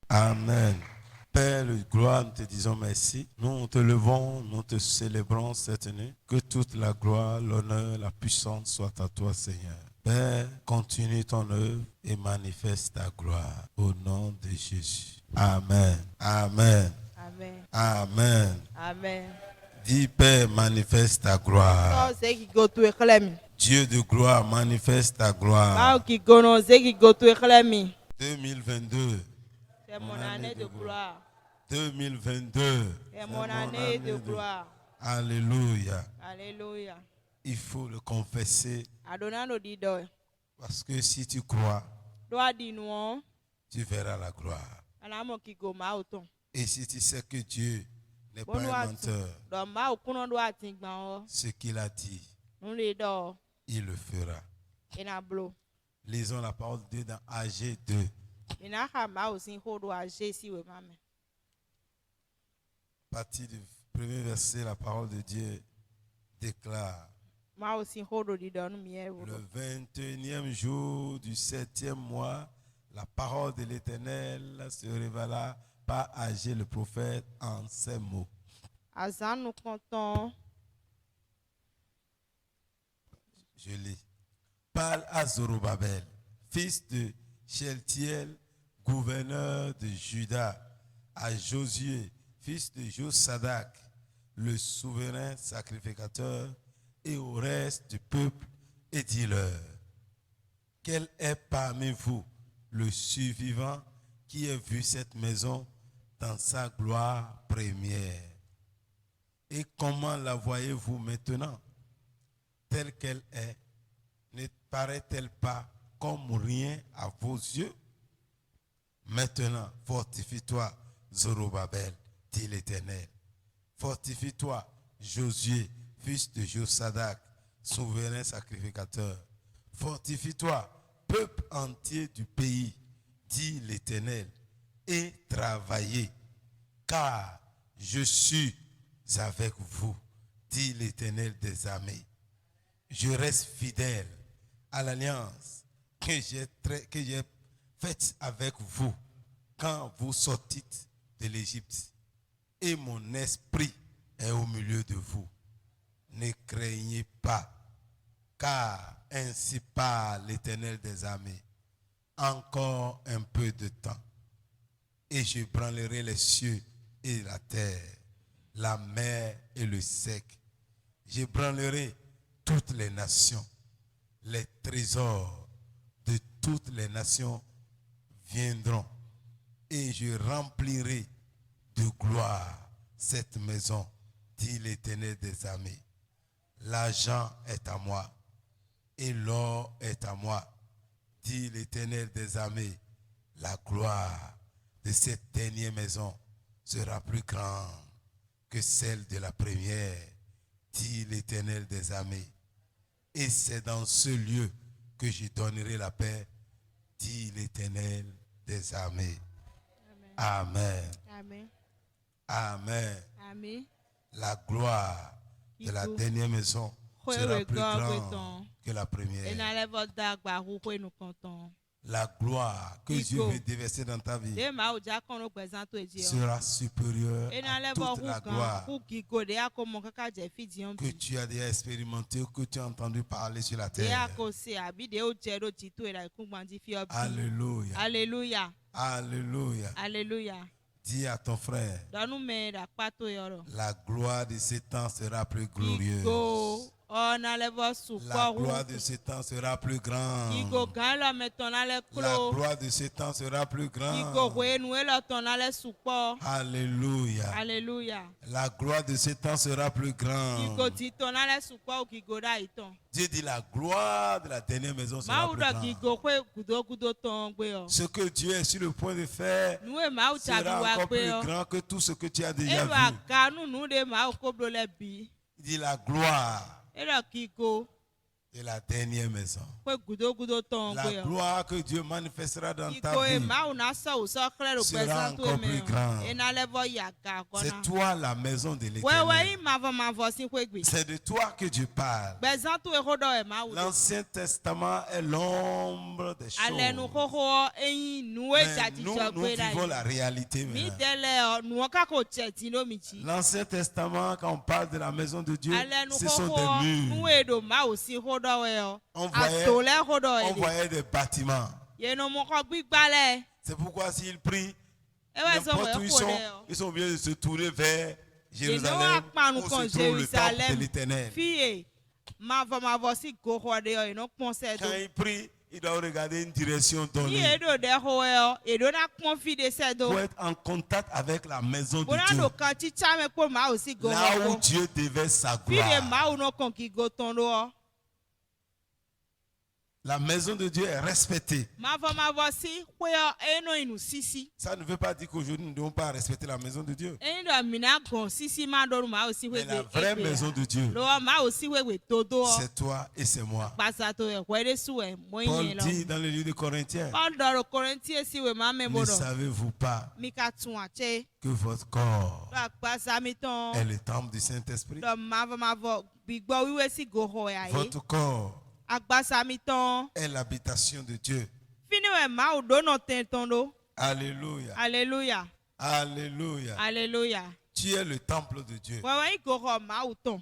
Amen. Père de gloire, nous te disons merci. Nous te levons, nous te célébrons cette nuit. Que toute la gloire, l'honneur, la puissance soit à toi, Seigneur. Père, continue ton œuvre et manifeste ta gloire au nom de Jésus. Amen. Amen. Amen. Amen. Amen. Dis, Père, manifeste ta gloire. So zeki go to eklemi. Dieu de gloire, manifeste ta gloire. Mao ki gono zeki go to eklemi. 2022. C'est mon année de gloire. 2022. C'est mon année de gloire. Alléluia. Alléluia. Il faut le confesser Adonano di do. parce que si tu crois, Do di no. tu verras la gloire. Anamo ki go ma oton. Et si tu sais que Dieu n'est pas Bonu un atu. menteur, Do ma okuno do atingban o. ce qu'il a dit, Nu le do. il le fera. Ina blo. Lisons la parole de Dieu dans AG 2. Ina ha ma osin hodo a jesi we mame. Partie du premier verset, la parole de Dieu déclare: Ma osin hodo di do nu mi e le 21e jour du 7e mois, la parole de l'Éternel se révéla par Agé le prophète en ces mots. Azan nou konton. Je lis. Parle à Zorobabel, fils de Sheltiel, gouverneur de Juda, à Josué, fils de Josadak, le souverain sacrificateur, et au reste du peuple, et dis-leur: quel est parmi vous le survivant qui a vu cette maison dans sa gloire première? Et comment la voyez-vous maintenant, telle qu'elle est? Ne paraît-elle pas comme rien à vos yeux? Maintenant, fortifie-toi, Zorobabel, dit l'Éternel. Fortifie-toi, Josué, fils de Josadak, souverain sacrificateur. Fortifie-toi, peuple entier du pays, dit l'Éternel, et travaillez, car je suis avec vous, dit l'Éternel des armées. Je reste fidèle à l'alliance que j'ai faite avec vous quand vous sortîtes de l'Égypte. Et mon esprit est au milieu de vous. Ne craignez pas, car ainsi parle l'Éternel des armées. Encore un peu de temps, et je branlerai les cieux et la terre, la mer et le sec. Je branlerai toutes les nations. Les trésors de toutes les nations viendront, et je remplirai de gloire cette maison, dit l'Éternel des armées. L'argent est à moi, et l'or est à moi, dit l'Éternel des armées. La gloire de cette dernière maison sera plus grande que celle de la première, dit l'Éternel des armées. Et c'est dans ce lieu que je donnerai la paix, dit l'Éternel des armées. Amen. Amen. Amen. Amen. La gloire de la dernière maison sera plus grande que la première. La gloire que Dieu veut déverser dans ta vie sera supérieure à toute la gloire que tu as déjà expérimenté ou que tu as entendu parler sur la terre. Alléluia. Alléluia. Alléluia. Alléluia. Dis à ton frère: la gloire de ces temps sera plus glorieuse. La gloire de ce temps sera plus grande. La gloire de ce temps sera plus grande. Alléluia. Alléluia. La gloire de ce temps sera plus grande. Dieu dit: la gloire de la dernière maison sera plus grande. Ce que Dieu est sur le point de faire sera encore plus grand que tout ce que tu as déjà vu. Il dit: la gloire Et la dernière maison. kwe gudo tɔn La kwe yɔ. gloire que Dieu manifestera dans ta Iko ye vie. maaw na sɔ o sɔ kile do sera gbɛzãn to encore ye plus mɛ grand. o. Ena lɛ bɔ yaga C'est kɔna. toi la maison de Wɛwɛ l'Éternel. yi mavɔ si kwe gbe. C'est de toi que Dieu parle. Gbɛzãn to ye ko dɔ ye maaw. L'Ancien Testament est l'ombre des Alɛ nu choses. xoxo eyin nuwe Mais jati nous tsɔ gbe da vivons yi. la réalité Mi maintenant. tɛlɛ ɔ nuwɔ kako tsɛ ti no mi tsi. L'Ancien Testament, quand on parle de la maison de Dieu, Alɛ nu ce sont xoxo des murs. nuwe do maaw si ko dɔ wɛ yɔ. On voyait, Ato lɛ ko dɔ on ye de. voyait des bâtiments. Yenomɔkɔ gbigba lɛ. C'est pourquoi s'ils prient, Ewɛ sɔ n'importe où wɛ ils ko sont, dɛ yɔ. ils sont obligés de se tourner vers Yenowa Jérusalem kpanu où kan se trouve le temple de Jérusalem. l'Éternel. Fiye mavɔ si goxɔ de yɔ yenɔ kpɔn sɛ Quand do. ils prient, ils doivent regarder une direction Ni donnée edo de xɔ yɔ edo na kpɔn fi de sɛ do. pour être en contact avec la maison de Bona Dieu. do kan tsitsa me kpɔ maaw si Là goxɔ où ko. Dieu déverse sa Fi de gloire. maaw nɔ kɔn k'i go tɔn do wɔ. La maison de Dieu est respectée. Mavɔ si kpɔyɔ eno inu sisi. Ça ne veut pas dire qu'aujourd'hui nous ne devons pas respecter la maison de Dieu. Eni dɔ mina gɔn sisi ma do maaw si Mais la wegbe vraie maison de Dieu, lɔ maaw si wegbe to do wɔ. c'est toi et c'est moi. Gbasato yɛ wɛ de su wɛ mɔ Paul yin dit lɔ. dans le livre de Corinthiens, Paul dɔrɔ Kɔrɛntie si wɛ ma mɛ ne bo dɔ. savez-vous pas Mi ka tun a tse. que votre corps Lɔ agbasa mi est tɔn. le temple du Saint-Esprit? Lɔ mavɔ gbigbɔ wiwe si goxɔ ya ye. Votre corps Agbasa mi tɔn. est l'habitation de Dieu. Fini wɛ maaw do nɔ tɛntɔn do. Alléluia. Alléluia. Alléluia. Alléluia. Tu es le temple de Dieu. Wɛwɛ yi goxɔ maaw tɔn.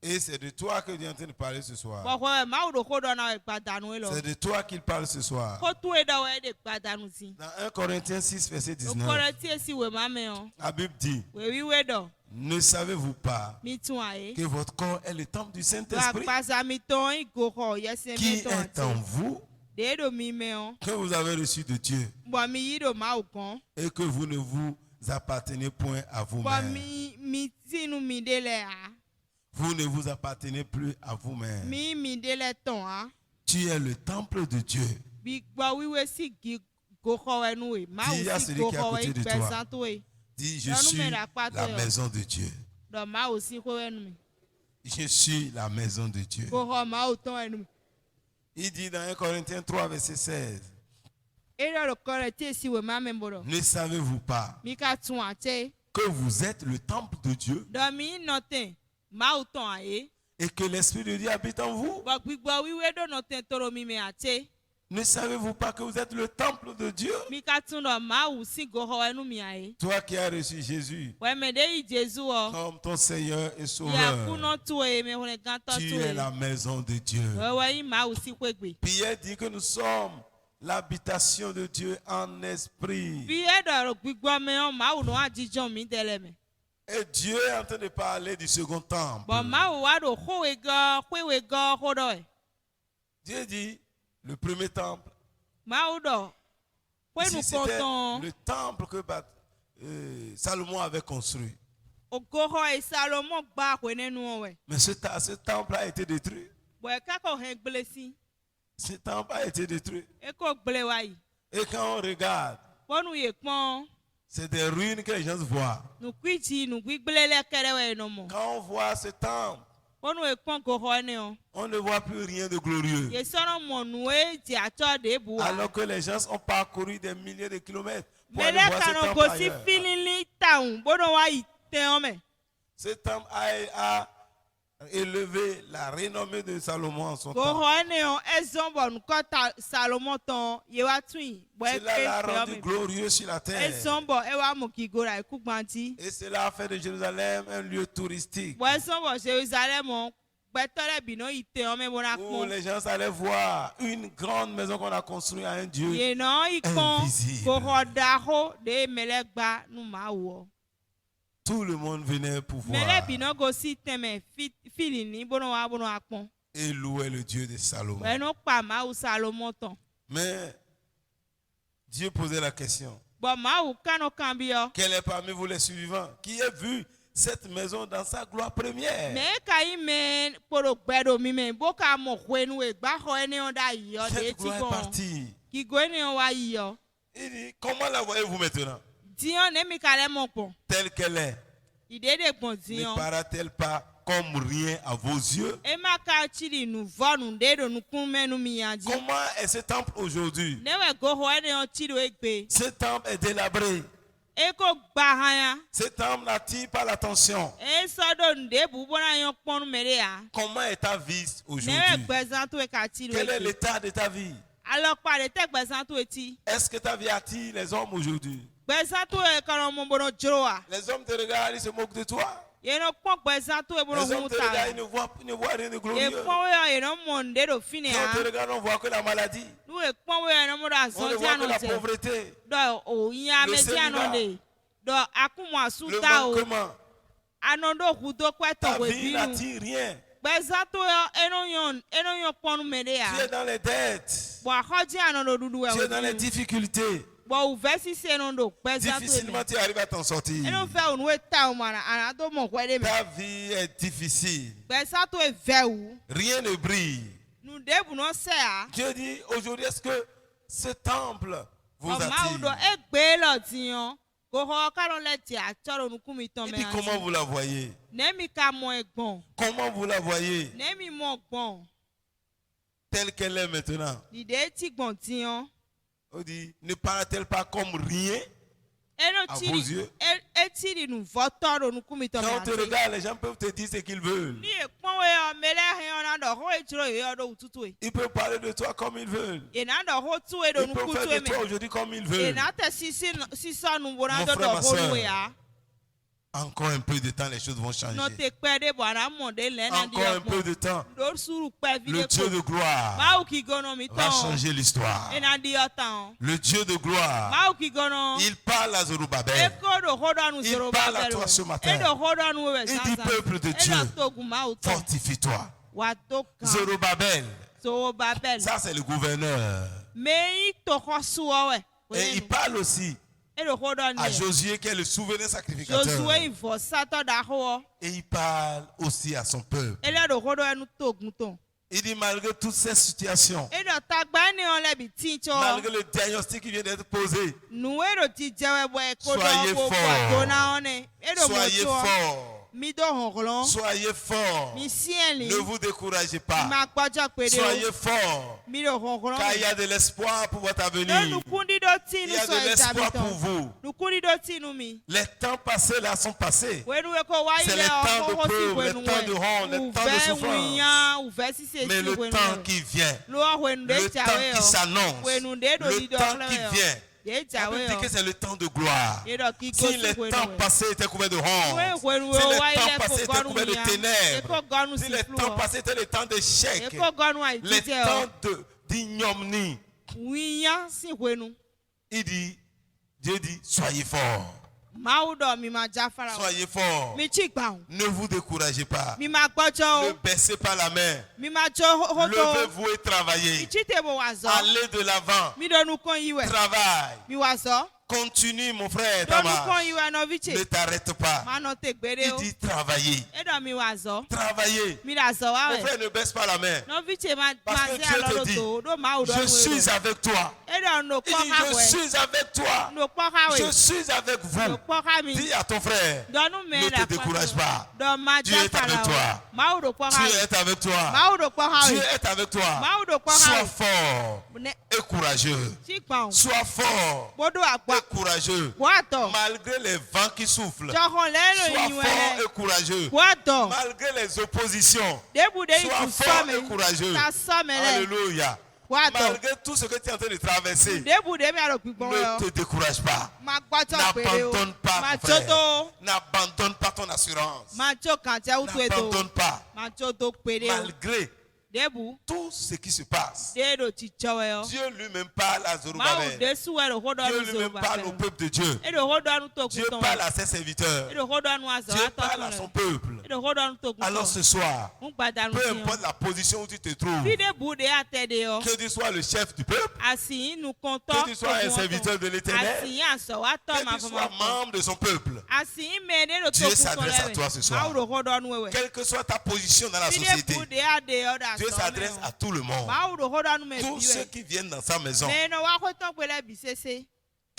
Et c'est de toi que Dieu est en train de parler ce soir. Wɔxɔ wɛ maaw do ko dɔ na wɛ gbadanu ye C'est lɔ. de toi qu'il parle ce soir. Ko tu ye dɔ wɛ de gbadanu si. Dans 1 Corinthiens 6, verset O 19, Kɔrɛntie si wɛ ma mɛ o. la Bible dit, Wɛ wiwe dɔ. ne savez-vous pas Mi tun a ye. que votre corps est le temple du Lɔ Saint-Esprit agbasa mi tɔn yi goxɔ yɛsɛ qui mi tɔn a est en tse. vous, De do mi mɛ o. que vous avez reçu de Dieu Bɔn mi yi do maaw kɔn. et que vous ne vous appartenez point à Bɔn vous-même. mi tinu mi de lɛ a. Vous ne vous appartenez plus à vous-même. Mi de lɛ tɔn a. Tu es le temple de Dieu. Gbigbɔ wiwe si goxɔ wɛ nu ye. Maaw Dis à si celui qui est à goxɔ côté wɛ de toi. gbɛzãn to ye. Dis, je Donne-nous suis la part la de- maison de Dieu. Dɔ maaw si ko wɛ nu mi. Je suis la maison de Dieu. Goxɔ maaw tɔn wɛ nu mi. Il dit dans 1 Corinthiens 3, verset 16, E dɔ do Kɔrɛntie si wɛ ma mɛ bo dɔ. ne savez-vous pas Mi ka tun a tse. que vous êtes le temple de Dieu Dɔ mi nɔ tɛn. Maaw tɔn a ye. et que l'Esprit de Dieu habite en vous? Bɔn gbigbɔ wiwe do nɔ tɛn toro mi mɛ a tse. Ne savez-vous pas que vous êtes le temple de Dieu? Mi ka tun dɔ maaw si goxɔ wɛ nu mi a ye. Toi qui as reçu Jésus Wɛ mɛ de yi Jesu wɔ. comme ton Seigneur et Ya Sauveur, kunɔ to ye mɛ wɛrɛ gãtɔ tu to es ye. la maison de Dieu. Wɛwɛ yi maaw si ko gbe. Pierre dit que nous sommes l'habitation de Dieu en esprit. Fi e dɔ gbigbɔ mɛ ɔ maaw nɔ adzijɔ mi de lɛ mɛ. Et Dieu est en train de parler du second temple. Bɔn maaw wa do xowe gɔ xowe gɔ xɔ dɔ ye. Dieu dit, le premier temple, Maaw dɔ xoe ici, nu c'était kɔntɔn. le temple que Salomon avait construit. O goxɔ ye Salomon gba xoe ne nu wɛ. Mais ce temple a été détruit. Bɔn e kakɔ hɛn gble si. Ce temple a été détruit. E ko gble wa yi. Et quand on regarde, Bɔnu ye kpɔn. c'est des ruines que les gens voient. Nukui dzi nukui gble lɛ kɛrɛ wɛ nɔ mɔ. Quand on voit ce temple, Bɔnu ye kpɔn goxɔ ne o. on ne voit plus rien de glorieux. Ye sɔnɔ mɔ nue dzi atsɔ de bu wa. Alors que les gens ont parcouru des milliers de kilomètres pour aller Mɛlɛ voir ce kanɔ temple gosi ailleurs. filili taun bɔnu wa yi tɛn mɛ. Ce temple a élevé la renommée de Salomon en son temps. Goxɔ ne o ezɔn bɔ nukɔ ta Salomon tɔn ye wa tun yi. Bɔn Cela l'a eke rendu tɛn mɛ. glorieux sur la terre. Ezɔn bɔ e wa mu kigo la eku gbanti. Et cela a fait de Jérusalem un lieu touristique Bɔn ezɔn bɔ Jérusalem gbɛtɔ lɛ bi n'o yi tɛn mɛ bɔna où kpɔn. les gens allaient voir une grande maison qu'on a construite à un Dieu. Yenɔ yi kpɔn Invisible. goxɔ daxo de mɛlɛ gba nu ma wɔ. Tout le monde venait pour voir Mɛlɛ bi n'o gosi tɛmɛ fili ni bɔnu wa kpɔn. et louer le Dieu de Salomon. Wɛ n'o kpa maaw Salomon tɔn. Mais Dieu posait la question, Bɔn maaw kanɔ kan bi yɔ. quel est parmi vous les survivants qui a vu cette maison dans sa gloire première? Mɛ e ka yi mɛ kporo gbɛ do mi mɛ bo ka mɔ hoe nu ye gbaxɔ ne yɔ da yi yɔ de Cette eti gloire est kɔn. partie. Kigo ne yɔ wa yi yɔ. Il dit, comment la voyez-vous maintenant? Diɲɔ ne mi ka lɛ mɔ kpɔn. Telle qu'elle est. Ide de gbɔn Ne diɲɔ. para-t-elle pas comme rien à vos yeux? ema ka chiri nu vonu dedo nu kumenu miyaji Comment est ce temple aujourd'hui? newe goho ene on chiri egbe Ce temple est délabré. eko gbahanya Ce temple n'attire pas l'attention. e sodo ndebu bona yon ponu merea Comment est ta vie newe aujourd'hui? gbezan to e ka chiri Quel est egbe l'état de ta vie? alors pare te gbezan to eti Est-ce que ta vie attire les hommes aujourd'hui? gbezan to e kana mo bono joroa Les hommes te regardent, ils se moquent de toi. yeno pon gbezan to e bono Les hommes te humuta regardent, ils ne voient rien de e glorieux. pon we yeno monde do fine Quand on te ha regarde, on voit que la maladie. nu e pon we yeno mo da On ne zonti voit que la anote pauvreté, do o yin Le ameji célibat. anode do akumu le asuta o manquement. anodo hudo kweto Ta we vie binu n'attire rien. gbezan to eno yon ponu merea Tu es dans les dettes. bo ahoji anodo dudu Tu we es dans les binu difficultés. bo uvesi se no do gbezan to Difficilement tu arrives à t'en sortir. eno fe onu we ta o mara ana do mo kwede me Ta vie est difficile. gbezan to e vewu Rien ne brille. nu debu no se a Dieu dit aujourd'hui, est-ce que ce temple vous ọmọ udo attire? egbe lọ tiyan goho karo le ti atọrọ nukumi tán Il dit comment vous la voyez? nemi ka mọ ẹ̀gbọ́n Comment vous la voyez? nemi mọ gbọ́n Telle qu'elle est maintenant. dìde ti gbọ̀n tiyan On dit, ne parle-t-elle pas comme rien? eno À tiri vos yeux? etiri nu vọtọrọ nukumi tán Quand on te regarde, les gens peuvent te dire ce qu'ils veulent. ni ekpọnwe ọmẹlẹ hin ọ̀nà dọ̀ hó etiro yìí ọdọ òtútù yìí Ils peuvent parler de toi comme ils veulent. ìná dọ̀ hó tú edo Ils peuvent nukutu faire de toi eme aujourd'hui comme ils veulent. ìná tẹ sísọnu bọ̀nà Mon dọ̀ frère, ma hó sœur. luwe ya Encore un peu de temps, les choses vont changer. nọ te pẹ́ de bọ̀ àná mọ̀dé lẹ́nà di Encore un peu ọgbọ̀n de temps. lórí sùúrù pẹ́ fi Le dé Dieu kó de gloire báwo kì í gbọ́nà mi va tán changer l'histoire. ìná di ọ̀tàn Le Dieu de gloire, báwo kì í gbọ́nà. il parle à Zorobabel. Eko do hodonu Il zoro parle à babelo. toi ce matin. Edo hodonu wewe Il dit, peuple de Dieu, Edo togu mauto. Fortifie-toi. Watoka. Zorobabel, Zoro babel. ça c'est le gouverneur. Mei to hosuowe. Et il parle aussi Edo hodonu. à Josué qui est le souverain sacrificateur. Josué ivo sato da ho. Et il parle aussi à son peuple. Edo hodonu togun ton. Il dit malgré toutes ces situations, Edo tagba ni on lebi tincho. malgré le diagnostic qui vient d'être posé, Nu edo ti jewe bo eko do Soyez bo fort. dona one. Edo soyez moto. forts. Mi do honglon. Soyez forts. Mi sienli. Ne vous découragez pas. Ma kwaja pede. Soyez forts. Mi do honglon. Car il y a de l'espoir pour votre avenir. No nukundi do Il tinu y a so de l'espoir ejabiton. pour vous. Nukundi do tinu mi. Les temps passés là sont passés. Wenu weko wa C'est ile le temps de ọkọ si preuve, wenu le temps de honte, le temps de Uve souffrance. winya, uve si se Mais si le wenu temps we. qui vient, Lo wenu de le temps chawe qui yo. s'annonce, Wenu de do le di do temps kle qui yo. vient, De on chawe peut dire yo. que c'est le temps de gloire. De do ki Si go les si wenu temps we. passés étaient couverts de honte, Wenu si we wa les ile temps passés ko étaient gonu couverts de winya. ténèbres, Eko gonu si si les flu temps yo. passés étaient les temps d'échec, Eko gonu a les itite temps yo. d'ignominie, Winya si wenu. il dit, Dieu dit, soyez forts, Mau do mi ma jafara. soyez forts, Mi chi gbaun. ne vous découragez pas, Mi ma gbojo ne o. baissez pas la main, Mi ma jo hoto. levez-vous et Mi travaillez, chi te bo wa zo. allez de l'avant, Mi do nu kon yiwe. travaille, Mi wa zo. continue mon frère, Do nu kon Tamar, yiwe no viche. ne t'arrête pas, Ma no te gbere il o. dit travaillez, Edo mi wa zo. travaillez, Mi da zo wa mon we. frère ne baisse pas la main, No viche ma parce ma que se Dieu te aloro dit, to do ma o do je nu suis avec toi, Edo no il po dit, ha je we. suis avec toi, No po ha je we. suis avec No vous, po ha mi. dis à ton frère, Do nu me ne da. te décourage pas, Do ma Dieu est jafara avec o. toi. Ma o do po ha Dieu we. est avec toi, Ma o do po ha Dieu we. est avec toi, Ma o do po ha sois we. fort Ne et courageux, chi gbaun. sois fort Bodo agba. et courageux, Wato. malgré les vents qui soufflent, Jokon lelo sois yiwe. fort et courageux, Wato. malgré les oppositions, Debu de sois iku fort et some. courageux, Ta some le. alléluia, Wato. malgré tout ce que tu es en train de traverser, Debu de mi aro pigbon ne yo. te décourage pas, Ma gbato pere o. n'abandonne pas Ma mon frère, choto. n'abandonne pas ton assurance, Ma cho kante utu eto. n'abandonne pas, Ma choto pere o. malgré Debu. tout ce qui se passe. Dedo ti chowe yo. Dieu lui-même parle à Ma o Zorobabel. de suwe do hodo Dieu anu zo lui-même ba. parle au peuple de Dieu. Edo hodo anu to Dieu kuton. parle à ses serviteurs. Edo hodo anu azo Dieu ato parle à son peuple. Edo hodo anu to kuton. Alors ce soir, Un gbadanu peu si importe yo. la position où tu te trouves, Fi debu de atede yo. que tu sois le chef du peuple, Asi nu konto. que tu sois un serviteur de l'Éternel, Asi aso ato que ma tu sois membre de son peuple, Asi me de do to Dieu kuton s'adresse à lewe. toi ce soir. Ma o do hodo anu wewe. quelle que soit ta position dans la Fi société, debu de ade yo da Dieu so s'adresse me à tout le monde. Ma o do hodo anu me Tous ceux biwe. qui viennent dans sa maison, Me no wa ko ton pele bi sese.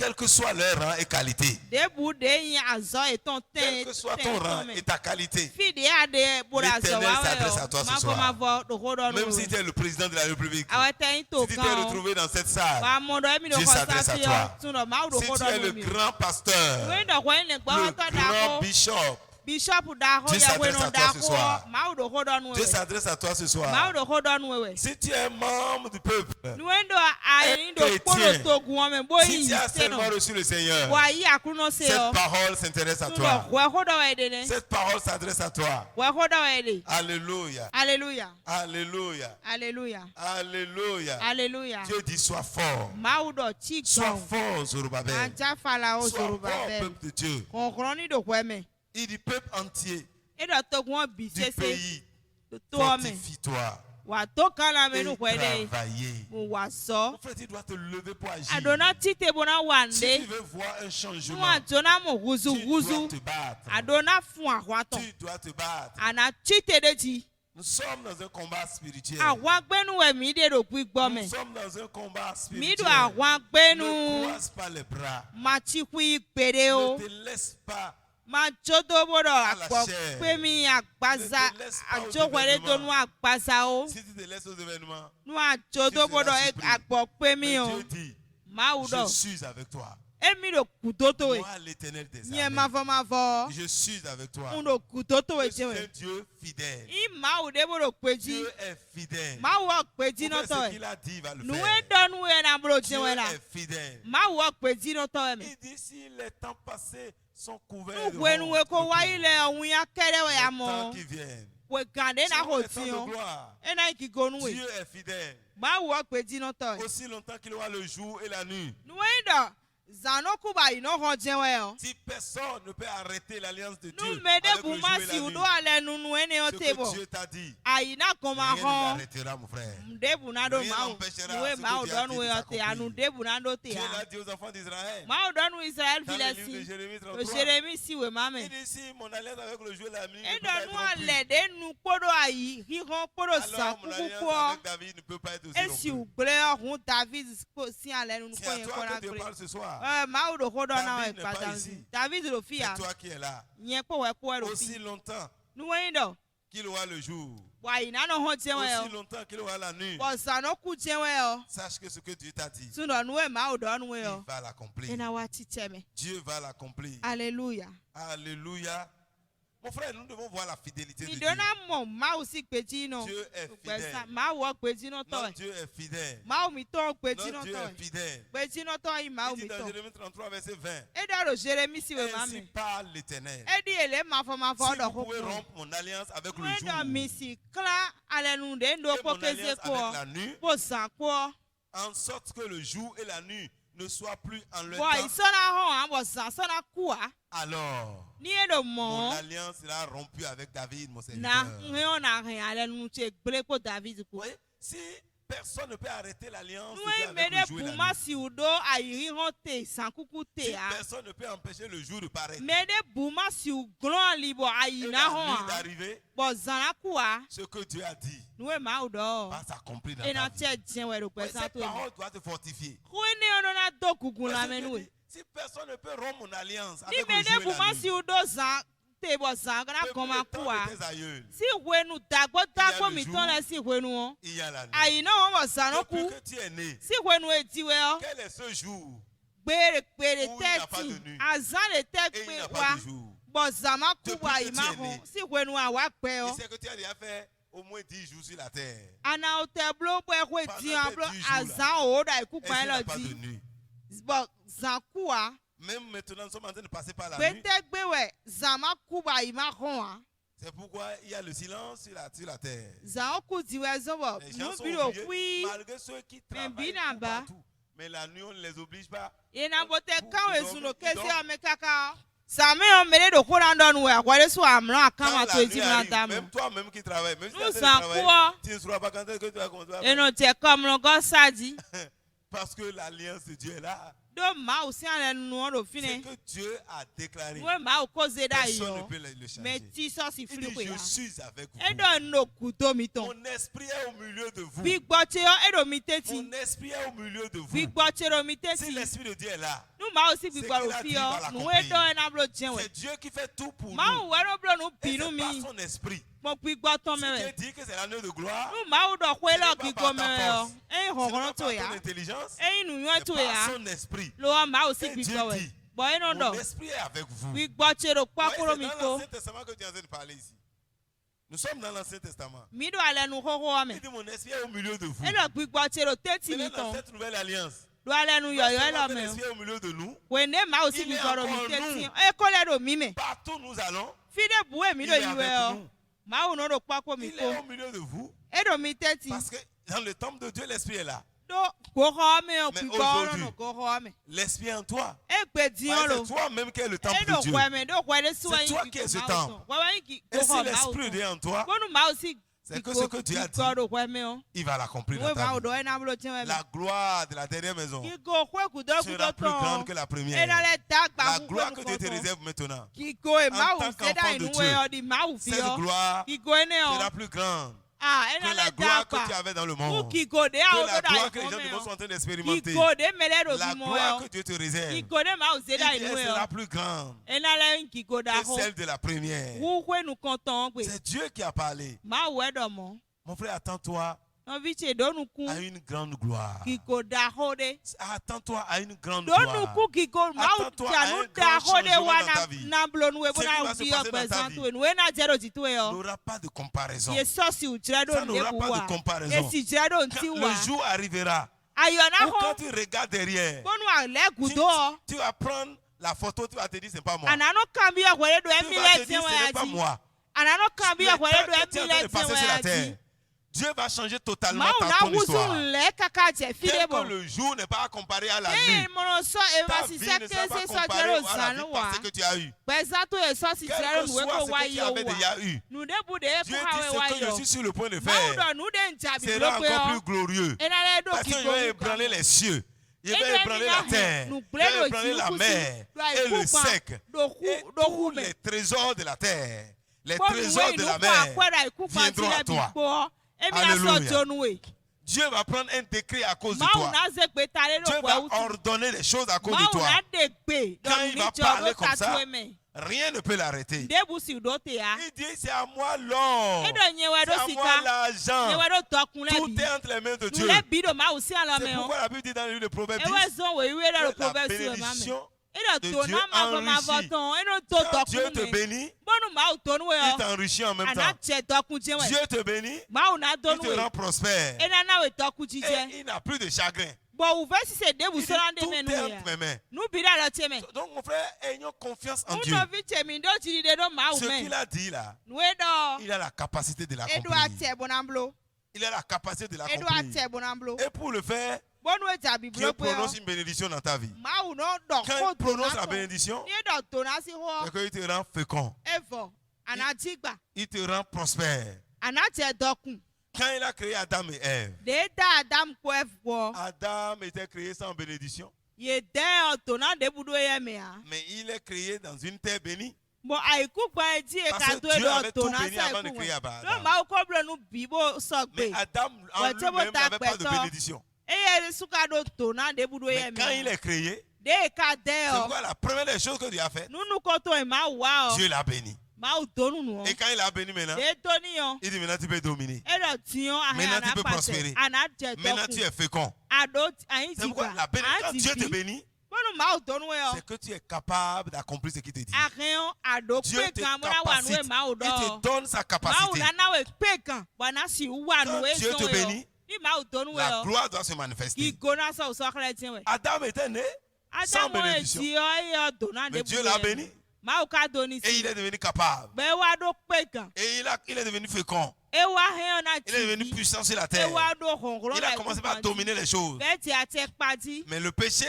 quel que soit leur rang et qualité, debu de yin azɔ etɔn quel que soit ton rang et ta qualité, fi de ya de bolo azɔ l'Éternel wa s'adresse wɛ à toi o ce ma fɔ soir. ma fɔ dogo dɔ même nu si tu es le président de la République, awɔ tɛ yin to si tu t'es kan o retrouvé dans cette salle, wa mɔ dɔ emi do Dieu kɔ s'adresse à safi toi. yɔ tun dɔ ma si dogo tu dɔ es le nu mi grand pasteur, wɛn dɔ kɔ yin le gbɔ le wɔtɔ da grand ko bishop, bishop da ko Dieu yɛ s'adresse wɛn à da toi ce soir. ko ma dogo dɔ nu Dieu wɛ s'adresse à toi ce ma soir. dogo dɔ nu wɛ Si tu es membre du peuple, nuwɛn dɔ ayi do kpolo chrétien. to gun wɔn mɛ bo si yin tu as se seulement nɔ reçu le Seigneur, wa yi akuno se cette yɔ parole s'intéresse à tun toi. dɔ wɛ ko dɔ wɛ de ne Cette parole s'adresse à toi. wɛ ko dɔ wɛ de Alléluia. hallelujah Alléluia. hallelujah Alléluia. hallelujah Dieu dit sois fort. maaw dɔ ti Sois gbɔn fort, Zorobabel. anja fala o Sois soroba fort, bɛɛ peuple de Dieu. kɔnkɔn ni do kɔ mɛ Il dit peuple entier e dɔ to gun bi du sese pays, to mɛ fortifie-toi wa to kan la et mɛ nu kɔ de travailler. mo wa sɔ Mon frère, tu dois te lever pour agir. adona ti te bona wa Si tu nde veux voir un nu changement, adona mo tu wuzu dois wuzu te battre. adona fun ahwatɔ Tu dois te battre. ana ti te de ti Nous sommes dans un combat spirituel. àwọn agbẹnu ẹmí de do gbígbọ́ Nous mẹ sommes dans un combat mi do spirituel. àwọn agbẹnu Ne croise pas les bras. ma ti kú ìpèrè o Ne te laisse pas. ma jódó bọ́dọ̀ la àpọ̀ chair. pé mi àgbàza Ne te laisse pas aux àjọwẹ̀rẹ̀ tó nu àgbàza o Si tu te laisses aux événements, nu àjọdó tu seras bọ́dọ̀ surpris. àpọ̀ pé mi mais o Dieu dit, máa wù je dọ̀ suis avec toi. èmi do kù tó tó Moi, l'Éternel des yẹn armées, máa fọ je suis avec toi. n do kù tó tó Je suis jẹ́ un wẹ̀ Dieu fidèle. ì máa wù dé bọ́dọ̀ péjì Dieu est fidèle. máa wù ọ́ péjì Pour náà faire tọ̀ ce ẹ̀ qu'il a dit, il va le nuwé faire. dọ́nu yẹn náà bọ́dọ̀ Dieu jẹ́ wẹ̀ la est fidèle. máa wù ọ́ péjì náà tọ̀ ẹ̀ mẹ́. Il dit si les temps passés sont couverts de nuwenuwe honte, ko wáyé lẹ ọ̀hún ya kẹ́rẹ́ wẹ̀ ya les mọ̀ temps qui viennent wẹ̀ gàdé náà seront kò les temps tí de o gloire. ẹ̀ náà kì í gonu wẹ̀ Dieu est fidèle. máa wọ̀ pé jiná tọ̀ ẹ̀. Aussi longtemps qu'il aura le jour et la nuit. nuwe yín dọ̀ zanokuba yìí náà hàn jẹ́ wẹ̀ ọ́. Si personne ne peut arrêter l'alliance de Dieu nu mẹ́dẹ́ avec bù le má jour et sì la wùdó nuit, alẹ́ nunu ẹ̀ ní ọ́ ce tẹ̀ que bọ̀ Dieu t'a dit, àyìn náà kàn máa rien ne hàn l'arrêtera, mon frère. ndebu náà dó Rien máa wù n'empêchera nuwe ce que máa wù Dieu a dọ́nu dit wẹ̀ de ọ́ tẹ̀ s'accomplir. ànú ndebu náà dó tẹ̀ Dieu à. l'a dit aux enfants d'Israël. máa wù dọ́nu israẹl Dans filẹ̀ le livre de sí Jérémie 33, òṣèré sì wẹ̀ má mẹ́. il dit si mon alliance avec le jour et la nuit ne ẹ̀ peut pas dọ̀nu être rompue, alẹ̀ dé nu kpọ́dọ̀ àyí híhan kpọ́dọ̀ sàn alors mon kúkú alliance kọ́. avec David ne peut pas être aussi esi rompue. gblẽ ọhún david sí alẹ nu C'est kó à yẹn toi kó na que Dieu gblẽ parle ce soir. máa wò kó dọ́nà David ẹ̀ n'est pas pàtàkì ici. david ló fi yà C'est toi qui es là. yẹn kó wẹ̀ kó ẹ̀ ló fi Aussi longtemps nuwẹ́yìn dọ̀ qu'il aura le jour, wà yìí nánà hàn jẹ́wẹ́ aussi ọ longtemps qu'il aura la nuit, bọ̀ sànà kú jẹ́wẹ́ ọ sache que ce que Dieu t'a dit, túnọ̀ nuwẹ́ máa wò dọ́ nuwẹ́ ọ il va l'accomplir. ẹ̀ náà wá ti tẹ̀ mẹ́ Dieu va l'accomplir. hallelujah Alléluia. Mon frère, nous devons voir la fidélité de Dieu. ìdọ́nà mọ̀ máa wò sí péjì náà Dieu est fidèle. máa wò péjì náà tọ̀ Notre ẹ̀ Dieu est fidèle. máa wò mí tọ́ péjì náà Notre Dieu tọ̀ est ẹ̀ fidèle. péjì náà tọ̀ yìí máa wò Il dit mí dans tọ̀ Jérémie 33, verset 20. ẹ̀ dọ̀rọ̀ jérémie sí wẹ̀ má Ainsi mẹ́ parle l'Éternel. ẹ̀ di èlé máa fọ máa fọ Si ọ̀dọ̀ vous pouvez kókó. rompre mon alliance avec le Mwendo jour misi kla alenu de ndo et po mon keze alliance ko avec la nuit, po san ko en sorte que le jour et la nuit ne soient plus en leur bo temps, isona ho an bo san sona ku a alors ni edo mon mo alliance sera rompue avec David, mon na serviteur. ngeon na hin alenu che gbele ko David ko Oui, si personne ne peut arrêter l'alliance de nu Dieu avec mede le jour et la buma nuit, si udo ayiri ho te san kuku si te a personne ne peut empêcher le jour de paraître mede buma si uglon libo et ayina la ho nuit a d'arriver, bo zana ku a ce que Dieu a dit nu ma udo va s'accomplir dans e na ta vie. che jen we ro Oui, pe san cette to parole doit te fortifier. ku ni ono na do kugun la Parce que menu Dieu dit, si personne ne peut rompre mon alliance ni avec le mede jour et la buma nuit, si udo zan te bo zan kana depuis kon ma le ku temps a de tes aïeuls, si wenu dagbo le mi jour. tán lẹ sí ìwénu wọn il y a la nuit. àyìn náà wọn bọ sànú Depuis kú que tu es né, sí ìwénu ètìwé ọ quel est ce jour gbèrè pèrè Où il n'y a pas de tẹ́tì nuit. àzán lè tẹ́ et il n'y pé a wa pas de jour? bọ̀ zàmá kú Depuis wa que àyìn tu má es hàn né. sí ìwénu àwa pẹ́ Il ọ. sait que tu as déjà fait au moins 10 jours sur la terre. àná òtẹ blo bọ ẹkọ Pendant ètí hàn ces blo 10 jours là, àzán òwòdà ikú Est-ce pa ẹ qu'il n'y lọ a pas de di nuit? bọ̀ zàn kú wa Même maintenant, nous sommes en train de passer par la nuit. gbẹtẹ gbẹwẹ zàmá kú wa àyìn má hàn wa C'est pourquoi il y a le silence sur la terre. zàn kú tiwẹ zọbọ Les gens sont nùbí ló obligés, kú malgré ceux qui travaillent bina tout ba. partout. Mais la nuit, on ne les oblige pas. ìnàbọ̀tẹ̀ káwọn èsùn ló ké sí Donc, ọmọ kàkà. sàmì ọmọdé dòkó náà dọ̀nù ẹ̀ àkọ́lé sùn àmúlò quand àkàmà la tó nuit etí múná arrive, dàmú. même toi-même qui travailles, même si tu es en Nous train de en travailler, quoi? tu ne sauras pas quand est-ce que tu vas commencer à faire. ẹnu tẹ kọ́ ọmọ gọ́ sáàdì. Parce que l'alliance de Dieu est là. dó màá ò sí àlẹ́ nu wọn lò C'est fínẹ. que Dieu a déclaré. wọ́n màá ò kó zédà yìí Personne ne yọ. peut le changer. mẹ tí sọ́ọ̀sì Il fúlù dit, pé je ya. suis avec vous. ẹ̀dọ̀ nù kù tó mi tán. Mon esprit est au milieu de vous. bí gbọ́ tse yọ ẹ̀dọ̀ mi tẹ́tì. Mon esprit est au milieu de bí vous. gbọ́ tse yọ mi Si tẹ́tì. l'esprit de Dieu est là, nu ma o si Ce gbigbo qu'il ro a fi dit, il va o l'accomplir. nu we do e na blo jen we C'est Dieu qui fait tout pour ma nous. o we no blo nu Et binu c'est par mi son esprit. mo gbigbo ton Si me Dieu we dit que c'est l'année de gloire, nu ma o do kwe ce lo n'est pas gbigbo par me ta we o force. e Ce n'est honron pas to par ya ton intelligence, e nu yo c'est to par ya son esprit. lo ma o si Et Dieu gbigbo we dit, bo e no mon do esprit est avec vous. gbigbo che ro pa Ouais, kuro c'est mi dans ko l'Ancien Testament que tu es en train de parler ici. Nous sommes dans l'Ancien Testament. mi do ale nu hoho me Il dit, mon esprit est au milieu de vous. e lo gbigbo che ro teti Mais mi dans ton cette nouvelle alliance, do ale nu yo yo e lo notre me esprit est au milieu de nous. we ne ma o si Il est gbigbo ro mi encore teti nous. e ko le do mi me Partout nous allons, fi de bu e mi do il est yi we avec o nous. ma o no do pa ko mi Il ko est au milieu de vous. e do mi teti Parce que dans le temple de Dieu, l'esprit est là. do ko ho me o Mais gbigbo ro aujourd'hui, no ko ho me L'esprit est en toi. e gbe di Ouais, on lo c'est toi-même qui es le e temple do de Dieu. kwe me do kwe de suwa C'est toi qui es ce temple. Et si l'esprit est en toi, ko nu ma o si c'est que ce que tu as dit, do kwe me o il va l'accomplir we dans ta ma o vie. do e na blo chen we La gloire de la dernière maison ki go kwe ku do sera plus grande que la e na première. le ta gba La ku gloire que Dieu te réserve maintenant, ki go e ma En o tant se da qu'enfant de inu Dieu, we o di ma o fi cette o gloire ki go e ne o sera plus grande ah e que na la le ta gloire que tu gba avais dans le ku monde. ki go de a o Que do la da gloire que les ifo gens du me monde sont o en train ki d'expérimenter. go de mele do La bi mo gloire o que Dieu te ki réserve, go de ma o se da il dit, inu elle we o sera plus grande e na le ki go da que ho celle de la première. wu kwe nu kan ton gbe C'est Dieu qui a parlé. ma o e do mo Mon frère, attends-toi no vi che do nu ku à une grande gloire. ki go da ho de Attends-toi à une grande do nu gloire. ku ki go ma o Attends-toi ja à nu un da grand ho de wa changement dans ta vie. na blo nu we bo Ce qui na va se bi passer o dans gbe ta san vie. tu we nu we na je do ti tu we o N'aura pas de comparaison. ye so si u jira do Ça ne n'aura bu pas wa de comparaison. esi jira do nti Quand wa le jour arrivera ayo na où ho quand tu regardes derrière, bonu ale tu, gudo o tu vas prendre la photo, tu vas te dire c'est pas moi. anano kan bi okwere do Tu emi vas te le ti dire wa ce n'est ya pas ji moi. anano kan bi Les okwere temps do que tu es emi en train le de ti passer wa sur la ya terre, ji Dieu va changer totalement ma ta una ton histoire. wusu le kaka je fi de Tel bo que le jour n'est pas comparé à la e nuit. mo no so e Ta ba si vie se ne ke sera pas se so comparée jero à la san vie wa passée que tu as eue. pesa to e so si Quel jero que nu we soit ko ce wa que tu yo avais wa déjà eu, nu de bu de e Dieu ko dit ha we ce wa que je yo suis sur le point de ma faire udo nu de njabi sera lo pe encore o plus glorieux. e na le do Parce ki que je go vais ébranler les cieux. Je vais Enu ébranler eni la na terre. nous Je vais plaît ébranler aussi, la nous mer aussi, et nous le coupa, sec. Et nous tous coupe. les trésors de la terre, les Bonu trésors we de nu la ko mer akwera iku pa ti viendront le à bi toi. po emi na so Alléluia. jonu we Dieu va prendre un décret à cause de ma toi. una ze pe tare Dieu lo va po utu ordonner des choses à cause de ma toi. una de gbe Quand do il ni va jo parler do comme ça, tatu me rien ne peut l'arrêter. de bu si do te ya Il dit c'est à moi l'or. e do nyewe do C'est à moi sika l'argent. nyewe do tokun le Tout bi est entre les mains de nu Dieu. le bi do ma usi ala C'est me o pourquoi la Bible dit dans le livre de Proverbes e we 10 zon we iwe do que la proverbe si o ma me bénédiction, e de do to Dieu na ma go ma enrichit. voton e do to quand Dieu tokun te me bénit, bonu ma o to nu we il o t'enrichit en même ana temps. che tokun je we Dieu te bénit, ma una do il nu te we rend prospère. e na na we tokun Et jije il n'a plus de chagrin. bo u ve si se de bu Il dit, so na de tout me nu est ya entre mes mains. nu bi da lo che me Donc mon frère, ayons confiance en Dieu. uno vi che mi do ti de do ma u Ce me qu'il a dit là, nu e do il a la capacité de edu l'accomplir. ate bonamblo Il a la capacité de edu l'accomplir. ate bonamblo Et pour le faire, bonu e jabi qu'il blo pe o prononce une bénédiction dans ta vie. ma u no do Quand ko il to prononce na la to bénédiction, ni do to na si ho c'est qu'il te rend fécond. evo ana tigba Il te rend prospère. ana che dokun Quand il a créé Adam et Ève, de da adam ko efwo Adam était créé sans bénédiction, ye de o to na de budo ye me a mais il est créé dans une terre bénie. mo aiku gba eji e Parce ka que to e Dieu avait do to tout na béni sa avant de iku créer lo Adam. ma ko blo nu bi bo so Mais gbe Adam en Ouais, tu vois, lui-même t'as n'avait pas de pétant. bénédiction. eye suka do to na de budo ye Mais me quand il est créé, de ka de c'est o pourquoi la première des choses que Dieu a fait, nunu ko to e ma wa o Dieu l'a béni. ma o to nunu o Et quand il a béni maintenant, de to ni o il dit maintenant tu peux dominer. e do ti o ahe Maintenant, tu ana peux pase prospérer. ana je Maintenant tu dokun es fécond. ado ayin C'est ti pourquoi gba la bénédiction, quand Dieu te bi bénit, bonu ma o to nu e o c'est que tu es capable d'accomplir ce qu'il te dit. ahen ado Dieu pe te kan mo na wa nu e capacite. ma o do Il te donne sa ma o capacité. na na we pe kan wa na si wa nu Quand e Dieu so te e o bénit, ni ma o to nu e la o gloire doit se manifester. ki go na so so kre ti we Adam était né sans adamu e bénédiction. ti o e o do na de Mais Dieu budo l'a ye béni me. Ma o ka do ni et il si est devenu capable. be wa do pe kan Et il est devenu fécond. e wa he na Il est devenu ti puissant sur la e terre. wa do hongro Il a commencé par dominer les choses. be ti ate pati Mais le péché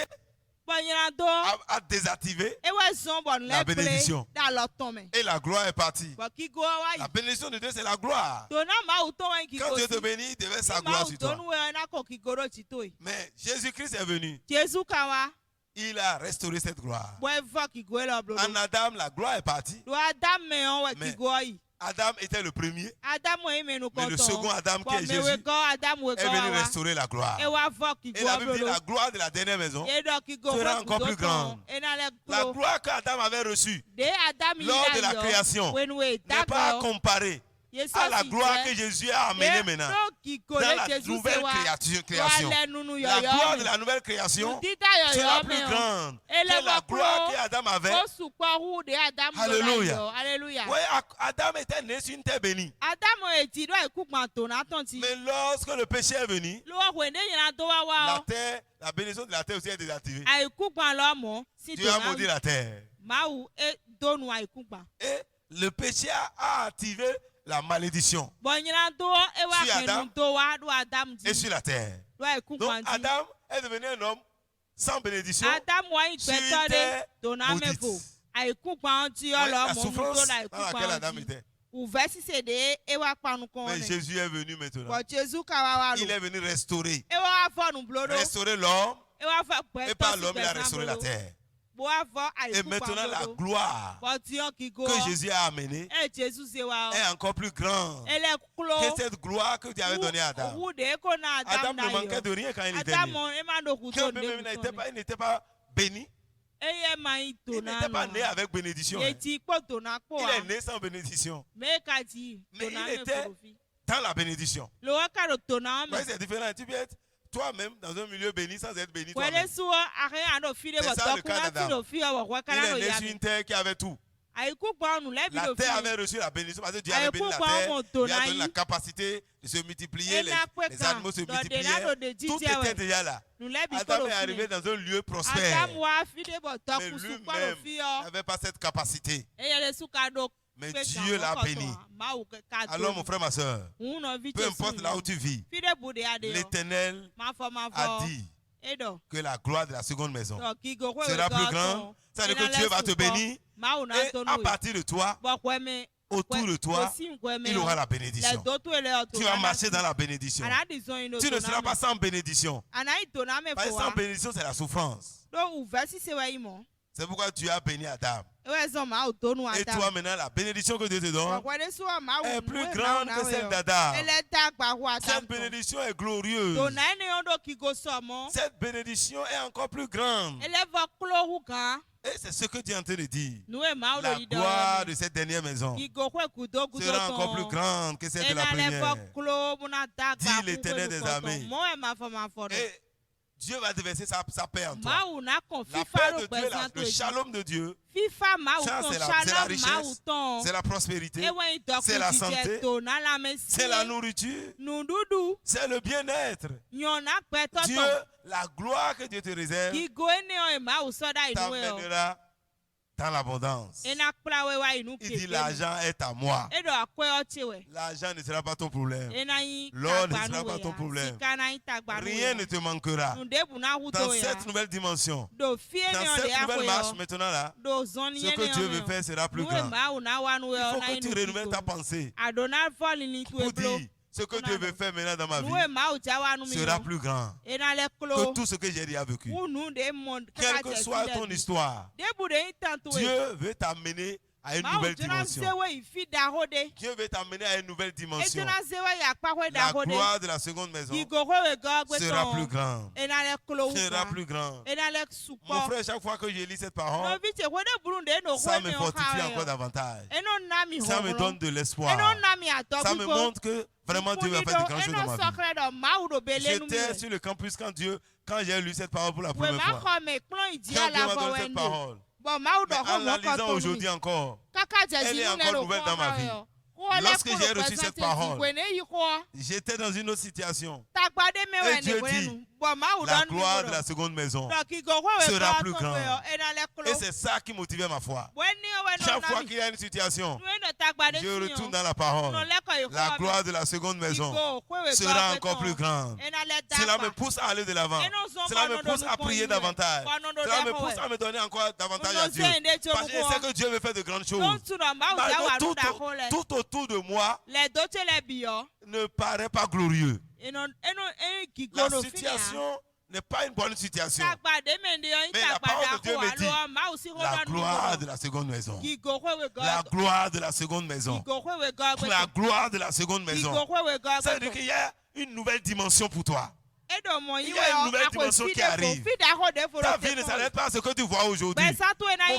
bonyira do a désactivé e wa zon bon La le ple bénédiction. da lo ton me et la gloire est partie. bo ki go wa La yi bénédiction de Dieu, c'est la gloire. to na ma o to wa ki Quand go Dieu te si bénit, il déverse sa ma gloire o sur to toi. nu we na ko ki goro ti to yi Mais Jésus-Christ est venu. Jesu ka wa Il a restauré cette gloire. bo e fo ki go lo blo En Adam, la gloire est partie. do adam me on we Mais- ki go yi Adam était le premier, Adamu eme nu mais le second kɔntɔn Adam qui est bɔn Jésus mewe gɔ Adamu est venu gɔ wa restaurer la gloire. ewa fɔ Et kigo la Bible dit bolo la gloire de la dernière maison, edɔ kigo sera fɔ encore kudo plus grande. tɔn enalɛ la klo gloire qu'Adam avait reçue de Adamu lors de yi la la création yɔ wenu n'est pas dagbɔ comparée yesu à la si gloire que jɛ Jésus a amenée maintenant n'o kigo dans le la Jesu nouvelle se wa création. wale nunu La gloire de yɔyɔ la nouvelle création mi dita sera yɔyɔ plus mi o grande Ele que la va gloire pro- qu'Adam avait. o sukpɔhu de Adamu Alléluia. yɔ alléluia Oui, Adam était né sur une terre bénie. Adamu eti do ekugba to na tɔn ti Mais lorsque le péché est venu, lɔ wende yina do wa la wa o terre, la bénédiction de la terre aussi est désactivée. àìkúgba lọ mọ sí Dieu a maudit la terre. máwù é dónú àìkúgba. Et le péché a activé la malédiction bọ̀nyìnà tó ewa Sur Adam. kẹnu tó wa ló Adam et di sur la terre. ló àìkúgba Donc di. Adam est devenu un homme sans bénédiction. Adam wa ìgbẹ́tọ́ dé dònà maudite. mẹ́fò àìkúgba ti Ouais, ọlọ la mọ̀ mú souffrance tó la dans laquelle Adam àìkúgba di. était. Ùvẹ́ sísè dé ewa panu kan Mais rẹ̀. Jésus est venu maintenant. Bọ̀ Jésù ká wa wa Il lò. est venu restaurer. Ewa wa fọ́nù blodo. Restaurer l'homme. Ewa fọ́ Et par gbẹ́tọ́ sí l'homme, il a gbẹ̀sán restauré la blodo. terre. Bó wa fọ́ Et maintenant, àìkúgba la blodo. gloire Bọ̀ tí yàn kí go. que Jésus a amenée Ẹ Jésù ṣe wa o. est encore plus grande Ẹlẹ́ kúló. que cette gloire que Dieu avait donnée à Adam. Wúde kó na Adam Adam ne na manquait yọ. de rien quand il était Adamu né. ẹ máa dòkú tó Quand dé même il kútó. n'était pas béni, Eye máa ń tò il náà n'était pas né lọ. avec bénédiction. Hein. Yetí pò tò náà pò Il wá. est né sans bénédiction. Mẹ́ka ti Mais tò náà il était- mẹ́fòròfin. Dans la bénédiction. Lọ́wọ́ kàrò tò náà Ouais, mẹ́. c'est différent. Tu peux être toi-même dans un milieu béni sans être béni Wẹ́lẹ́ toi-même. súwọ́ àkẹ́yà náà fi dé C'est bọ̀ ça, le tọ́kú cas náà d'Adam. fi lò fi ọwọ́ wẹ́ Il kára lò est né yá sur mi. une terre qui avait tout. Àyíkú gbọ́nù lẹ́bi La lò terre fi. avait reçu la bénédiction parce que Dieu avait béni la terre. Lui a donné la capacité de se multiplier, les animaux se multipliaient. Tout était déjà là. Nù lẹ́bi Adam kó est lò fi. arrivé dans un lieu prospère. Adamu wa fi dé bọ̀ Mais tọ́kú sùpọ̀ lò lui-même fi ọ. n'avait pas cette capacité. Eye lè súkà dó. Mais Dieu l'a béni. Alors mon frère, ma soeur, peu importe là où tu vis, l'Éternel a dit que la gloire de la seconde maison sera plus grande. C'est-à-dire que Dieu va te bénir et à partir de toi, autour de toi, il aura la bénédiction. Tu vas marcher dans la bénédiction. Tu ne seras pas sans bénédiction. Parce que sans bénédiction, c'est la souffrance. C'est pourquoi Dieu a béni Adam. Et toi maintenant, la bénédiction que Dieu te donne est plus grande que celle d'Adam. Cette bénédiction est glorieuse. Cette bénédiction est encore plus grande. Et c'est ce que Dieu est en train de dire. La gloire de cette dernière maison sera encore plus grande que celle de la première. Dit l'Éternel des armées. Et Dieu va déverser sa paix en toi. La paix de Dieu, le shalom de Dieu, ça c'est la richesse, c'est la prospérité, c'est la santé, c'est la nourriture, c'est le bien-être. Dieu, la gloire que Dieu te réserve, t'amènera dans l'abondance. Il dit l'argent est à moi. L'argent ne sera pas ton problème. L'or ne sera pas ton problème. Rien ne te manquera. Dans cette nouvelle dimension, dans cette nouvelle marche maintenant là, ce que Dieu veut faire sera plus grand. Il faut que tu renouvelles ta pensée pour dire ce que Dieu veut faire maintenant dans ma vie sera plus grand que tout ce que j'ai déjà vécu. Quelle que soit ton histoire, Dieu veut t'amener à une nouvelle dimension. Dieu veut t'amener à une nouvelle dimension. La gloire de la seconde maison sera plus grande. Sera plus grande. Mon frère, chaque fois que je lis cette parole, ça me fortifie encore davantage. Ça me donne de l'espoir. Ça me montre que vraiment Dieu va faire de grandes choses dans ma vie. J'étais sur le campus quand j'ai lu cette parole pour la première fois. Quand Dieu m'a donné cette parole. Mais en la lisant aujourd'hui encore, elle est encore nouvelle dans ma vie. Lorsque j'ai reçu cette parole, j'étais dans une autre situation. Et Dieu dit, la gloire de la seconde maison sera plus grande. Et c'est ça qui motivait ma foi. Chaque fois qu'il y a une situation, je retourne dans la parole. La gloire de la seconde maison sera encore plus grande. Cela me pousse à aller de l'avant. Cela me pousse à prier davantage. Cela me pousse à me donner encore davantage à Dieu. Parce que je sais que Dieu veut faire de grandes choses. Malgré tout autour de moi ne paraît pas glorieux. La situation n'est pas une bonne situation. Tagbade mende yo Mais la parole de Dieu me dit, alo ma usi la gloire de la seconde maison. Gigo kwewe La God. gloire de la seconde maison. Gigo kwewe God. La gloire de la seconde maison. Gigo kwewe God. Ça veut dire qu'il y a une nouvelle dimension pour toi. Il y a une nouvelle dimension qui arrive. Ta vie ne s'arrête pas à ce que tu vois aujourd'hui. Mon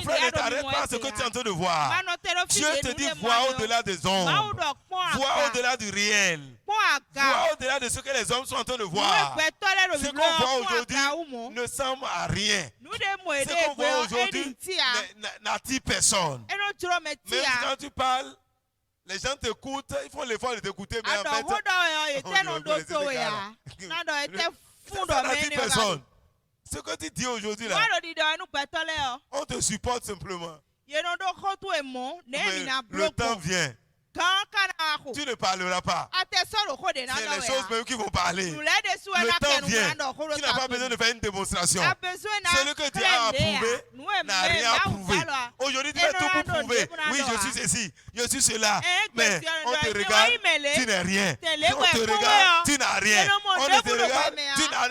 frère ne t'arrête pas à ce que tu es en train de voir. Dieu te dit, vois au-delà des ombres. Vois au-delà du réel. Vois au-delà de ce que les hommes sont en train de voir. Ce qu'on voit aujourd'hui ne semble à rien. Ce qu'on voit aujourd'hui n'attire personne. Même quand tu parles, les gens t'écoutent, ils font l'effort de t'écouter, mais en fait, ça n'attire personne. Ce que tu dis aujourd'hui là, on te supporte simplement. Mais le temps vient. Tu ne parleras pas. C'est les choses même qui vont parler. Le temps vient. Tu n'as pas besoin de faire une démonstration. Celui que Dieu a approuvé n'a rien approuvé. Aujourd'hui, tu fais tout pour prouver. Oui, je suis ceci, je suis cela. Mais on te regarde, tu n'es rien. On te regarde, tu n'as rien. On ne te regarde,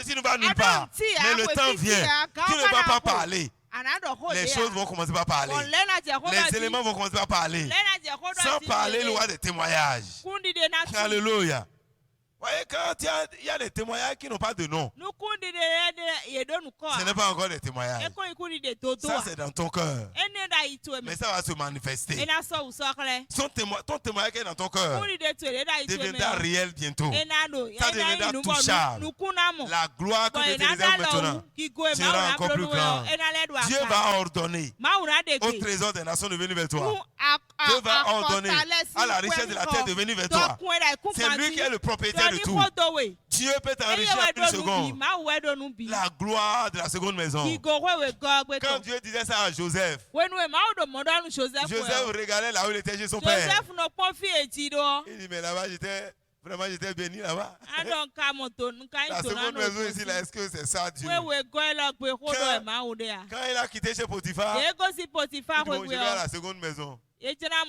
tu ne vas nulle part. Mais le temps vient. Tu ne vas pas parler. Les choses vont commencer par parler. Les éléments vont commencer par parler. Sans parler, il y aura des témoignages. Alléluia. Voyez, quand il y a des témoignages qui n'ont pas de nom, ce n'est pas encore des témoignages. Ça, c'est dans ton cœur. Mais ça va se manifester. Ton témoignage qui est dans ton cœur deviendra réel bientôt. Ça deviendra touchable. La gloire que Dieu te réserve maintenant sera encore plus grande. Dieu va ordonner au trésor des nations de venir vers toi. Dieu va ordonner à la richesse de la terre de venir vers toi. C'est lui qui est le propriétaire de tout. Dieu peut t'enrichir en une seconde. La gloire de la seconde maison. Quand Dieu disait ça à Joseph, Joseph regardait là où il était chez son père. Il dit, mais là-bas, j'étais béni là-bas. La seconde maison ici, là, est-ce que c'est ça Dieu? Quand il a quitté chez Potiphar, il dit, bon, je vais à la seconde maison. C'était la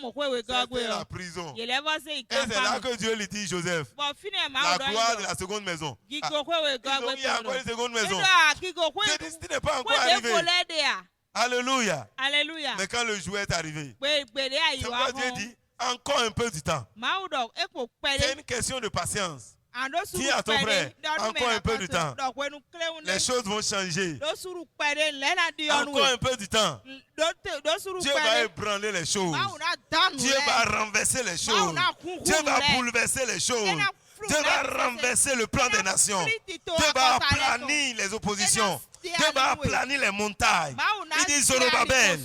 prison. Et c'est là que Dieu lui dit, Joseph, la gloire de la seconde maison. Il y a encore une seconde maison. Dieu dit, ce n'est pas encore arrivé. Alléluia. Mais quand le jour est arrivé, c'est pourquoi Dieu dit, encore un peu du temps. C'est une question de patience. Dis à ton frère, encore un peu de temps. Les choses vont changer. Encore un peu de temps. Dieu va ébranler les choses. Dieu va renverser les choses. Dieu va bouleverser les choses. Dieu va renverser le plan des nations. Dieu va aplanir les oppositions. Dieu va aplanir les montagnes. Il dit Zorobabel,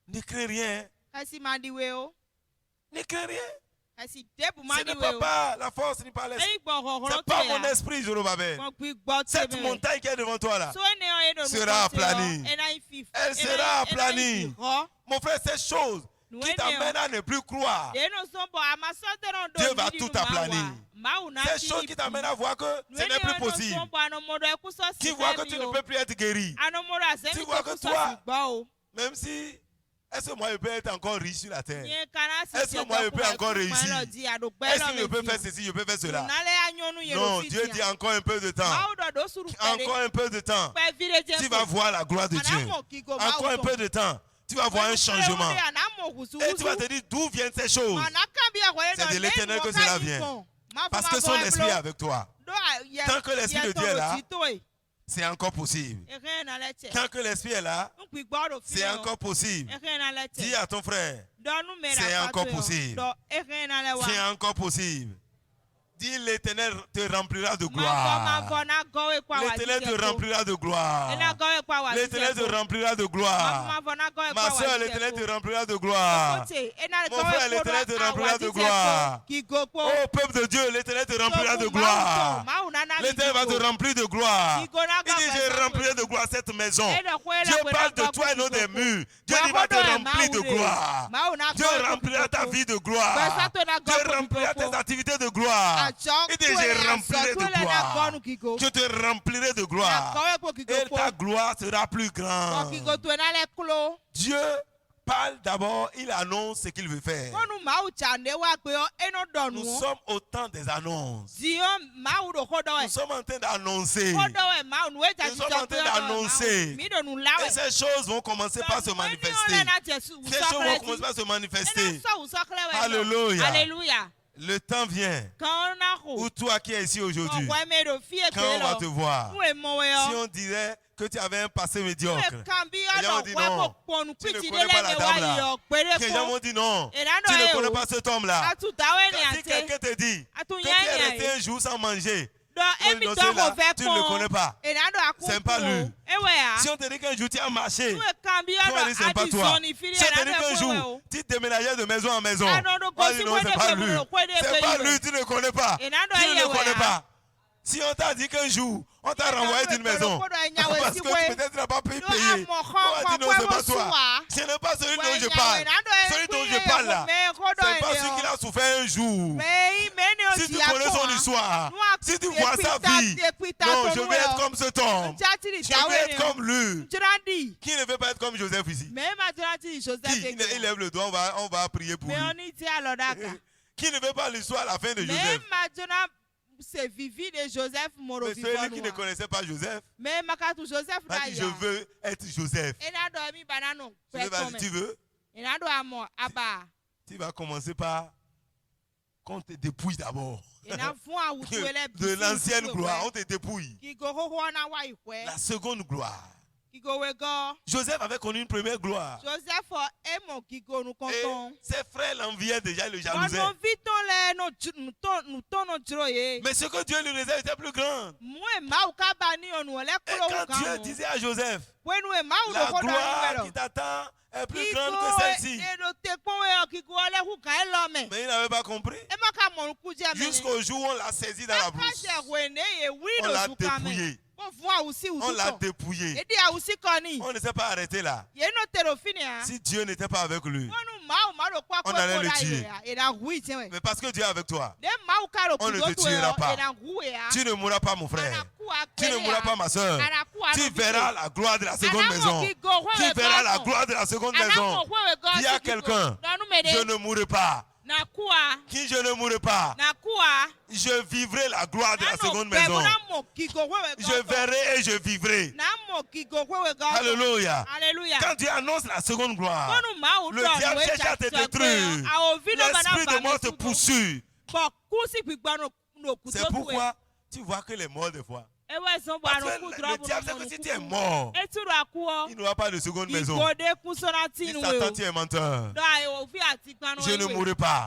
ne crains rien. Ne crains rien. Ce n'est pas la force ni pas l'esprit. Ce n'est pas mon esprit, Zorobabel. Cette montagne qui est devant toi là sera aplanie. Elle sera aplanie. Mon frère, ces choses qui t'amènent à ne plus croire, Dieu va tout aplanir. Ces choses qui t'amènent à voir que ce n'est plus possible, qui voient que tu ne peux plus être guéri, tu vois que toi, même si, est-ce que moi je peux être encore riche sur la terre? Est-ce que moi je peux encore réussir? Est-ce que je peux faire ceci, je peux faire cela? Non, Dieu dit encore un peu de temps. Encore un peu de temps. Tu vas voir la gloire de Dieu. Encore un peu de temps. Tu vas voir un changement. Et tu vas te dire d'où viennent ces choses. C'est de l'Éternel que cela vient. Parce que son esprit est avec toi. Tant que l'esprit de Dieu est là, c'est encore possible. Tant que l'esprit est là, c'est encore possible. Dis à ton frère, c'est encore possible. C'est encore possible. Dis, l'Éternel te remplira de gloire. L'Éternel te remplira de gloire. L'Éternel te remplira de gloire. Ma soeur, l'Éternel te remplira de gloire. Mon frère, l'Éternel te remplira de gloire. Oh peuple de Dieu, l'Éternel te remplira de gloire. L'Éternel va te remplir de gloire. Il dit, je remplirai de gloire cette maison. Dieu parle de toi et non des murs. Dieu dit, va te remplir de gloire. Dieu remplira ta vie de gloire. Dieu remplira tes activités de gloire. Il dit, je remplirai de gloire. Je te remplirai de gloire. Et ta gloire sera plus grande. Dieu parle d'abord, il annonce ce qu'il veut faire. kɔnu maawu tsande wa gbe yɔ eno dɔnu Nous sommes au temps des annonces. diɔ maawu do xɔ Nous dɔwɛ sommes en train d'annoncer. xɔ dɔwɛ maawu nuwe Nous sommes en train d'annoncer. mi do nu Et lawɛ ces choses vont commencer par se manifester. Ces choses vont commencer par se manifester. Alléluia. Alléluia. Le temps vient où toi qui es ici aujourd'hui, quand on va te voir, si on dirait que tu avais un passé médiocre, les gens vont dire non, tu ne connais pas la dame là. Les gens vont dire non, tu ne connais pas cet homme-là. Si quelqu'un te dit que tu es resté un jour sans manger, tu ne le connais pas. C'est pas lui. Si on te dit qu'un jour tu as marché, tu vas dire c'est pas toi. Si on te dit qu'un jour tu déménageais de maison en maison, on va dire non, c'est pas lui. C'est pas lui, tu ne le connais pas. Tu ne le connais pas. Si on t'a dit qu'un jour, on t'a renvoyé d'une maison, parce que peut-être tu n'as pas pu payer, on va dire non, c'est pas toi. Ce n'est pas celui dont je parle. Celui dont je parle là, c'est pas celui qui a souffert un jour. Si tu connais son histoire, si tu vois sa vie, non, je veux être comme cet homme. Je veux être comme lui. Qui ne veut pas être comme Joseph ici? Il lève le doigt, on va prier pour lui. Qui ne veut pas l'histoire à la fin de Joseph? C'est Vivi de Joseph Moro. Mais celui qui ne connaissait pas Joseph, mais Makatou Joseph a dit je veux être Joseph. Tu veux? Tu vas commencer par qu'on te dépouille d'abord. De l'ancienne gloire, on te dépouille. La seconde gloire. Joseph avait connu une première gloire. Et ses frères l'enviaient déjà, le jalousaient. Mais ce que Dieu lui réserve était plus grand. Et quand Dieu disait à Joseph, la gloire qui t'attend est plus grande que celle-ci. Mais il n'avait pas compris. Jusqu'au jour où on l'a saisi dans la brousse. On l'a dépouillé. On l'a dépouillé. On ne s'est pas arrêté là. Si Dieu n'était pas avec lui, on allait le tuer. Mais parce que Dieu est avec toi, on ne te tuera pas. Tu ne mourras pas, mon frère. Tu ne mourras pas, ma soeur. Tu verras la gloire de la seconde maison. Tu verras la gloire de la seconde maison. Dis à quelqu'un, je ne mourrai pas. Qui je ne mourrai pas. Je vivrai la gloire de la seconde maison. Je verrai et je vivrai. Alléluia. Quand Dieu annonce la seconde gloire, le diable cherche à te détruire. L'esprit de mort te poursuit. C'est pourquoi tu vois que les morts des fois. Parce que le diable sait que si tu es mort, il n'aura pas de seconde maison. Il s'attend, tu es menteur. Je ne mourrai pas.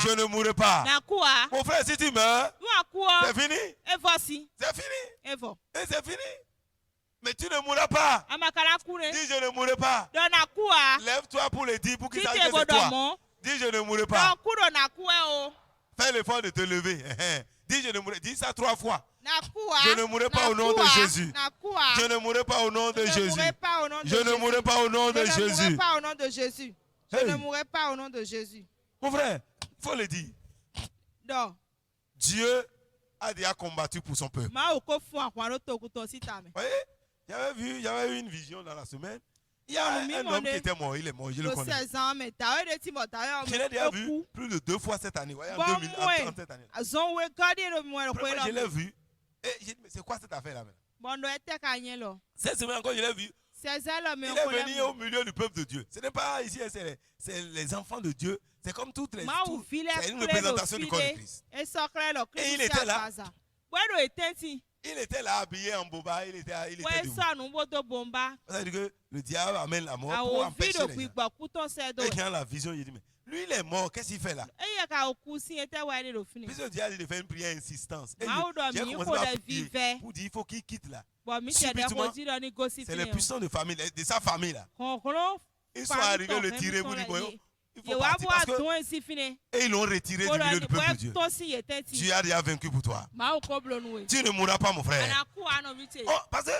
Je ne mourrai pas. Mon frère, si tu meurs, c'est fini. C'est fini. Et c'est fini. Mais tu ne mourras pas. Dis je ne mourrai pas. Lève-toi pour le dire, pour qu'il sache que c'est toi. Dis je ne mourrai pas. Fais l'effort de te lever. Dis je ne mourrai pas. Dis ça 3 fois. Je ne mourrai pas au nom de Jésus. Je ne mourrai pas au nom de Jésus. Je ne mourrai pas au nom de Jésus. Je ne mourrai pas au nom de Jésus. Mon frère, il faut le dire. Dieu a déjà combattu pour son peuple. Vous voyez, j'avais eu une vision dans la semaine. Il y a un homme qui était mort, il est mort, je le connais. Je l'ai déjà vu plus de 2 fois cette année. Vous voyez, en 2030 cette année. Je l'ai vu. Et j'ai dit, mais c'est quoi cette affaire-là maintenant? Cette semaine encore, je l'ai vu. Il est venu au milieu du peuple de Dieu. Ce n'est pas ici, c'est les enfants de Dieu. C'est comme toutes les... C'est une représentation du corps de Christ. Et il était là. Il était là habillé en boba. Il était debout. C'est-à-dire que le diable amène la mort pour empêcher les gens. Et quand la vision, il dit, mais lui, il est mort. Qu'est-ce qu'il fait là? Puis le diable, il fait une prière insistance. Et j'ai commencé à prier pour dire, il faut qu'il quitte là. Subitement, c'est les puissants de famille, de sa famille là. Ils sont arrivés le tirer pour dire, il faut partir parce que... Et ils l'ont retiré du milieu du peuple de Dieu. Dieu a déjà vaincu pour toi. Tu ne mourras pas, mon frère. Oh, parce que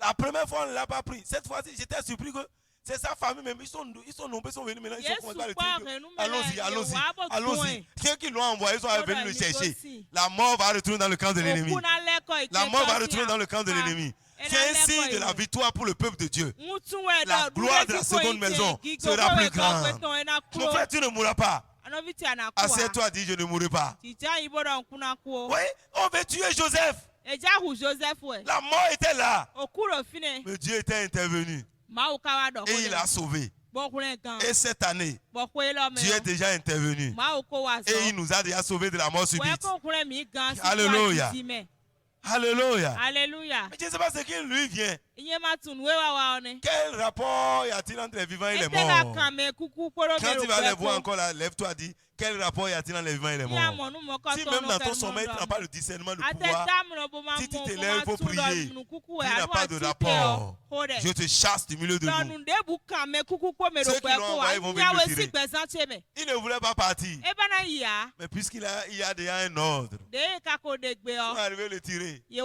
la première fois, on ne l'a pas pris. Cette fois-ci, j'étais surpris que c'est sa famille, même ils sont nombreux, ils sont venus maintenant, ils sont commencés à le tirer. Allons-y. Ceux qui l'ont envoyé sont venus le chercher. La mort va retourner dans le camp de l'ennemi. La mort va retourner dans le camp de l'ennemi. C'est un signe de la victoire pour le peuple de Dieu. La gloire de la seconde maison sera plus grande. Mon frère, tu ne mourras pas. Assieds-toi, dis je ne mourrai pas. Oui, on veut tuer Joseph. La mort était là. Mais Dieu était intervenu. Et il a sauvé. Et cette année, Dieu est déjà intervenu. Et il nous a déjà sauvés de la mort subite. Alléluia. Alléluia. Alléluia. Mais je ne sais pas ce qui lui vient. Quel rapport y a-t-il entre les vivants et les morts? Quand tu vas les voir encore là, lève-toi, dis, quel rapport y a-t-il entre les vivants et les morts? Si même dans ton sommeil, tu n'as pas le discernement de pouvoir, si tu t'élèves pour prier, il n'a pas de rapport. Je te chasse du milieu de nous. Ceux qui l'ont envoyé vont venir le tirer. Il ne voulait pas partir. Mais puisqu'il y a déjà un ordre, ils sont arrivés à le tirer. Et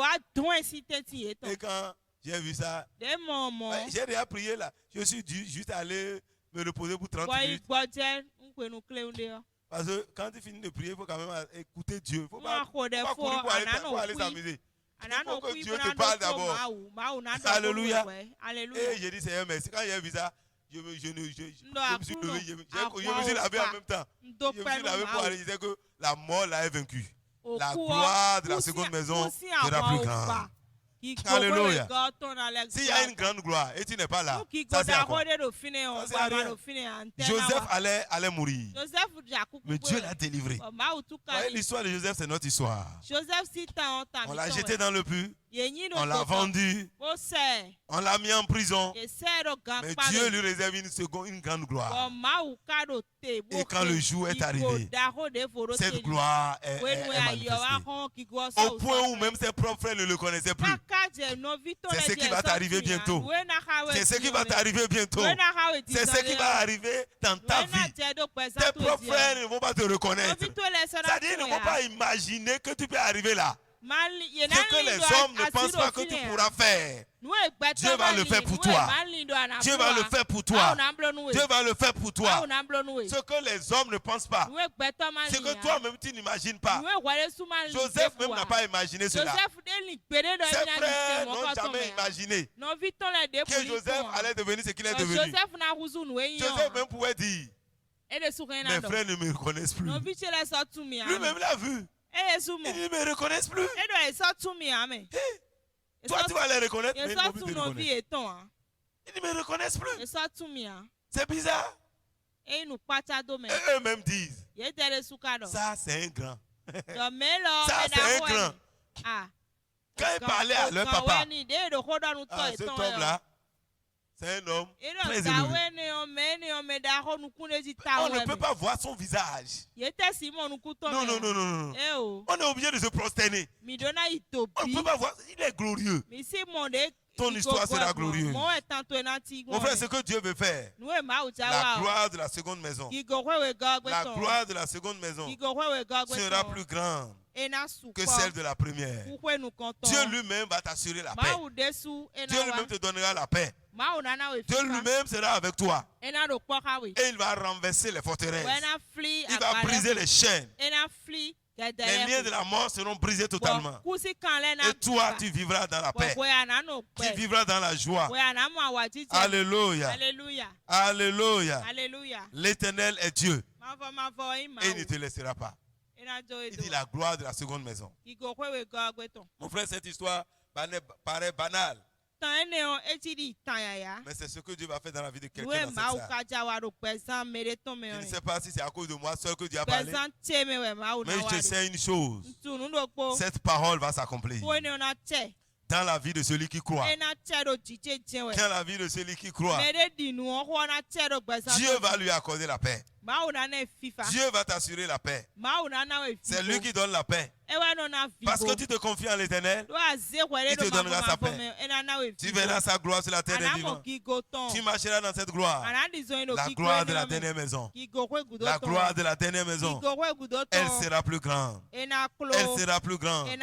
quand j'ai vu ça, j'ai déjà prié là. Je suis dû juste aller me reposer pour 30 minutes. Parce que quand tu finis de prier, il faut quand même écouter Dieu. Il ne faut pas courir pour aller s'amuser. Il faut que Dieu te parle d'abord. Alléluia. Et j'ai dit, Seigneur, merci. Quand j'ai vu ça, je me suis levé, je me suis lavé en même temps. Je me suis lavé pour aller dire que la mort l'a vaincu. La gloire de la seconde maison sera plus grande. Alléluia. S'il y a une grande gloire et tu n'es pas là, ça c'est à quoi? Joseph allait mourir. Mais Dieu l'a délivré. Voyez, l'histoire de Joseph, c'est notre histoire. On l'a jeté dans le puits. On l'a vendu. On l'a mis en prison. Mais Dieu lui réserve une grande gloire. Et quand le jour est arrivé, cette gloire est manifestée. Au point où même ses propres frères ne le connaissaient plus. C'est ce qui va t'arriver bientôt. C'est ce qui va t'arriver bientôt. C'est ce qui va arriver dans ta vie. Tes propres frères ne vont pas te reconnaître. C'est-à-dire, ils ne vont pas imaginer que tu peux arriver là. Ce que les hommes ne pensent pas que tu pourras faire, Dieu va le faire pour toi. Dieu va le faire pour toi. Dieu va le faire pour toi. Ce que les hommes ne pensent pas, ce que toi-même tu n'imagines pas. Joseph même n'a pas imaginé cela. Ses frères n'ont jamais imaginé que Joseph allait devenir ce qu'il est devenu. Joseph même pouvait dire, mes frères ne me reconnaissent plus. Lui-même l'a vu. Ils ne me reconnaissent plus. Toi, tu vas les reconnaître, mais ils ne vont plus te reconnaître. Ils ne me reconnaissent plus. C'est bizarre. Et eux-mêmes disent, ça c'est un grand. Ça c'est un grand. Quand ils parlaient à leur papa, cet homme-là, c'est un homme très élevé. On ne peut pas voir son visage. Non. On est obligé de se prosterner. On ne peut pas voir. Il est glorieux. Ton histoire sera glorieuse. Mon frère, ce que Dieu veut faire, la gloire de la seconde maison, la gloire de la seconde maison sera plus grande que celle de la première. Dieu lui-même va t'assurer la paix. Dieu lui-même te donnera la paix. Dieu lui-même sera avec toi. Et il va renverser les forteresses. Il va briser les chaînes. Les liens de la mort seront brisés totalement. Et toi, tu vivras dans la paix. Tu vivras dans la joie. Alléluia. Alléluia. L'Éternel est Dieu. Et il ne te laissera pas. Il dit la gloire de la seconde maison. Mon frère, cette histoire paraît banale. Mais c'est ce que Dieu va faire dans la vie de quelqu'un dans cette salle. Je ne sais pas si c'est à cause de moi seul que Dieu a parlé. Mais je te sais une chose. Cette parole va s'accomplir dans la vie de celui qui croit. Dans la vie de celui qui croit. Dieu va lui accorder la paix. Dieu va t'assurer la paix. C'est lui qui donne la paix. Parce que tu te confies en l'Éternel, il te donnera sa paix. Tu verras sa gloire sur la terre des vivants. Tu marcheras dans cette gloire. La gloire de la dernière maison. La gloire de la dernière maison. Elle sera plus grande. Elle sera plus grande. Et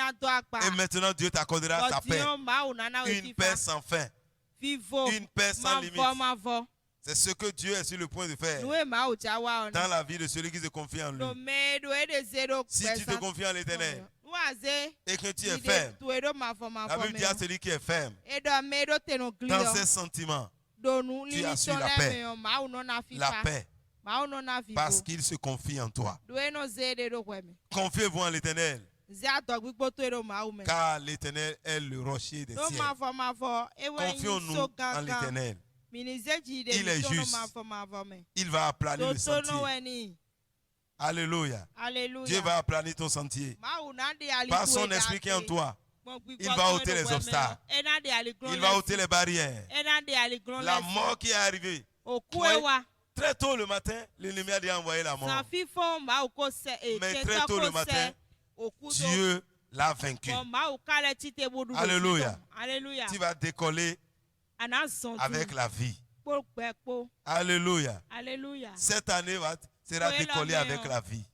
maintenant Dieu t'accordera sa paix. Une paix sans fin. Une paix sans limite. C'est ce que Dieu est sur le point de faire dans la vie de celui qui se confie en lui. Si tu te confies en l'Éternel, et que tu es ferme, la Bible dit à celui qui est ferme dans ses sentiments, tu as su la paix. La paix. Parce qu'il se confie en toi. Confiez-vous en l'Éternel. Car l'Éternel est le rocher des cieux. Confions-nous en l'Éternel. Il est juste. Il va aplanir le sentier. Alléluia. Dieu va aplanir ton sentier. Par son esprit qui est en toi, il va ôter les obstacles. Il va ôter les barrières. La mort qui est arrivée. Très tôt le matin, l'ennemi a déjà envoyé la mort. Mais très tôt le matin, Dieu l'a vaincu. Alléluia. Tu vas décoller avec la vie. Alléluia. Cette année sera décollée avec la vie.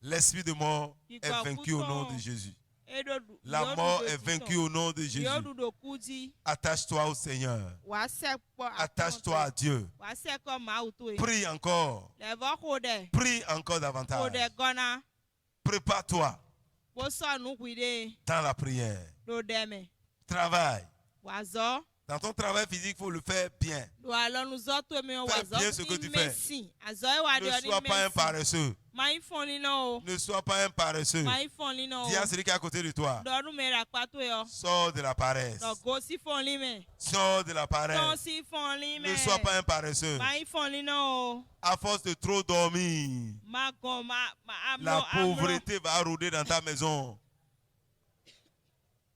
L'esprit de mort est vaincu au nom de Jésus. La mort est vaincue au nom de Jésus. Attache-toi au Seigneur. Attache-toi à Dieu. Prie encore. Prie encore davantage. Prépare-toi dans la prière. Travaille. Dans ton travail physique, il faut le faire bien. Fais bien ce que tu fais. Ne sois pas un paresseux. Ne sois pas un paresseux. Dis à celui qui est à côté de toi. Sors de la paresse. Sors de la paresse. Ne sois pas un paresseux. À force de trop dormir, la pauvreté va rôder dans ta maison.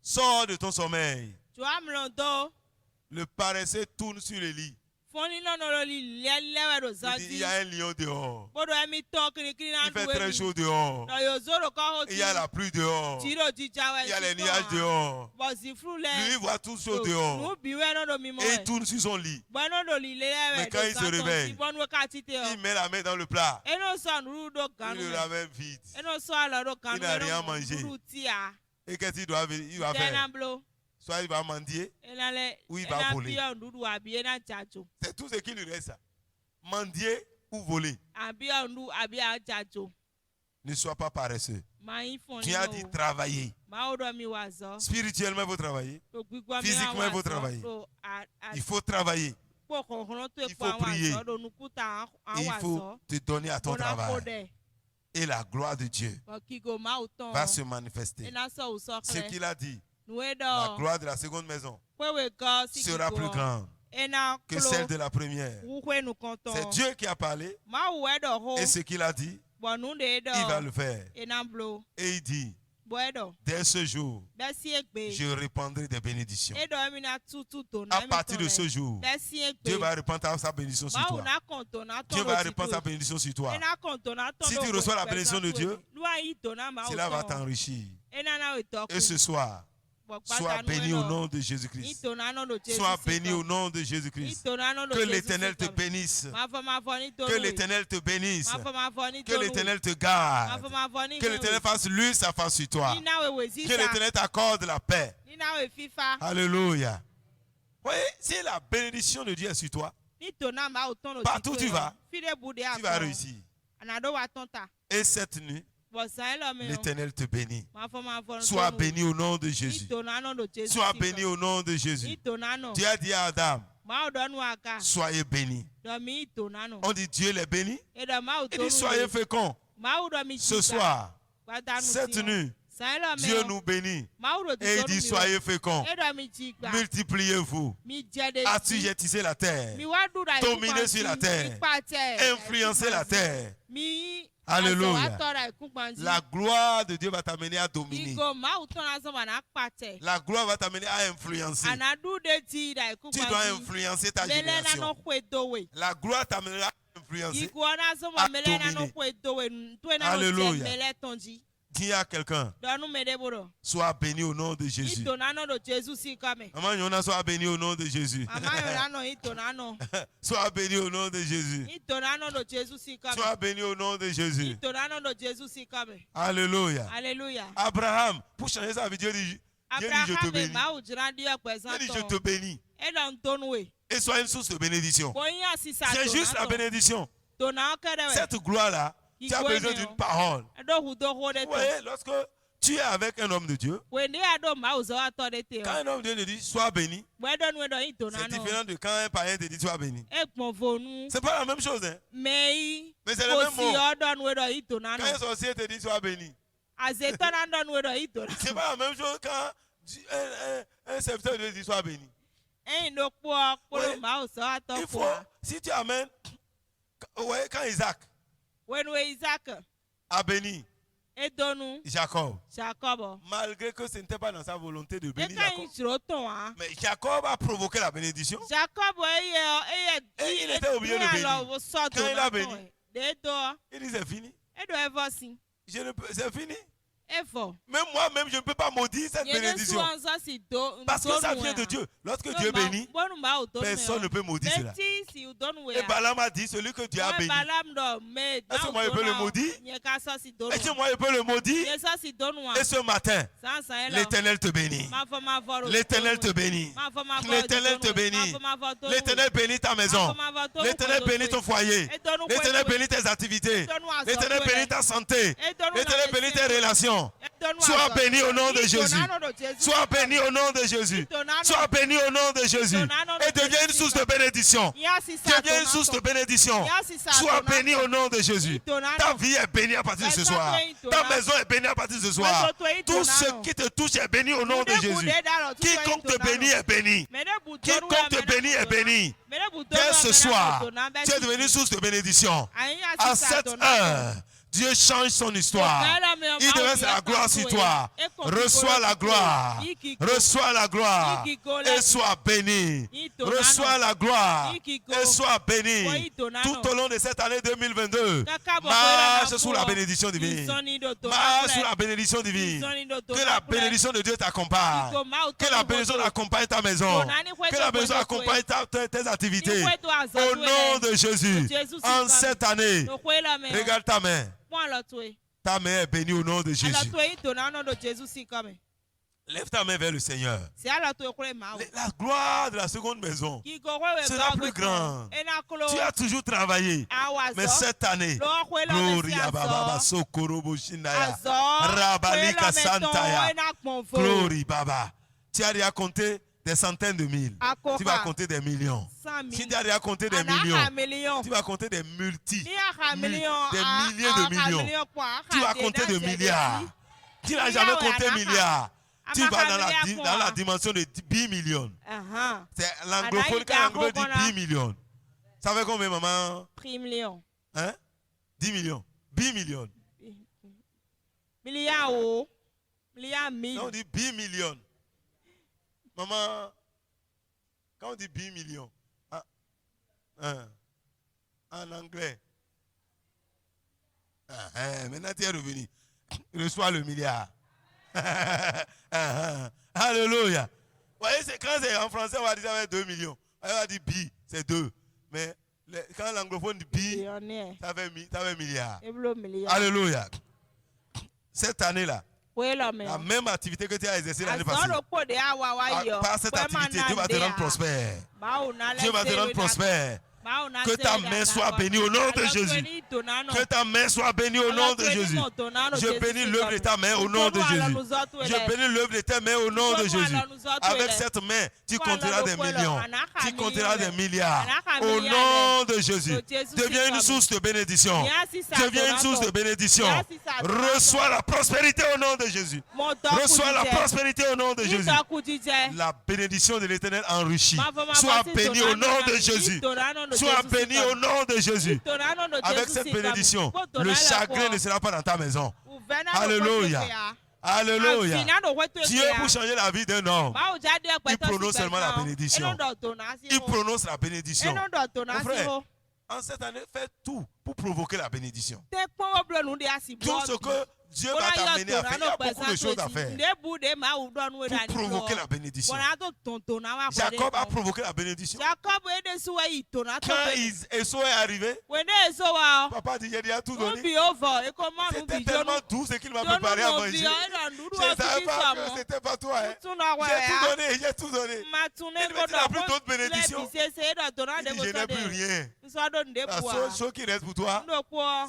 Sors de ton sommeil. Le paresseux tourne sur le lit. Il y a un lion dehors. Il fait très chaud dehors. Il y a la pluie dehors. Il y a les nuages dehors. Lui voit tout chaud dehors. Et il tourne sur son lit. Mais quand il se réveille, il met la main dans le plat. Il le ramène vite. Il n'a rien mangé. Et qu'est-ce qu'il doit faire? Il va faire. Soit il va mendier, ou il va voler. C'est tout ce qui lui reste. Mendier ou voler. Ne sois pas paresseux. Tu as dit travailler. Spirituellement, il faut travailler. Physiquement, il faut travailler. Il faut travailler. Il faut prier. Il faut te donner à ton travail. Et la gloire de Dieu va se manifester. Ce qu'il a dit. La gloire de la seconde maison sera plus grande que celle de la première. C'est Dieu qui a parlé et ce qu'il a dit, il va le faire. Et il dit, dès ce jour, je répandrai des bénédictions. À partir de ce jour, Dieu va répandre sa bénédiction sur toi. Dieu va répandre sa bénédiction sur toi. Si tu reçois la bénédiction de Dieu, cela va t'enrichir. Et ce soir, sois béni au nom de Jésus-Christ. Sois béni au nom de Jésus-Christ. Que l'Éternel te bénisse. Que l'Éternel te bénisse. Que l'Éternel te garde. Que l'Éternel fasse lui sa face sur toi. Que l'Éternel t'accorde la paix. Alléluia. Voyez, si la bénédiction de Dieu est sur toi, partout où tu vas réussir. Et cette nuit, l'Éternel te bénit. Sois béni au nom de Jésus. Sois béni au nom de Jésus. Dieu a dit à Adam, soyez bénis. On dit Dieu les bénit. Il dit soyez féconds. Ce soir, cette nuit, Dieu nous bénit. Et il dit soyez féconds. Multipliez-vous. Assujettissez la terre. Dominez sur la terre. Influencez la terre. Alléluia. La gloire de Dieu va t'amener à dominer. La gloire va t'amener à influencer. Tu dois influencer ta génération. La gloire t'amènera à influencer, à dominer. Alléluia. Dis à quelqu'un, sois béni au nom de Jésus. Maman Yona, sois béni au nom de Jésus. Sois béni au nom de Jésus. Sois béni au nom de Jésus. Alléluia. Abraham, pour changer sa vie, Dieu dit, je te bénis. Dieu dit, je te bénis. Et sois une source de bénédiction. C'est juste la bénédiction. Cette gloire-là, tu as besoin d'une parole. Vous voyez, lorsque tu es avec un homme de Dieu, When they are done, Mao Zoa taught it. quand un homme de Dieu te dit sois béni, Where don't we don't eat c'est donano? différent de quand un païen te dit sois béni. Ekmovonu. C'est pas la même chose. Hein? Mais Mais c'est le même mot. don't we don't eat donano. Quand un sorcier te dit sois béni, As a ton and don't we don't eat donano. c'est pas la même chose quand un serviteur de Dieu dit sois béni. Ain't no pork. Ouais. Mao Zoa Il faut, taught. si tu amènes, ouais, quand Isaac When we Isaac, a béni et donu, Jacob, Jacob. malgré que ce n'était pas dans sa volonté de Et bénir quand Jacob, il se retourne, mais Jacob a provoqué la bénédiction. Jacob, Et il était obligé de bénir. Quand il a béni, il dit c'est fini. Je ne peux, c'est fini. Même moi-même, je ne peux pas maudire cette bénédiction. Parce que ça vient de Dieu. Lorsque Dieu bénit, personne ne peut maudire cela. Et Balaam a dit, celui que Dieu a béni, est-ce que moi je peux le maudire? Est-ce que moi je peux le maudire? Et ce matin, l'Éternel te bénit. L'Éternel te bénit. L'Éternel te bénit. L'Éternel bénit ta maison. L'Éternel bénit ton foyer. L'Éternel bénit tes activités. L'Éternel bénit ta santé. L'Éternel bénit tes relations. Sois béni au nom de Jésus. Sois béni au nom de Jésus. Sois béni au nom de Jésus. Et deviens une source de bénédiction. Deviens une source de bénédiction. Sois béni au nom de Jésus. Ta vie est bénie à partir de ce soir. Ta maison est bénie à partir de ce soir. Tout ce qui te touche est béni au nom de Jésus. Quiconque te bénit est béni. Quiconque te bénit est béni. Dès ce soir, tu es devenu source de bénédiction. À cette heure, Dieu change son histoire. Il déverse la gloire sur toi. Reçois la gloire. Reçois la gloire. Et sois béni. Reçois la gloire. Et sois béni. Tout au long de cette année 2022, marche sous la bénédiction divine. Marche sous la bénédiction divine. Que la bénédiction de Dieu t'accompagne. Que la bénédiction accompagne ta maison. Que la bénédiction accompagne tes activités. Au nom de Jésus. En cette année, regarde ta main. Ta main est bénie au nom de Jésus. Lève ta main vers le Seigneur. La gloire de la seconde maison sera plus grande. Tu as toujours travaillé. Mais cette année, Gloria Baba Sokorobo Shinaya. Rabalika Santaya. Glory Baba. Tu as déjà compté des centaines de mille. Tu vas compter des millions. Si tu as déjà compté des millions, tu vas compter des des milliers de millions. Tu vas compter des milliards. Tu n'as jamais compté milliards. Tu vas dans la dimension de 10 millions. C'est l'anglophone quand l'anglophone dit 10 millions. Ça fait combien, maman? 3 millions. Hein? 10 millions. 10 millions. Milliards. Milliards mille. Non, on dit 10 millions. Maman, quand on dit 10 millions, en anglais, maintenant tu es revenu. Reçois le milliard. Alléluia. Vous voyez, quand c'est en français, on va dire ça fait 2 millions. On va dire bi, c'est 2. Mais quand l'anglophone dit bi, ça fait milliard. Alléluia. Cette année-là, la même activité que tu as exercée l'année passée, par cette activité, Dieu va te rendre prospère. Dieu va te rendre prospère. Que ta main soit bénie au nom de Jésus. Que ta main soit bénie au nom de Jésus. Je bénis l'œuvre de ta main au nom de Jésus. Je bénis l'œuvre de tes mains au nom de Jésus. Avec cette main, tu compteras des millions. Tu compteras des milliards. Au nom de Jésus. Deviens une source de bénédiction. Deviens une source de bénédiction. Reçois la prospérité au nom de Jésus. Reçois la prospérité au nom de Jésus. La bénédiction de l'Éternel enrichit. Sois béni au nom de Jésus. Sois béni au nom de Jésus. Avec cette bénédiction, le chagrin ne sera pas dans ta maison. Alléluia. Alléluia. Dieu, pour changer la vie d'un homme, il prononce seulement la bénédiction. Il prononce la bénédiction. Mon frère, en cette année, fais tout pour provoquer la bénédiction. Tout ce que Dieu va t'amener à faire, il y a beaucoup de choses à faire pour provoquer la bénédiction. Jacob a provoqué la bénédiction. Quand Esau est arrivé, papa dit, j'ai déjà tout donné. C'était tellement doux ce qu'il m'a préparé à manger. Je ne savais pas que c'était pas toi. Hein. J'ai tout donné. Il me dit, il n'a plus d'autres bénédictions. Il dit, je n'ai plus rien. La seule chose qui reste pour toi,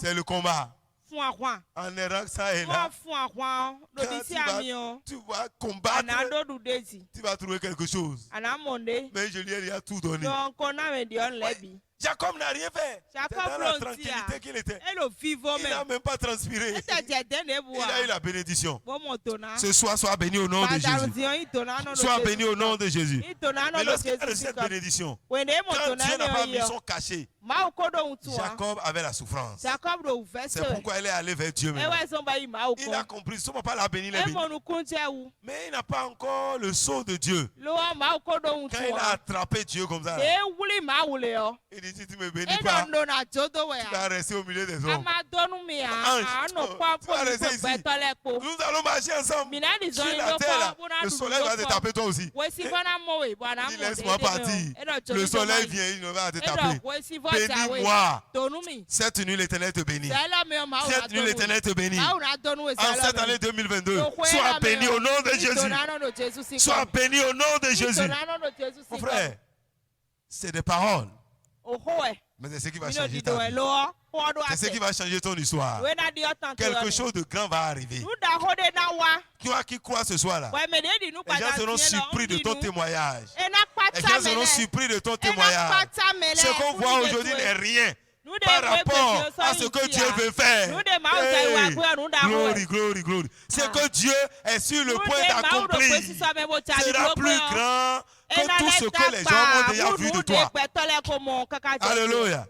c'est le combat. fún àwọn. en errant ça et Wọ́n là. fún àwọn lòdì sí àmì o. Tu vas combattre, Ànádọ́dù déjì. tu vas trouver quelque chose. Ànámọ̀ndé. Mais je lui ai déjà tout donné. Lọ́nkọ́ náà mèdè ọ́n lẹ́bi. Jacob n'a rien fait. C'est Jacob dans la ló ń tranquillité tíya. qu'il était. Ẹ lò fífọ́ Il n'a mẹ́. même pas transpiré. Ẹ tẹ̀jẹ̀ dẹ́nẹ̀ bu Il a eu wa. la bénédiction. Bọ́mọ̀ tòná. Ce soir, sois béni au nom de Bàdàrú Jésus. ti yan ìtòná náà ló Sois béni au nom de Jésus. Ìtòná náà Mais ló lorsqu'il Jésù a sí cette kan. bénédiction, Wèndé mọ̀ quand tòná Dieu n'a pas ní mis ọyọ. son cachet, Máa kó dóhun tù wá. Jacob avait la souffrance. Jacob ló fẹ́ C'est sẹ̀. pourquoi elle est allée vers Dieu Ẹ maintenant. wá ẹ̀sán báyìí máa Il a kọ́. compris, ce n'est pas la bénie, les Ẹ bénis. mọ̀nù kún jẹ́ wu. Mais il n'a pas encore le sceau de Dieu. Ló wá máa kó dóhun Quand tù il a wá. attrapé Dieu comme ça, Ẹ wúlì máa wulẹ̀ ọ́. il dit si tu ne me bénis Ẹ pas, dọ̀ nà jódó wẹ̀ tu vas rester au milieu des A hommes. máa dọ́nu mi à. Ange, Àánú tu pọ́npọ́ vas mi rester kò ici. gbẹ tọ́lẹ̀ po. Nous allons marcher ensemble. Mina ni Sur zɔnni la ló terre, kɔ là, buna le dudu soleil ló va te kɔ taper toi aussi. wosi fana mɔ we bɔna Il mɔ laisse-moi partir. Le soleil vient, il ne va te taper. wosi fɔ jawe Bénis-moi. tonu mi Cette nuit, l'Éternel te bénit. sɛlɛ mi ma wuna Cette nuit, l'Éternel te bénit. wuna dɔnu we En cette année 2022, sois béni au nom de Jésus. Sois béni au nom de Jésus. Mon frère, c'est des paroles. Mais c'est ce qui va changer ta vie. C'est ce qui va changer ton histoire. Quelque chose de grand va arriver. Toi qui crois ce soir-là, les gens seront surpris de ton témoignage. Les gens seront surpris de ton témoignage. Ce qu'on voit aujourd'hui n'est rien par rapport à ce que Dieu veut faire. Hey, glory, glory, glory. Ce que Dieu est sur le point d'accomplir sera plus grand que tout ce que les gens ont déjà vu de toi. Alléluia.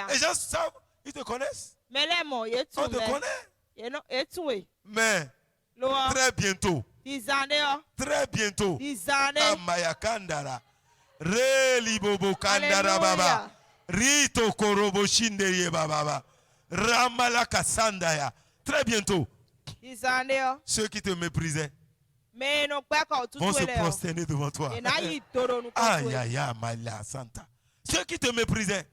Les gens savent, ils te connaissent. On te connaît. Mais très bientôt, très bientôt, Amayakandara, Relibobo Kandara Baba, Rito Korobo Shindeye Baba, Ramalaka Sandaya. Très bientôt, ceux qui te méprisaient vont se prosterner devant toi. Aïe, aïe, aïe, Mala Santa. Ceux qui te méprisaient,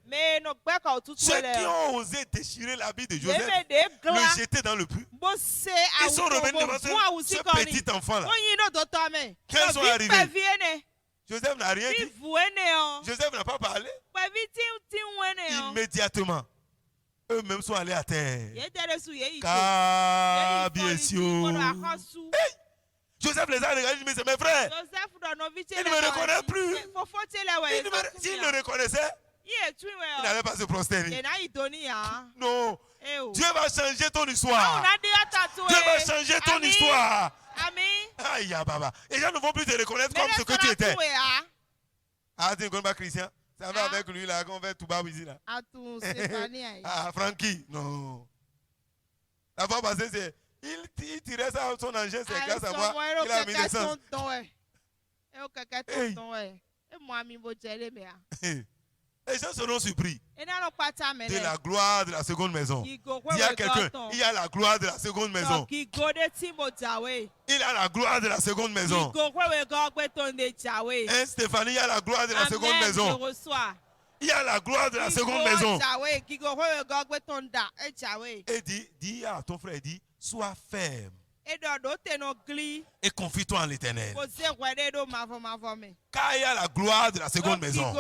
ceux qui ont osé déchirer l'habit de Joseph, le jeter dans le puits, ils sont revenus devant ce petit enfant-là. Quand ils sont arrivés, Joseph n'a rien dit. Joseph n'a pas parlé. Immédiatement, eux-mêmes sont allés à terre. Car bien sûr. Joseph les a regardés, mais c'est mes frères. Ils ne me reconnaissent plus. S'ils le reconnaissaient, il n'allait pas se prosterner. Non. Dieu va changer ton histoire. Dieu va changer ton histoire. Aïe, baba. Les gens ne vont plus te reconnaître comme ce que tu étais. Ah, tu ne connais pas Christian? Ça va avec lui là, qu'on fait tout bas ici là. Ah, Francky, non. La fois passée, c'est. Il tirait ça à son engin, c'est grâce à moi qu'il a mis naissance. Les gens seront surpris de la gloire de la seconde maison. Il y a quelqu'un, il y a la gloire de la seconde maison. Il a la gloire de la seconde maison. Hein, Stéphanie, il y a la gloire de la seconde maison. Il y a la gloire de la seconde maison. Et dis à ton frère, dis, sois ferme et confie-toi en l'Éternel. Car il y a la gloire de la seconde maison.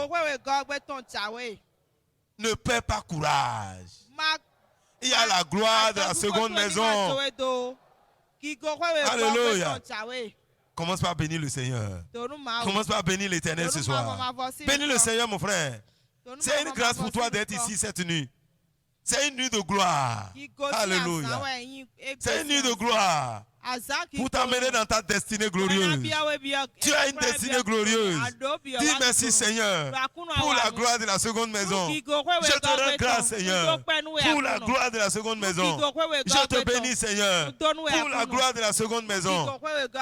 Ne perds pas courage. Il y a la gloire de la seconde maison. Alléluia. Commence par bénir le Seigneur. Commence par bénir l'Éternel ce soir. Bénis le Seigneur, mon frère. C'est une grâce pour toi d'être ici cette nuit. C'est une nuit de gloire. Alléluia. C'est une nuit de gloire. Pour t'amener dans ta destinée glorieuse. Tu as une destinée glorieuse. Dis merci Seigneur pour la gloire de la seconde maison. Je te rends grâce Seigneur pour la gloire de la seconde maison. Je te bénis Seigneur pour la gloire de la seconde maison.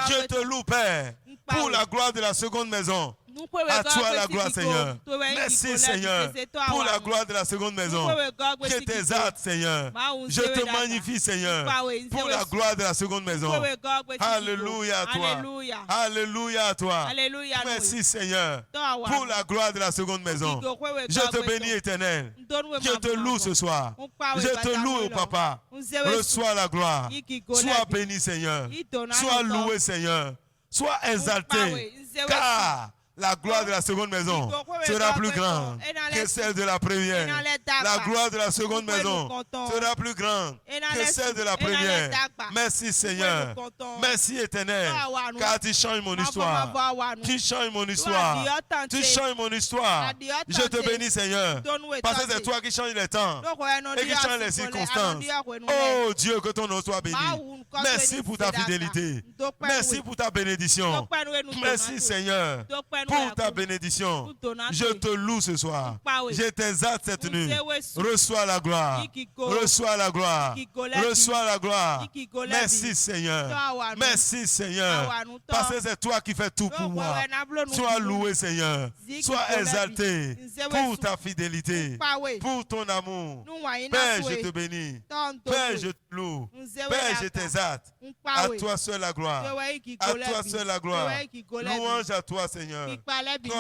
Je te loue Père pour la gloire de la seconde maison. À toi la gloire Seigneur. Merci Seigneur pour la gloire de la seconde maison. Je t'exalte Seigneur. Je te magnifie Seigneur pour la gloire de la seconde maison. Alléluia à toi. Alléluia à toi. Merci Seigneur pour la gloire de la seconde maison. Je te bénis Éternel. Je te loue ce soir. Je te loue Papa. Reçois la gloire. Sois béni Seigneur. Sois loué Seigneur. Sois exalté. Car la gloire de la seconde maison sera plus grande que celle de la première. La gloire de la seconde maison sera plus grande que celle de la première. Merci Seigneur. Merci Éternel. Car tu changes mon histoire. Tu changes mon histoire. Tu changes mon histoire. Je te bénis Seigneur. Parce que c'est toi qui changes les temps et qui changes les circonstances. Oh Dieu, que ton nom soit béni. Merci pour ta fidélité. Merci pour ta bénédiction. Merci Seigneur pour ta bénédiction. Je te loue ce soir. Je t'exalte cette nuit. Reçois la gloire. Reçois la gloire. Reçois la gloire. Merci Seigneur. Merci Seigneur. Parce que c'est toi qui fais tout pour moi. Sois loué Seigneur. Sois exalté pour ta fidélité. Pour ton amour. Père, je te bénis. Père, je te loue. Père, je t'exalte. À toi seul la gloire. À toi seul la gloire. Louange à toi Seigneur.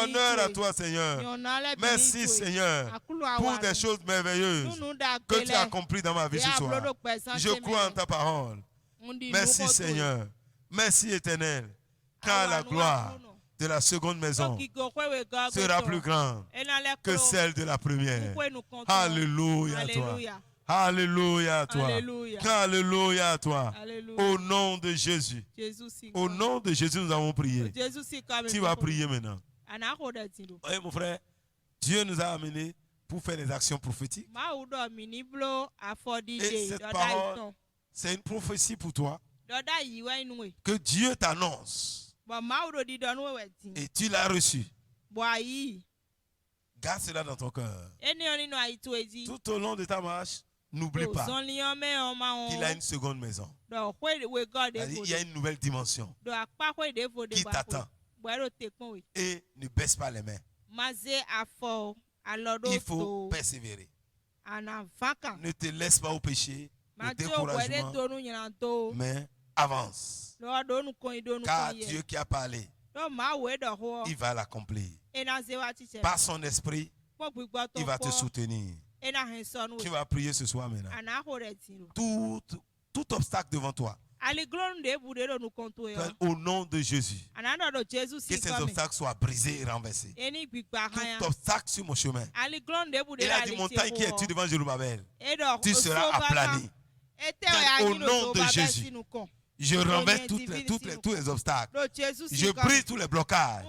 Honneur à toi Seigneur. Merci Seigneur pour des choses merveilleuses que tu as accomplies dans ma vie ce soir. Je crois en ta parole. Merci Seigneur. Merci Éternel. Car la gloire de la seconde maison sera plus grande que celle de la première. Alléluia à toi. Alléluia à toi. Alléluia à toi. Au nom de Jésus. Au nom de Jésus, nous avons prié. Tu vas prier maintenant. Oui, mon frère, Dieu nous a amenés pour faire des actions prophétiques. Et cette parole, c'est une prophétie pour toi que Dieu t'annonce. Et tu l'as reçu. Garde cela dans ton cœur. Tout au long de ta marche, n'oublie pas qu'il a une seconde maison. Il y a une nouvelle dimension qui t'attend. Et ne baisse pas les mains. Il faut persévérer. Ne te laisse pas au péché, au découragement, mais avance. Car Dieu qui a parlé, il va l'accomplir. Par son esprit, il va te soutenir. Tu vas prier ce soir maintenant. Tout obstacle devant toi, au nom de Jésus, que ces obstacles soient brisés et renversés. Tout obstacle sur mon chemin. Il a dit, montagne qui es-tu devant Jérusalem, tu seras aplani. Au nom de Jésus, je renverse tous les obstacles. Je brise tous les blocages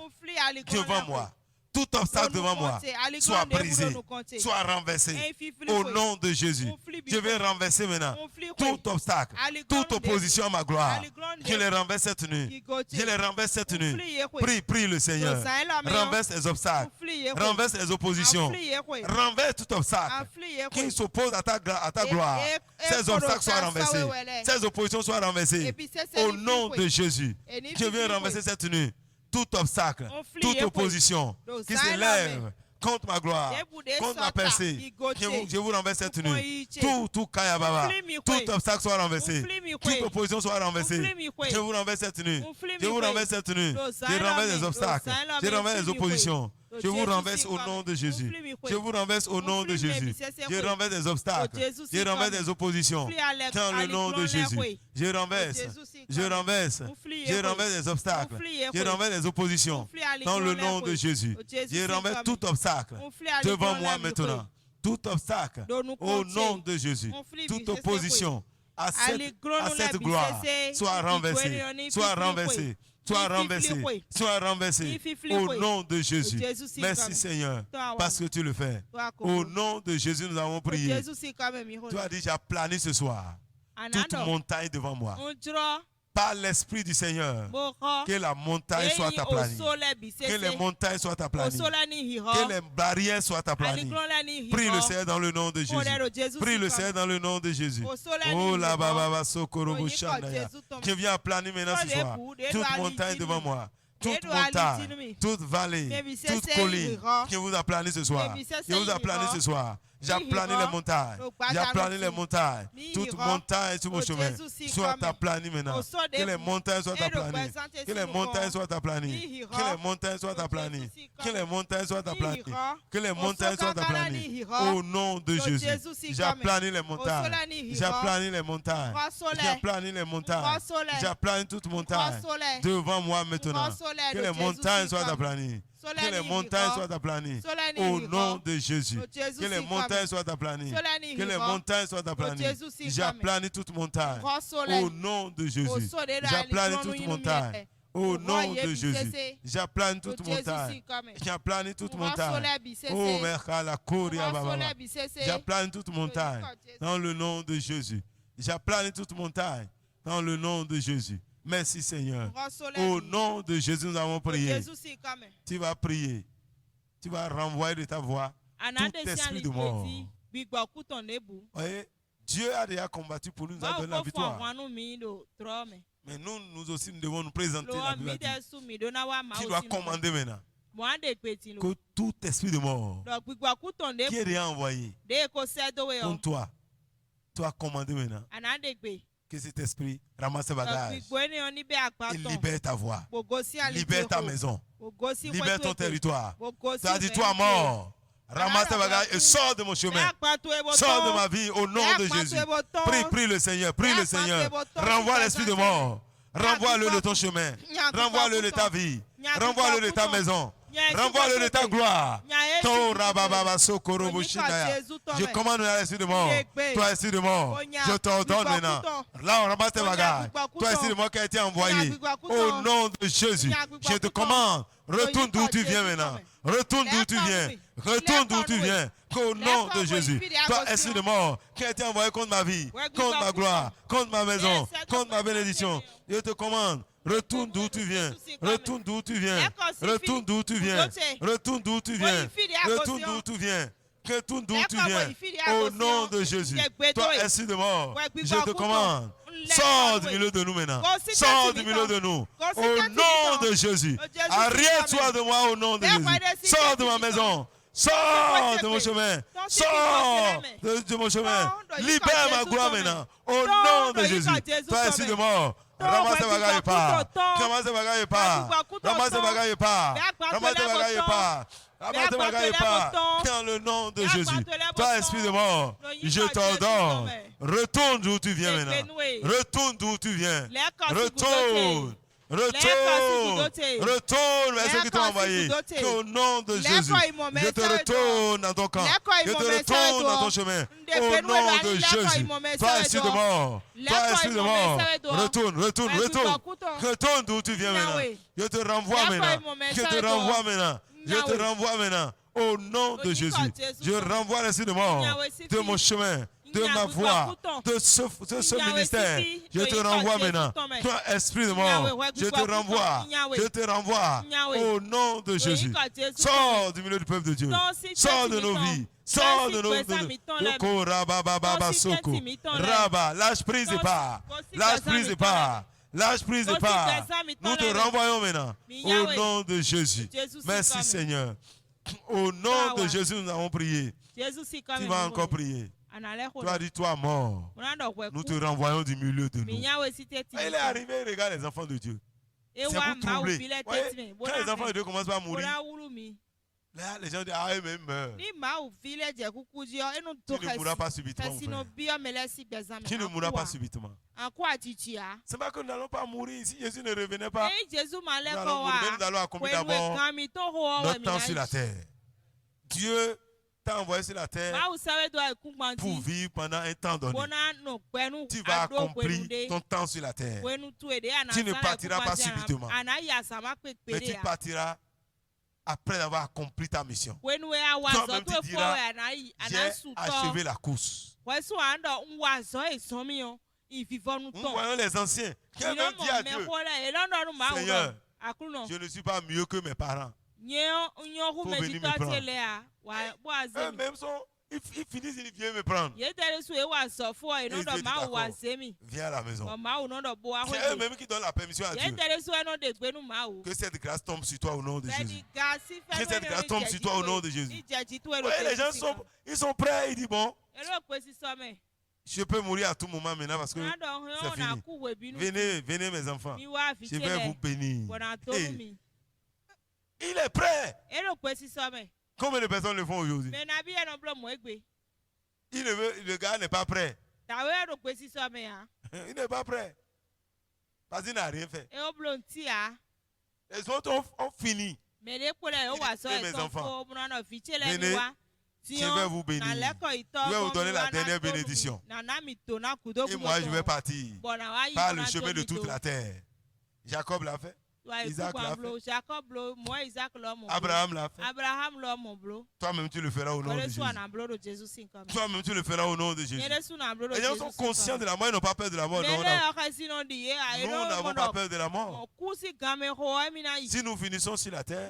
devant moi. Tout obstacle devant moi soit brisé, soit renversé. Au nom de Jésus, je vais renverser maintenant tout obstacle, toute opposition à ma gloire. Je les renverse cette nuit. Je les renverse cette nuit. Prie le Seigneur. Renverse les obstacles. Renverse les oppositions. Renverse tout obstacle qui s'oppose à ta gloire. Ces obstacles soient renversés. Ces oppositions soient renversées. Au nom de Jésus, je viens renverser cette nuit tout obstacle, toute opposition qui se lève contre ma gloire, contre ma percée. Je vous renverse cette nuit. Tout kayababa, tout obstacle soit renversé, toute opposition soit renversée. Je vous renverse cette nuit. Je vous renverse cette nuit. Je renverse les obstacles. Je renverse les oppositions. Je vous renverse au nom de Jésus. Je vous renverse au nom de Jésus. Je renverse les obstacles. Je renverse les oppositions. Dans le nom de Jésus. Je renverse. Je renverse. Je renverse les obstacles. Je renverse les oppositions. Dans le nom de Jésus. Je renverse tout obstacle devant moi maintenant. Tout obstacle au nom de Jésus. Toute opposition à cette gloire soit renversée. Soit renversée. Sois renversé, sois renversé au nom de Jésus. Merci Seigneur parce que tu le fais. Au nom de Jésus, nous avons prié. Tu as déjà plané ce soir toute montagne devant moi. Par l'Esprit du Seigneur, que la montagne soit aplanie. Que les montagnes soient aplanies. Que les barrières soient aplanies. Prie le Seigneur dans le nom de Jésus. Prie le Seigneur dans le nom de Jésus. Oh la baba sokorobo shandaya. Je viens aplanir maintenant ce soir toute montagne devant moi. Toute montagne, toute vallée, toute colline que vous aplanez ce soir. Je vous aplane ce soir. J'aplanis les montagnes. J'aplanis les montagnes. Toute montagne sur mon chemin soit aplanie maintenant. Que les montagnes soient aplanies. Que les montagnes soient aplanies. Que les montagnes soient aplanies. Que les montagnes soient aplanies. Que les montagnes soient aplanies. Au nom de Jésus. J'aplanis les montagnes. J'aplanis les montagnes. J'aplanis les montagnes. J'aplanis toute montagne devant moi maintenant. Que les montagnes soient aplanies. Que les montagnes soient aplanies. Au nom de Jésus. Que les montagnes soient aplanies. Que les montagnes soient aplanies. J'aplanis toute montagne. Au nom de Jésus. J'aplanis toute montagne. Au nom de Jésus. J'aplanis toute montagne. J'aplanis toute montagne. Oh, Merkala Koria Baba. J'aplanis toute montagne. Dans le nom de Jésus. J'aplanis toute montagne. Dans le nom de Jésus. Merci Seigneur. Au nom de Jésus, nous avons prié. Tu vas prier. Tu vas renvoyer de ta voix tout esprit de mort. Voyez, Dieu a déjà combattu pour nous, nous a donné la victoire. Mais nous aussi, nous devons nous présenter la victoire. Tu dois commander maintenant que tout esprit de mort qui est déjà envoyé contre toi, tu dois commander maintenant que cet esprit ramasse tes bagages et libère ta voix, libère ta maison, libère ton territoire. Tu as dit toi mort. Ramasse tes bagages et sors de mon chemin. Sors de ma vie au nom de Jésus. Prie le Seigneur, prie le Seigneur. Renvoie l'esprit de mort. Renvoie-le de ton chemin. Renvoie-le de ta vie. Renvoie-le de ta maison. Renvoie-le de ta gloire. Je commande l'esprit de mort. Toi, esprit de mort, je t'ordonne maintenant. Là, on ramasse tes bagages. Toi, esprit de mort qui a été envoyé. Au nom de Jésus, je te commande. Retourne d'où tu viens maintenant. Retourne d'où tu viens. Retourne d'où tu viens. Au nom de Jésus. Toi, esprit de mort, qui a été envoyé contre ma vie, contre ma gloire, contre ma maison, contre ma bénédiction. Je te commande. Retourne d'où tu viens. Retourne d'où tu viens. Retourne d'où tu viens. Retourne d'où tu viens. Retourne d'où tu viens. Retourne d'où tu viens. Au nom de Jésus. Toi, esprit de mort, je te commande. Sors du milieu de nous maintenant. Sors du milieu de nous. Au nom de Jésus. Arrête-toi de moi au nom de Jésus. Sors de ma maison. Sors de mon chemin. Sors de mon chemin. Libère ma gloire maintenant. Au nom de Jésus. Toi, esprit de mort. Ramasse tes bagages et pars. Ramasse tes bagages et pars. Ramasse tes bagages et pars. Ramasse tes bagages et pars. Ramasse tes bagages et pars. Dans le nom de Jésus. Toi, esprit de mort, je t'ordonne. Retourne d'où tu viens maintenant. Retourne d'où tu viens. Retourne. Retourne vers ceux qui t'ont envoyé. Au nom de Jésus, je te retourne dans ton camp. Je te retourne dans ton chemin. Au nom de Jésus, toi esprit de mort, toi esprit de mort, retourne. Retourne d'où tu viens maintenant. Je te renvoie maintenant. Je te renvoie maintenant. Je te renvoie maintenant. Au nom de Jésus, je renvoie l'esprit de mort de mon chemin, de ma voix, de ce ministère. Je te renvoie maintenant. Toi, esprit de mort, je te renvoie. Je te renvoie. Au nom de Jésus. Sors du milieu du peuple de Dieu. Sors de nos vies. Sors de nos vies. Rabba, lâche prise et pars. Lâche prise et pars. Lâche prise et pars. Nous te renvoyons maintenant. Au nom de Jésus. Merci Seigneur. Au nom de Jésus, nous avons prié. Tu vas encore prier. Tu as dit, toi mort, nous te renvoyons du milieu de nous. Et il est arrivé, regarde les enfants de Dieu. C'est pour troubler. Voyez, quand les enfants de Dieu commencent à mourir, là, les gens disent, ah, eux-mêmes meurent. Tu ne mourras pas subitement. Tu ne mourras pas subitement. C'est pas que nous n'allons pas mourir. Si Jésus ne revenait pas, nous allons mourir. Mais nous allons accomplir d'abord notre temps sur la terre. Dieu t'a envoyé sur la terre pour vivre pendant un temps donné. Tu vas accomplir ton temps sur la terre. Tu ne partiras pas subitement. Mais tu partiras après avoir accompli ta mission. Toi-même tu diras, j'ai achevé la course. Nous voyons les anciens qui ont dit à Dieu, Seigneur, je ne suis pas mieux que mes parents. Pour venir me prendre. Eux-mêmes ils finissent, ils viennent me prendre. Et ils disent, d'accord, viens à la maison. C'est eux-mêmes qui donnent la permission à Dieu. Que cette grâce tombe sur toi au nom de Jésus. Que cette grâce tombe sur toi au nom de Jésus. Ouais, les gens sont prêts, ils disent bon, je peux mourir à tout moment maintenant parce que c'est fini. Venez mes enfants, je vais vous bénir. Et il est prêt. Combien de personnes le font aujourd'hui? Le gars n'est pas prêt. Il n'est pas prêt. Parce qu'il n'a rien fait. Les autres ont fini. Mais les pour les oiseaux mes sont enfants, faux, mon nom vite les venez, lois. je vais vous bénir. Je vais vous donner la dernière bénédiction. Et moi, je vais partir par le chemin de toute la terre. Jacob l'a fait. Isaac l'a fait. Abraham l'a fait. Toi-même, tu le feras au nom de Jésus. Toi-même, tu le feras au nom de Jésus. Les gens sont conscients de la mort, ils n'ont pas peur de la mort. Non, nous n'avons pas peur de la mort. Si nous finissons sur la terre,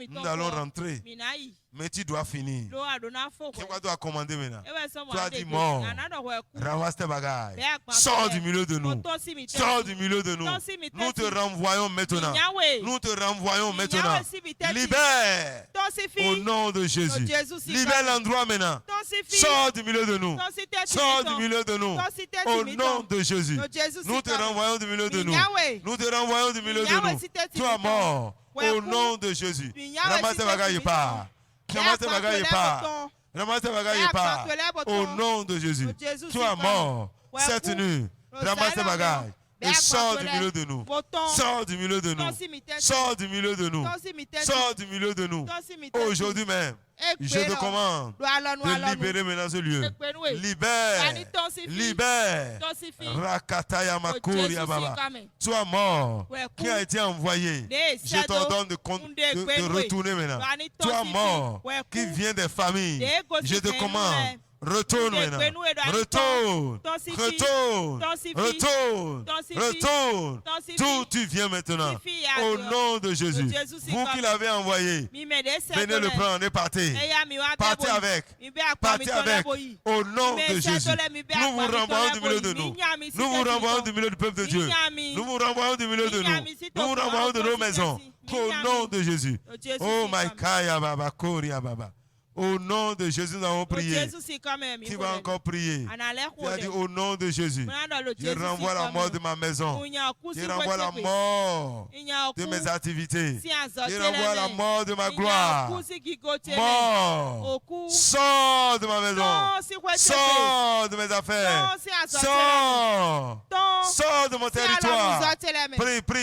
nous allons rentrer. Mais tu dois finir. C'est quoi tu dois commander maintenant? Tu as dit mort. Ramasse tes bagages. Sors du milieu de nous. Sors du milieu de nous. Nous te renvoyons maintenant. Nous te renvoyons maintenant. Libère. Au nom de Jésus. Libère l'endroit maintenant. Sors du milieu de nous. Sors du milieu de nous. Au nom de Jésus. Nous te renvoyons du milieu de nous. Nous te renvoyons du milieu de nous. Tu es mort. Au nom de Jésus. Ramasse tes bagages et pars. Ramasse tes bagages et pars. Ramasse tes bagages et pars. Au nom de Jésus. Tu es mort. Cette nuit. Ramasse tes bagages. Et sors du milieu de nous. Sors du milieu de nous. Sors du milieu de nous. Sors du milieu de nous. Aujourd'hui même, je te commande de libérer maintenant ce lieu. Libère. Libère. Rakataya Makuri Baba. Tu es mort. Qui a été envoyé. Je t'ordonne de retourner maintenant. Tu es mort. Qui vient des familles. Je te commande. Retourne maintenant. Retourne. Retourne. Retourne. Retourne. D'où tu viens maintenant. Au nom de Jésus. Vous qui l'avez envoyé, venez le prendre et partez. Partez avec. Partez avec. Au nom de Jésus. Nous vous renvoyons du milieu de nous. Nous vous renvoyons du milieu du peuple de Dieu. Nous vous renvoyons du milieu de nous. Nous vous renvoyons de nos maisons. Au nom de Jésus. Oh my Kaya Baba Koria Baba. Au nom de Jésus, nous avons prié. Tu vas encore prier. Tu as dit au nom de Jésus. Je renvoie la mort de ma maison. Je renvoie la mort de mes activités. Je renvoie la mort de ma gloire. Mort. Sors de ma maison. Sors de mes affaires. Sors. Sors de mon territoire.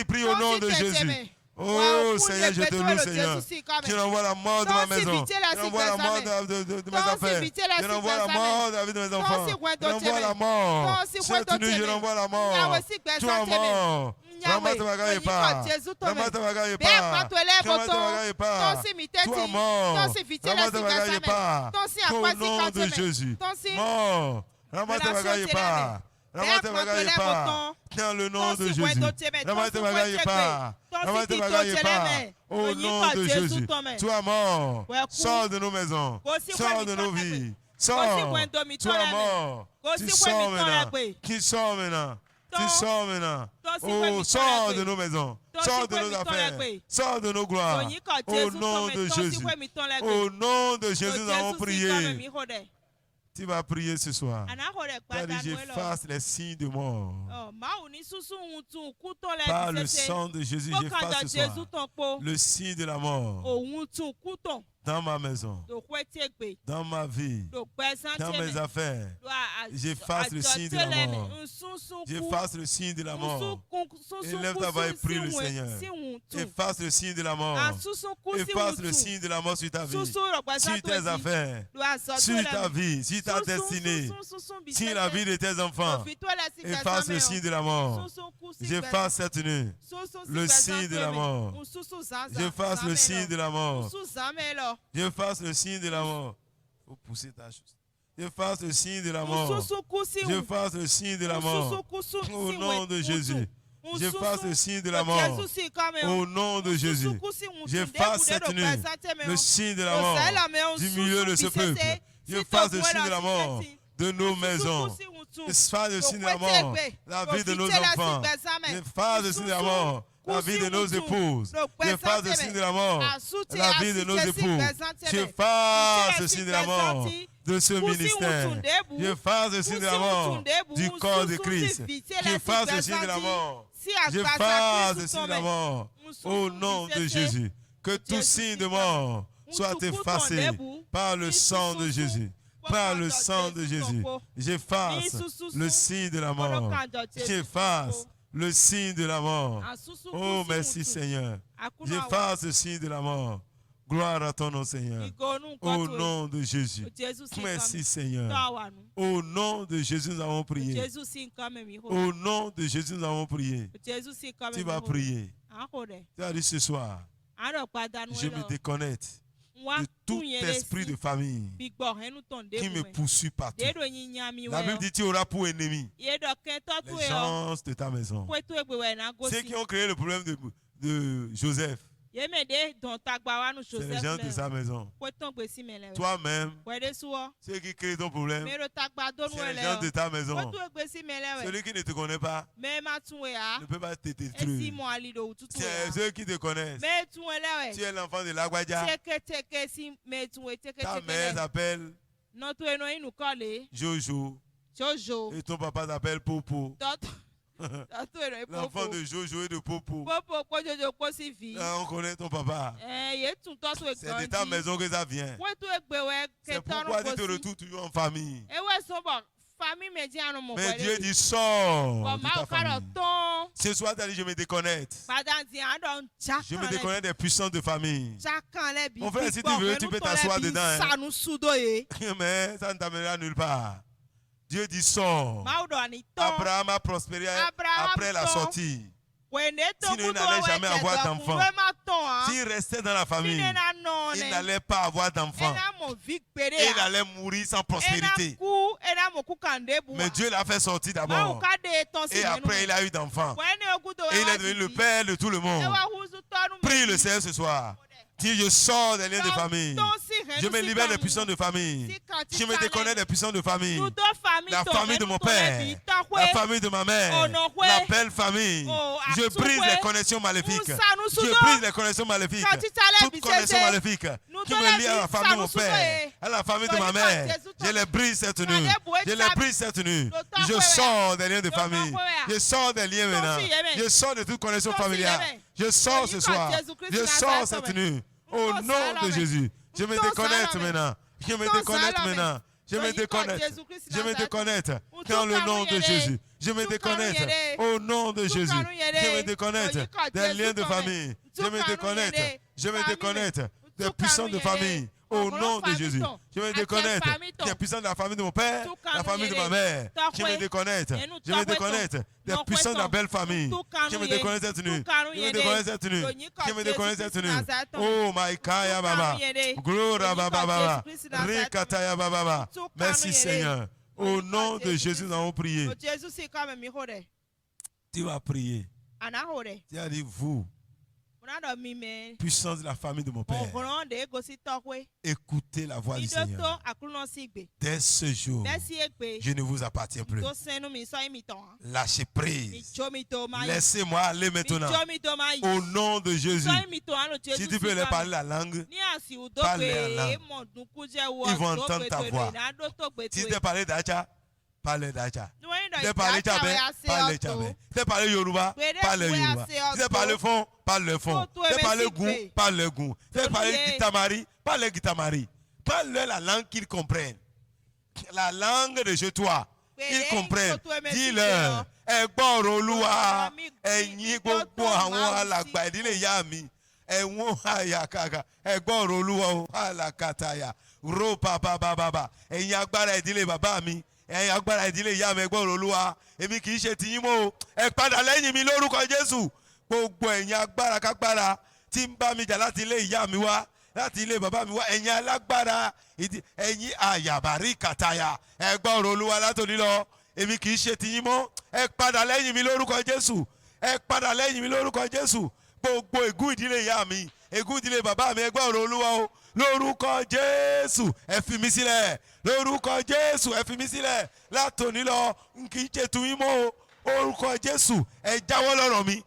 Prie au nom de Jésus. Oh Seigneur, je te loue, Seigneur. Tu renvoies la mort de ma maison. Tu renvoies la mort de mes affaires. Tu renvoies la mort de la vie de mes enfants. Tu renvoies la mort. Cette nuit, je renvoie la mort. Tu es mort. Ramasse tes bagages et pars. Ramasse tes bagages et pars. Ramasse tes bagages et pars. Tu es mort. Ramasse tes bagages et pars. Au nom de Jésus. Mort. Ramasse tes bagages et pars. Ramasse tes bagages et pars. Dans le nom de Jésus. Ramasse tes bagages et pars. Ramasse tes bagages et pars. Au nom de Jésus. Tu es mort. Sors de nos maisons. Sors de nos vies. Sors. Tu es mort. Tu sors maintenant. Qui sort maintenant? Tu sors maintenant. Oh, sors de nos maisons. Sors de nos affaires. Sors de nos gloires. Au nom de Jésus. Au nom de Jésus, nous avons prié. Tu vas prier ce soir. Tu as dit, j'efface les signes de mort. Par le sang de Jésus, j'efface ce soir le signe de la mort dans ma maison, dans ma vie, dans mes affaires. J'efface le signe de la mort. J'efface le signe de la mort. Élève ta voix et prie le Seigneur. Efface le signe de la mort. Efface le signe de la mort sur ta vie, sur tes affaires, sur ta vie, sur ta destinée, sur la vie de tes enfants. Efface le signe de la mort. J'efface cette nuit le signe de la mort. J'efface le signe de la mort. J'efface le signe de la mort. Il faut pousser ta chose. J'efface le signe de la mort. J'efface le signe de la mort. Au nom de Jésus. J'efface le signe de la mort. Au nom de Jésus. J'efface cette nuit le signe de la mort du milieu de ce peuple. J'efface le signe de la mort de nos maisons. J'efface le signe de la mort la vie de nos enfants. J'efface le signe de la mort la vie de nos épouses. J'efface le signe de la mort la vie de nos époux. J'efface le signe de la mort de ce ministère. J'efface le signe de la mort du corps de Christ. J'efface le signe de la mort. J'efface le signe de la mort. Au nom de Jésus. Que tout signe de mort soit effacé par le sang de Jésus. Par le sang de Jésus. J'efface le signe de la mort. J'efface le signe de la mort. asusu Oh, kusi merci mutu. Seigneur. Akuna wa. J'efface le signe de la mort. Gloire à ton nom, Seigneur. Igonu Au nkoto. nom de Jésus. Jésus si Merci, nkame. Seigneur. Tawanu. Au nom de Jésus, nous avons prié. Jésus si nkame mi ho. Au nom de Jésus, nous avons prié. Jésus si nkame Tu mi vas ho. prier. Ahore. Tu as dit ce soir, Aro padanu je me elo. déconnecte Wa de tout tunye esprit de lesi. famille Bigbo henu ton qui me debu. poursuit partout. Dedo nyinyami La Bible we. dit tu auras pour ennemi Yedo kento tu les yo. gens de ta maison. Kwetu egbe we na Ceux qui gosi. ont créé le problème de Joseph, Yeme de don tagba wanu c'est les Joseph gens de le. sa maison. Kweton gbesi mele. Toi-même, Kwede suwo. ceux qui créent ton problème, Mero tagba donu c'est les ele. gens de ta maison. Kwetu egbesi mele we. Celui qui ne te connaît pas Me ma tun we a. ne peut pas te Esi détruire. mo alido ututu C'est we a. ceux qui te connaissent. Me tun ele Tu we. es l'enfant de Lagwaja. Teke teke si me tun we teke Ta teke mère le. s'appelle Non tu eno inu kole. Jojo. Jojo. Et ton papa s'appelle Popo. Toto eno L'enfant ipopo. de Jojo et de Popo. Popo ko Jojo ko si vi. Là, on connaît ton papa. Ye tun toto C'est de ta eganji. maison que ça vient. Kwetu egbe we C'est ketonu pourquoi tu te kosi. retrouves toujours en famille. Ewe sobo famille me di anu mo Mais kwede. Dieu dit sors Ko de ma ta o karo famille. ton. Ce soir, tu as dit je me déconnecte. Padanti adon Je me jakan le. déconnecte des puissances de famille. Jakan le bi. Mon frère, si tu veux, tu peux t'asseoir dedans, hein. Sanu sudo ye. Mais ça ne t'amènera nulle part. Dieu dit sors. Ma o do ani ton. Abraham a prospéré Abraham après la ton. sortie. Wende to S'il kudo n'allait we jamais avoir d'enfant. We ma ton ha. S'il restait dans la famille, Fine na non il ne. n'allait pas avoir d'enfant. Ena mo vik pere Et il ya. allait mourir sans Ena prospérité. ku ena mo ku kande bu. Mais Dieu l'a fait sortir Ma o d'abord. ka de ton si Et après, il a eu d'enfants. Wene okudo Et il est devenu le père de tout le monde. Ewa huzu tonu me. Prie le Seigneur ce soir. Dis, je sors des liens de famille. Je me libère des puissants de famille. Je me déconnecte des puissants de famille. La famille de mon père, la famille de ma mère, la belle famille. Je brise les connexions maléfiques. Je brise les connexions maléfiques. Toutes connexions maléfiques qui me lient à la famille de mon père, à la famille de ma mère. Je les brise cette nuit. Je les brise cette nuit. Je sors des liens de famille. Je sors des liens maintenant. Je sors de toute connexion familiale. Je sors ce soir. Je sors cette nuit. Au nom de Jésus. Je me déconnecte maintenant. Je me déconnecte maintenant. Je me déconnecte. Je me déconnecte. Dans le nom de Jésus. Je me déconnecte. Au nom de Jésus. Je me déconnecte des liens de famille. Je me déconnecte. Je me déconnecte des puissants de famille. Au nom de Jésus. Je me déconnecte des puissants de la famille de mon père, la famille de ma mère. Je me déconnecte. Je me déconnecte des puissants de la belle famille. Je me déconnecte cette nuit. Je me déconnecte cette nuit. Je me déconnecte cette nuit. Oh my Kaya Baba. Gloria Baba Baba. Rikataya Baba Baba. Merci Seigneur. Au nom de Jésus, nous avons prié. Jésus si kama mi hore. Tu vas prier. Ana hore. Tu as dit, vous, Muna do mi me. puissance de la famille de mon père, Ogron de go si tokwe. écoutez la voix du Idoto Seigneur. akuno sigbe. Dès ce jour, Desi egbe. je ne vous appartiens plus. To senu mi so mi ton. Lâchez Mi prise. chomi to ma. Laissez-moi aller Mi maintenant. chomi to ma. Au nom de Jésus. So mi to alo Jésus. Si tu peux leur parler la langue, Ni asi udo parle pe en langue. mo dunku je wo. Ils vont entendre ta voix. Na do to gbe si to. tu parles d'Acha, parle d'Acha. Ni wọ́n Si tu parles Tchabé, parle Tchabé. Si tu parles Yoruba, parle Yoruba. Si tu parles Fon, parle le Fon. Si tu parles Goun, parle le Goun. Si tu parles Gitamari, parle le Gitamari. Parle la langue qu'ils comprennent. La langue de chez toi. Ils comprennent. Dis-leur, ẹgbọ́n Olúwa, ẹ̀yin gbogbo àwọn alàgbà ìdílé ìyá mi, ẹ̀wọ̀n àyàkàkà, ẹgbọ́n Olúwa alàkàtàyà, ro bàbàbàbà, ẹ̀yin agbára ìdílé bàbá mi, ẹ̀yin agbára ìdílé ìyá mi, ẹgbọ́n Olúwa, èmi kì í ṣe tiyín mọ́ o, ẹ padà lẹ́yìn mi lórúkọ Jésù, gbogbo ẹ̀yin agbára kágbára tí ń bá mi jà láti ilé ìyá mi wá, láti ilé bàbá mi wá, ẹ̀yin alágbára, ẹ̀yin àyàbárí kàtàyà, ẹgbọ́n Olúwa látòní lọ. Èmi kì í ṣe tiyín mọ́, ẹ padà lẹ́yìn mi lórúkọ Jésù, ẹ padà lẹ́yìn mi lórúkọ Jésù, gbogbo ègún ìdílé ìyá mi, ègún ìdílé bàbá mi, ẹ gbọ́ ọ̀rọ̀ Olúwa o, lórúkọ Jésù ẹ fi mi sílẹ̀, lórúkọ Jésù ẹ fi mi sílẹ̀, látòní lọ n kì í ṣe tiyín mọ́ o, orúkọ Jésù ẹ jáwọ́ lọ́rọ̀ mi,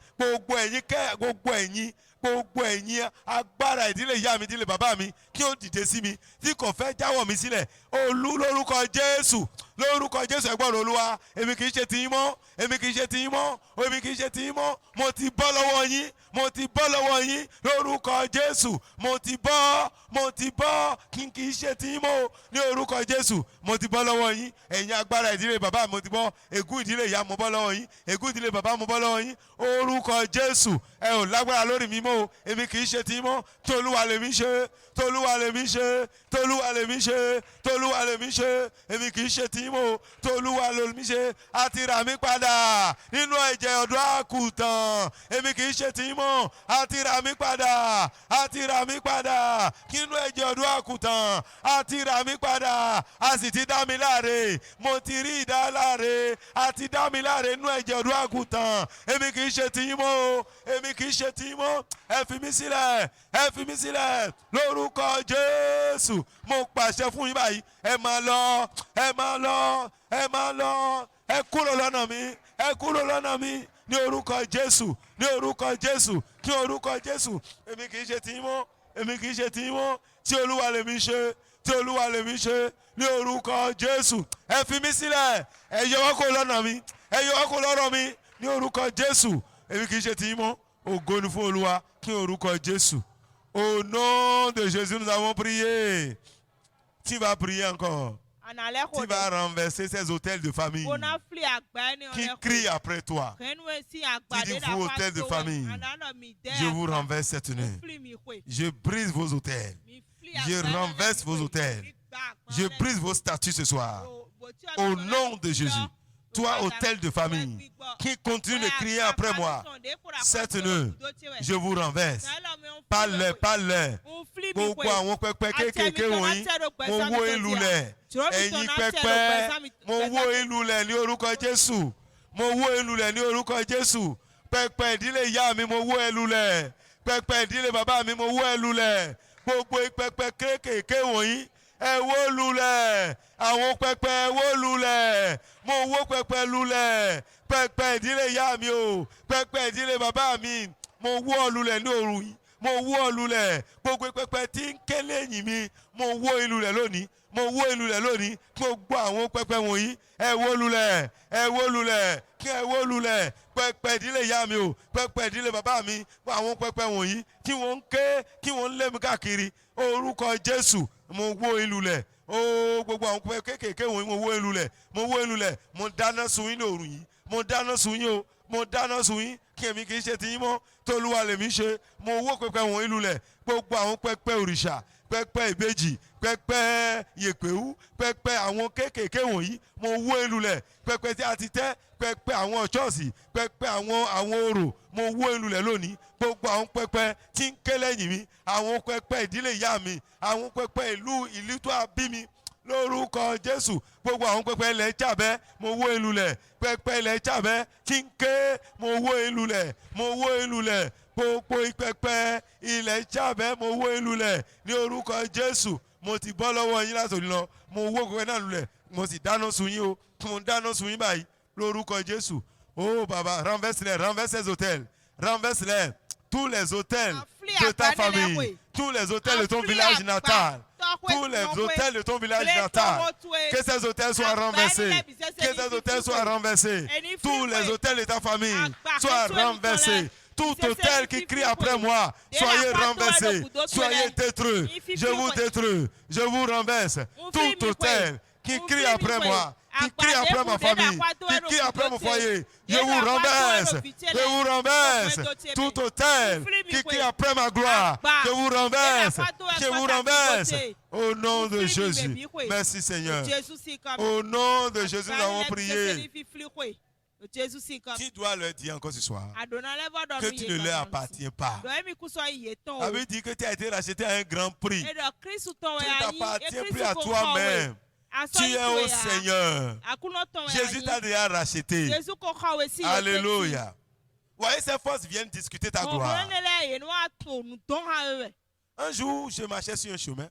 gbogbo ẹ̀yin agbára ìdílé ìyá mi, ìdílé bàbá mi, kí ó dìde sí mi tí kò fẹ́ jáwọ́ mi sílẹ̀, olú lórúkọ Jésù lórúkọ Jésù ẹ gbọ́dọ̀ Olúwa èmi kì í ṣe tiyín mọ́ èmi kì í ṣe tiyín mọ́ èmi kì í ṣe tiyín mọ́ mo ti bọ́ lọ́wọ́ yín mo ti bọ́ lọ́wọ́ yín lórúkọ Jésù mo ti bọ́ kí n kì í ṣe tiyín mọ́ ní orúkọ Jésù mo ti bọ́ lọ́wọ́ yín ẹ̀yin agbára ìdílé bàbá mo ti bọ́ ègún ìdílé ìyá mo bọ́ lọ́wọ́ yín ègún ìdílé bàbá mo bọ́ lọ́wọ́ yín orúkọ Jésù ẹ ò lágbára lórí mi mọ́ èmi kì í ṣe tiyín mọ́ t'Olúwa lèmi ṣe t'Olúwa lèmi ṣe t'Olúwa lèmi ṣe t'Olúwa lèmi ṣe èmi kì í ṣe tiyín mọ́ t'Olúwa lèmi ṣe a ti rà mí padà nínú ẹ̀jẹ̀ ọ̀dọ́ àgùntàn èmi kì í ṣe tiyín mọ́ a ti rà mí padà a ti rà mí padà nínú ẹ̀jẹ̀ ọ̀dọ́ àgùntàn a ti rà mí padà a sì ti dá mi láre mo ti rí ìdáláre a ti dá mi láre nínú ẹ̀jẹ̀ ọ̀dọ́ àgùntàn èmi kì í ṣe tiyín mọ́ èmi kì í ṣe tiyín mọ́ ẹ fi mí sílẹ̀ lórúkọ Jésù mo pàṣẹ fún yín báyìí ẹ máa lọ ẹ kúrò lọ́nà mi ní orúkọ Jésù ní orúkọ Jésù ní orúkọ Jésù èmi kì í ṣe tiyín mọ́ èmi kì í ṣe tiyín mọ́ tí Olúwa lèmi ṣe tí Olúwa lèmi ṣe ní orúkọ Jésù ẹ fi mí sílẹ̀ ẹ yọ wá kúrò lọ́nà mi ẹ yọ wá kúrò lọ́rọ̀ mi ní orúkọ Jésù èmi kì í ṣe tiyín mọ́ ògo ni fún Olúwa ní orúkọ Jésù. Au nom de Jésus, nous avons prié. Tu vas prier encore. Tu vas renverser ces hôtels de famille qui crient après toi. Tu dis, vous, hôtels de famille, je vous renverse cette nuit. Je brise vos hôtels. Je renverse vos hôtels. Je brise vos statuts ce soir. Au nom de Jésus. Toi, hôtel de famille, qui continue de crier après moi, cette nuit, je vous renverse. Parlez. Gbogbo àwọn pẹpẹ kéékèèké wọ̀nyí, mo wó ìlú lẹ̀. Ẹ̀yin pẹpẹ, mo wó ìlú lẹ̀ ní orúkọ Jésù. Mo wó ìlú lẹ̀ ní orúkọ Jésù. Pẹpẹ ìdílé ìyá mi, mo wó ìlú lẹ̀. Pẹpẹ ìdílé bàbá mi, mo wó ìlú lẹ̀. Gbogbo pẹpẹ kéékèèké wọ̀nyí, ẹ wó lulẹ̀. Àwọn pẹpẹ ẹ wó lulẹ̀. Mo wó pẹpẹ lulẹ̀. Pẹpẹ ìdílé ìyá mi o. Pẹpẹ ìdílé bàbá mi, mo wó lulẹ̀ ní òru yìí. Mo wó lulẹ̀. Gbogbo pẹpẹ tí ń ké lẹ́yìn mi, mo wó lulẹ̀ lónìí. Mo wó lulẹ̀ lónìí. Gbogbo àwọn pẹpẹ wọ̀nyí, ẹ wó lulẹ̀. Ẹ wó lulẹ̀. Kí ẹ wó lulẹ̀. Pẹpẹ ìdílé ìyá mi o. Pẹpẹ ìdílé bàbá mi. Àwọn pẹpẹ wọ̀nyí tí wọ́n ń ké, kí wọ́n ń lé mi káàkiri. Orúkọ Jésù, mo wó lulẹ̀. Gbogbo àwọn pẹpẹ kéékèèké wọ̀nyí, mo wó lulẹ̀. Mo wó lulẹ̀. Mo dáná sun yín ní òru yìí. Mo dáná sun yín o. Mo dáná sun yín. Kí èmi kì í ṣe tiyín mọ́. T'Olúwa lèmi ṣe. Mo wó pẹpẹ wọ̀nyí lulẹ̀. Gbogbo àwọn pẹpẹ òrìṣà, pẹpẹ ìbejì, pẹpẹ yèpèwú, pẹpẹ àwọn kéékèèké wọ̀nyí, mo wó lulẹ̀. Pẹpẹ tí a ti tẹ́, pẹpẹ àwọn ṣọ́ọ̀ṣì, pẹpẹ àwọn orò, mo wó lulẹ̀ lónìí. Gbogbo àwọn pẹpẹ tí ń ké lẹ́yìn mi, àwọn pẹpẹ ìdílé ìyá mi, àwọn pẹpẹ ìlú tó a bí mi, lórúkọ Jésù. Gbogbo àwọn pẹpẹ ilẹ̀ Jàbẹ́, mo wó lulẹ̀. Pẹpẹ ilẹ̀ Jàbẹ́ tí ń ké, mo wó lulẹ̀. Mo wó lulẹ̀. Gbogbo pẹpẹ ilẹ̀ Jàbẹ́, mo wó lulẹ̀ ní orúkọ Jésù. Mo ti bọ́ lọ́wọ́ yín látòní lọ. Mo wó pẹpẹ náà lulẹ̀. Mo sì dáná sun yín o. Mo dáná sun yín báyìí lórúkọ Jésù. Oh baba, renverse les hôtels. Renverse-les. Tous les hôtels de ta famille. Tous les hôtels de ton village natal. Tous les hôtels de ton village natal. Que ces hôtels soient renversés. Que ces hôtels soient renversés. Tous les hôtels de ta famille soient renversés. Tout hôtel qui crie après moi, soyez renversés, soyez détruits. Je vous détruis, je vous renverse. Tout hôtel qui crie après moi, qui crie après ma famille, qui crie après mon foyer, je vous renverse, je vous renverse. Tout hôtel qui crie après ma gloire, je vous renverse, je vous renverse. Au nom de Jésus, merci Seigneur. Au nom de Jésus, nous avons prié. Tu dois leur dire encore ce soir que tu ne leur appartiens pas. Ça veut dire que tu as été racheté à un grand prix. Tu ne t'appartiens plus à toi-même. Tu es au Seigneur. Jésus t'a déjà racheté. Alléluia. Voyez, ces forces viennent discuter ta gloire. Un jour, je marchais sur un chemin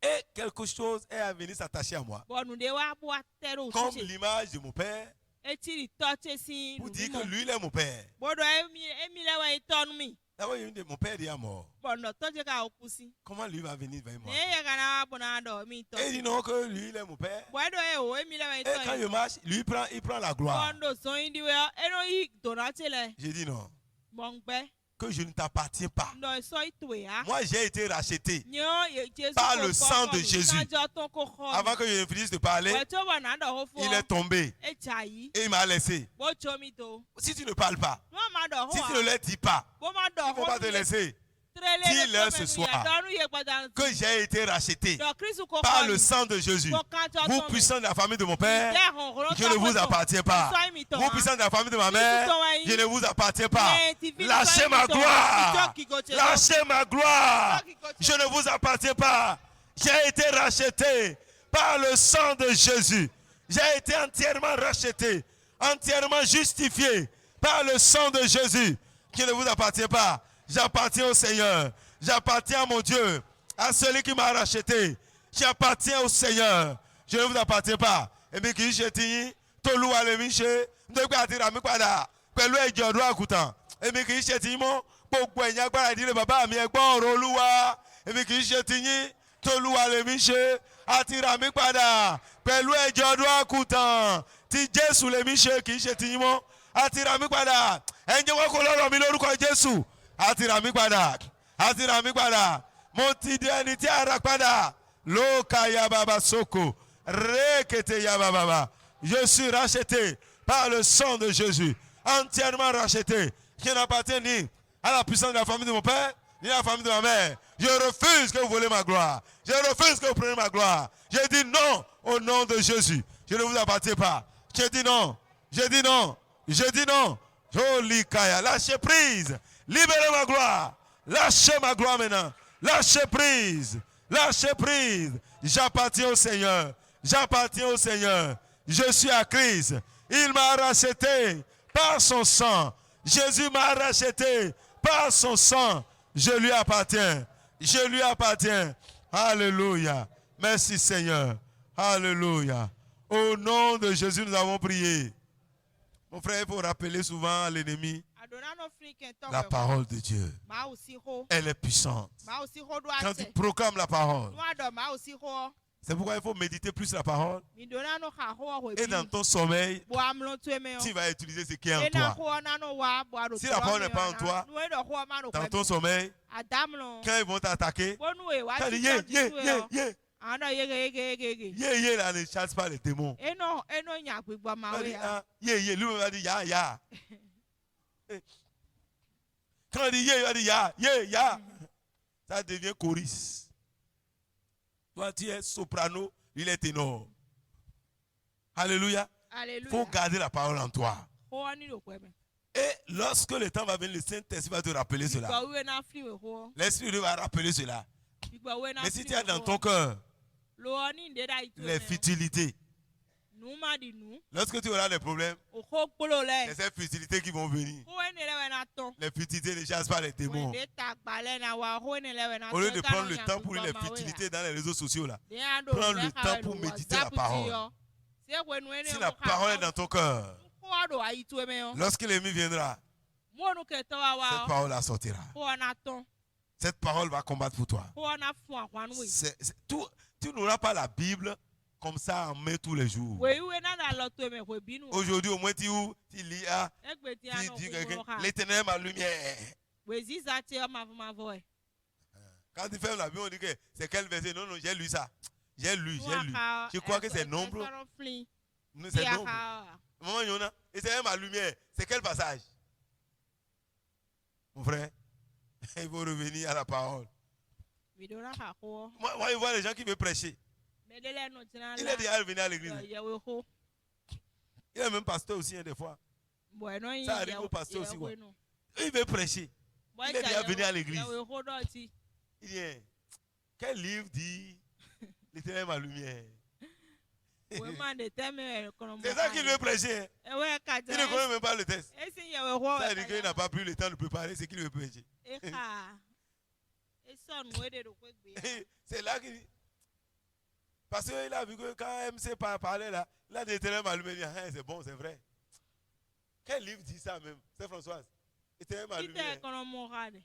et quelque chose est venu s'attacher à moi. Comme l'image de mon père, Eti tɔtse si. Pour dire que lui, il est mon père. Bodo emi le wa itɔnu mi. D'abord, il dit mon père est mort. Bɔnɔ tɔtse ka okusi. Comment lui va venir vers moi? Ne ye kana bona dɔ mi Et il tɔtse. dit non, que lui, il est mon père. Bɔdo ye o emi le wa Et quand je itɔnu. marche, lui, il prend la gloire. Bɔndo sɔn indi wɛ eno yi donna tse lɛ. J'ai dit non, Bɔngbɛ. que je ne t'appartiens pas. Nɔ sɔn ito ya. Moi, j'ai été racheté Nyɔ ye Jésus par ko le sang kɔkɔ de mi. Jésus. Kájɔ tó ko xɔ. Avant que je ne finisse de parler, Wɛtɔ bɔ na dɔ ko fɔ. il est tombé Etsa yi. et il m'a laissé. Bo tso mi to. Si tu ne parles pas, N'o ma dɔ si ko tu ne wa. leur dis pas, Bo ma il ne dɔ faut pas te ko mi. laisser. Trele Dis-leur de ce ko soir mi. Dɔnu ye gbada. Que j'ai été racheté Dɔ Kristu ko par kɔ le mi. sang de Jésus. Ko kájɔ Vous, tó mi. puissants de la famille de mon père, Dɛ hɔnhɔrɔ je ne vous appartiens pas. Vous, puissants de la famille de ma mère, je ne vous appartiens pas. Lâchez ma gloire. Lâchez ma gloire. Je ne vous appartiens pas. J'ai été racheté par le sang de Jésus. J'ai été entièrement racheté, entièrement justifié par le sang de Jésus. Je ne vous appartiens pas. J'appartiens au Seigneur. J'appartiens à mon Dieu, à celui qui m'a racheté. J'appartiens au Seigneur. Je ne vous appartiens pas. Et bien, qui je dis, Tolu Alemiche, Ndegbe Atira Mikpada, pẹ̀lú ẹ̀jẹ̀ ọdún àgùntàn. Èmi kì í ṣe ti yín mọ́. Gbogbo ẹ̀yin agbára ìdílé bàbá mi ẹ gbọ́ ọ̀rọ̀ Olúwa. Èmi kì í ṣe ti yín. Tolúwa lèmi ṣe. Àti rà mí padà pẹ̀lú ẹ̀jẹ̀ ọdún àgùntàn. Ti Jésù lèmi ṣe kì í ṣe ti yín mọ́. Àti rà mí padà. Ẹ̀yin wọn kò lọ́rọ̀ mi lórúkọ Jésù. Àti rà mí padà. Àti rà mí padà. Mo ti di ẹni tí a rà padà. Lóka yababa soko. Rékété yababa. Je suis racheté par le sang de Jésus. Entièrement racheté. Je n'appartiens ni à la puissance de la famille de mon père, ni à la famille de ma mère. Je refuse que vous volez ma gloire. Je refuse que vous preniez ma gloire. Je dis non au nom de Jésus. Je ne vous appartiens pas. Je dis non. Je dis non. Je dis non. Joli Kaya. Lâchez prise. Libérez ma gloire. Lâchez ma gloire maintenant. Lâchez prise. Lâchez prise. J'appartiens au Seigneur. J'appartiens au Seigneur. Je suis à Christ. Il m'a racheté par son sang. Jésus m'a racheté par son sang. Je lui appartiens. Je lui appartiens. Alléluia. Merci Seigneur. Alléluia. Au nom de Jésus, nous avons prié. Mon frère, il faut rappeler souvent à l'ennemi la parole de Dieu. Elle est puissante. Quand tu proclames la parole, c'est pourquoi il faut méditer plus la parole. Et dans ton sommeil, tu vas utiliser ce qui est en toi. Si la parole n'est pas en toi, dans ton sommeil, quand ils vont t'attaquer, tu dis yé, là ne chasse pas les démons. Yé, lui va dire ya. Quand il dit yé, il va dire ya. Ça devient chorus. Toi, tu es soprano, il est ténor. Alléluia. Il faut garder la parole en toi. Et lorsque le temps va venir, le Saint-Esprit va te rappeler cela. L'Esprit va rappeler cela. Mais si tu as dans ton cœur les futilités, lorsque tu auras des problèmes, c'est ces futilités qui vont venir. Les futilités ne chassent pas les démons. Au lieu de prendre le temps pour les futilités dans les réseaux sociaux, là, prends le temps pour méditer la parole. Si la parole est dans ton cœur, lorsque l'ennemi viendra, cette parole sortira. Cette parole va combattre pour toi. Tu n'auras pas la Bible comme ça en main tous les jours. Aujourd'hui, au moins, tu lis, tu dis l'Éternel est ma lumière. Quand tu fermes la Bible, on dit que c'est quel verset? Non, j'ai lu ça. J'ai lu. Je crois que c'est nombre. C'est nombre. Maman Yona, l'Éternel est ma lumière. C'est quel passage? Mon frère, il faut revenir à la parole. Moi, je vois les gens qui veulent prêcher. Il est déjà revenu à l'église. Il est même pasteur aussi, des fois. Ça arrive au pasteur aussi. Quoi. Il veut prêcher. Il est déjà venu à l'église. Il dit, quel livre dit l'Éternel est ma lumière? C'est ça qu'il veut prêcher. Il ne connaît même pas le texte. Ça veut dire qu'il n'a pas pris le temps de préparer ce qu'il veut prêcher. C'est là qu'il dit. Parce qu'il a vu que quand MC parlait là, il a dit l'Éternel m'a allumé, c'est bon, c'est vrai. Quel livre dit ça même? C'est Françoise. Et t'es même allumé. Ite kono morade.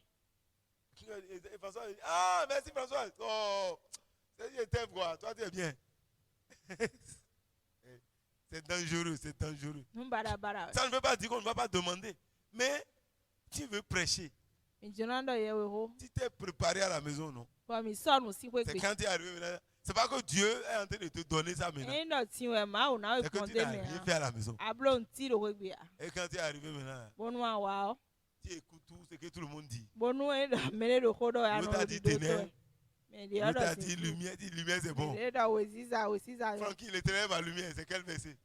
Et Françoise dit, ah, merci Françoise. Oh, je t'aime quoi. Toi, tu es bien. C'est dangereux, c'est dangereux. Numbara bara. Ça ne veut pas dire qu'on ne va pas demander. Mais tu veux prêcher. Injonando yewe ho. Tu t'es préparé à la maison, non? Kwa mi sonu si C'est kwekwe. quand tu es arrivé maintenant. C'est pas que Dieu est en train de te donner ça maintenant. Endo tiwe ma o na we C'est que tu konde n'as me. rien fait à la maison. Ablo ntiro kwekwe ya. Et quand tu es arrivé maintenant, Bonu wa. tu écoutes tout ce que tout le monde dit. Bonu endo mele do kodo ya L'autre no. a dit ténèbres. Mais di L'autre odo a dit lumière. Dit lumière, c'est bon. Endo weziza. Francky, le ténèbres à lumière, c'est quel verset?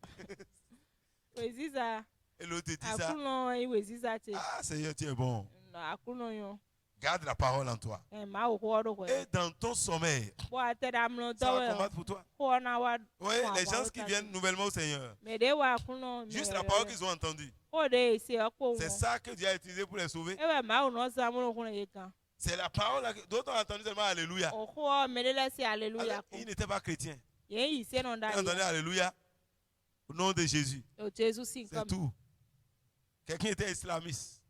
Weziza. Et l'autre te dit ça. Akuno i weziza che. Ah, Seigneur, tu es bon. Akuno yo. Garde la parole en toi. Ma o kodo ko. Et dans ton sommeil, Bo atedamlo ça va dowe. combattre pour toi. Ko na wa. Oui, les gens qui viennent nouvellement au Seigneur, Mais de wa akuno. juste la parole qu'ils ont entendue, O de se ko. c'est ça que Dieu a utilisé pour les sauver. Ewe ma o no samulo kuno yekan. C'est la parole d'autres ont entendu seulement Alléluia. O ko melele se alléluia Alors, ko. ils n'étaient pas chrétiens. Ye yi se no Ils da. entendaient Alléluia au nom de Jésus. O Jésus sin C'est comme. tout. Quelqu'un était islamiste.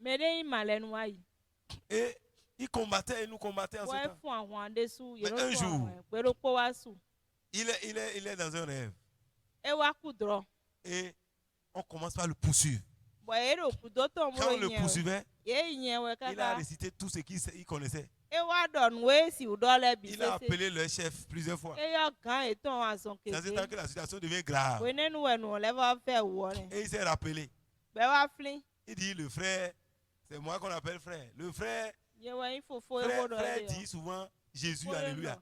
Mais de malenu wa yi. Et il combattait et nous combattait en ce Wa temps. fun awon adesu ye Mais no un jour, pero po wa su. Il est dans un rêve. E wa ku dro. Et on commence par le poursuivre. Bo e ro ku do to mo Quand on le yen. poursuivait, Ye yen we il a kaka. récité tout ce qu'il connaissait. E wa don we si u do le bi Il a se. appelé le chef plusieurs fois. E yo kan e ton ason Dans ce temps keke. que la situation devient grave. We nenu we no le va fe wo ni. Et il s'est rappelé. Be wa flin. Il dit, le frère, c'est moi qu'on appelle frère. Le frère, Ye we yin fofo e wo do frère le. dit souvent Jésus, alléluia.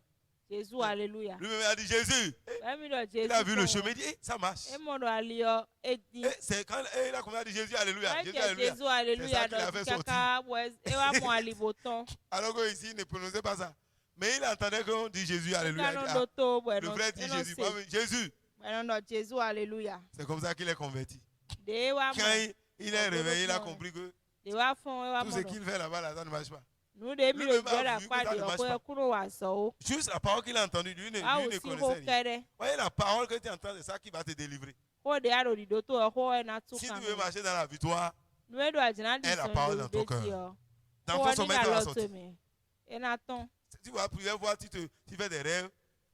Jésus alléluia. Lui-même a dit Jésus. Be mi do Jésus. Il a vu le chemin, il dit, ça marche. E mo do alio e di. Et c'est quand il a commencé à dire Jésus, alléluia. Jésus, Jésus alléluia. alléluia. C'est ça qu'il a fait Kaka e wa mo aliboton. Alors qu'ici, il ne prononçait pas ça. Mais il entendait qu'on dit Jésus, alléluia. Il dit, do to ah, le frère dit Jésus. Pas Jésus. Bueno, Jésus alléluia. C'est comme ça qu'il est converti. De wa mo. Quand il est réveillé, il a compris que De wa fon e wa tout mo. ce qu'il fait là-bas, là, ça ne marche pas. Nu de mi le Lui-même a gbera vu que pa ça de ne marche ko e pas. kuro wa so. Juste la parole qu'il a entendue, lui ne A o si connaissait ho rien. kere. Voyez la parole que tu entends, c'est ça qui va te délivrer. Ko de aro di do to ho e na tu Si kan. tu veux marcher dans la victoire, Nu e do ajina di aie la so parole dans ton cœur. Dans ton sommeil, tu vas sortir. E na ton. Tu vas plusieurs fois, tu fais des rêves,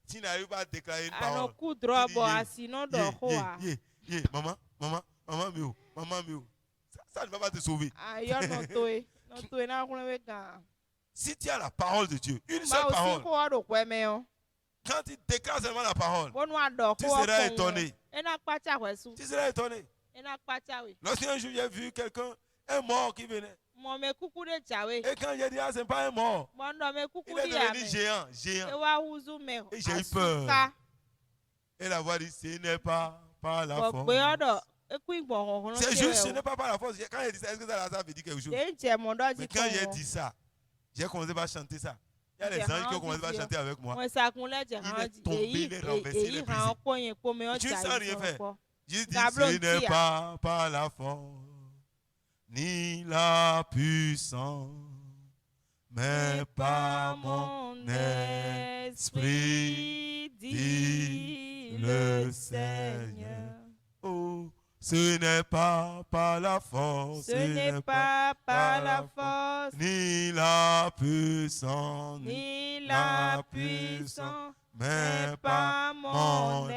tu n'arrives pas à déclarer une Ano parole. ku dro Tu dis, bo yeah, asino do ho a. maman, mieux. Ça ne va pas te sauver. Ayo no to e. No to e na kun we kan. Si tu as la parole de Dieu, une Ma seule o si parole, ko do ko me o. quand tu déclares seulement la parole, Bonu ado tu ko. seras étonné. E na pa cha kwesu. Tu seras étonné. E na pa cha we. Lorsqu'un jour j'ai vu quelqu'un, un mort qui venait, Mo me kuku de cha we. et quand j'ai dit, ah, c'est pas un mort, Mondo me kuku il est di ya devenu me. géant. E wa huzu me. Et j'ai eu peur. Et la voix dit, ce n'est pas par la Bo pe force. odo. E ku igbo hohun. C'est juste, ce n'est pas par la force. Quand j'ai dit ça, est-ce que ça veut dire quelque chose? E je mo do Mais ji quand j'ai dit ça, j'ai commencé par chanter ça. Il y a les J'ai anges qui ont rendu commencé par Dieu. chanter avec moi. Mo sa kun le je Il han est tombé, il est renversé, il est brisé. ran ko yen po me o Tu cha. sens rien faire. J'ai dit, Gablon ce n'est tia. pas par la force, ni la puissance, mais par mon esprit, dit le Seigneur. Oh, ce n'est pas par la force, Ce n'est pas par la force ni la puissance, ni la puissance, mais par mon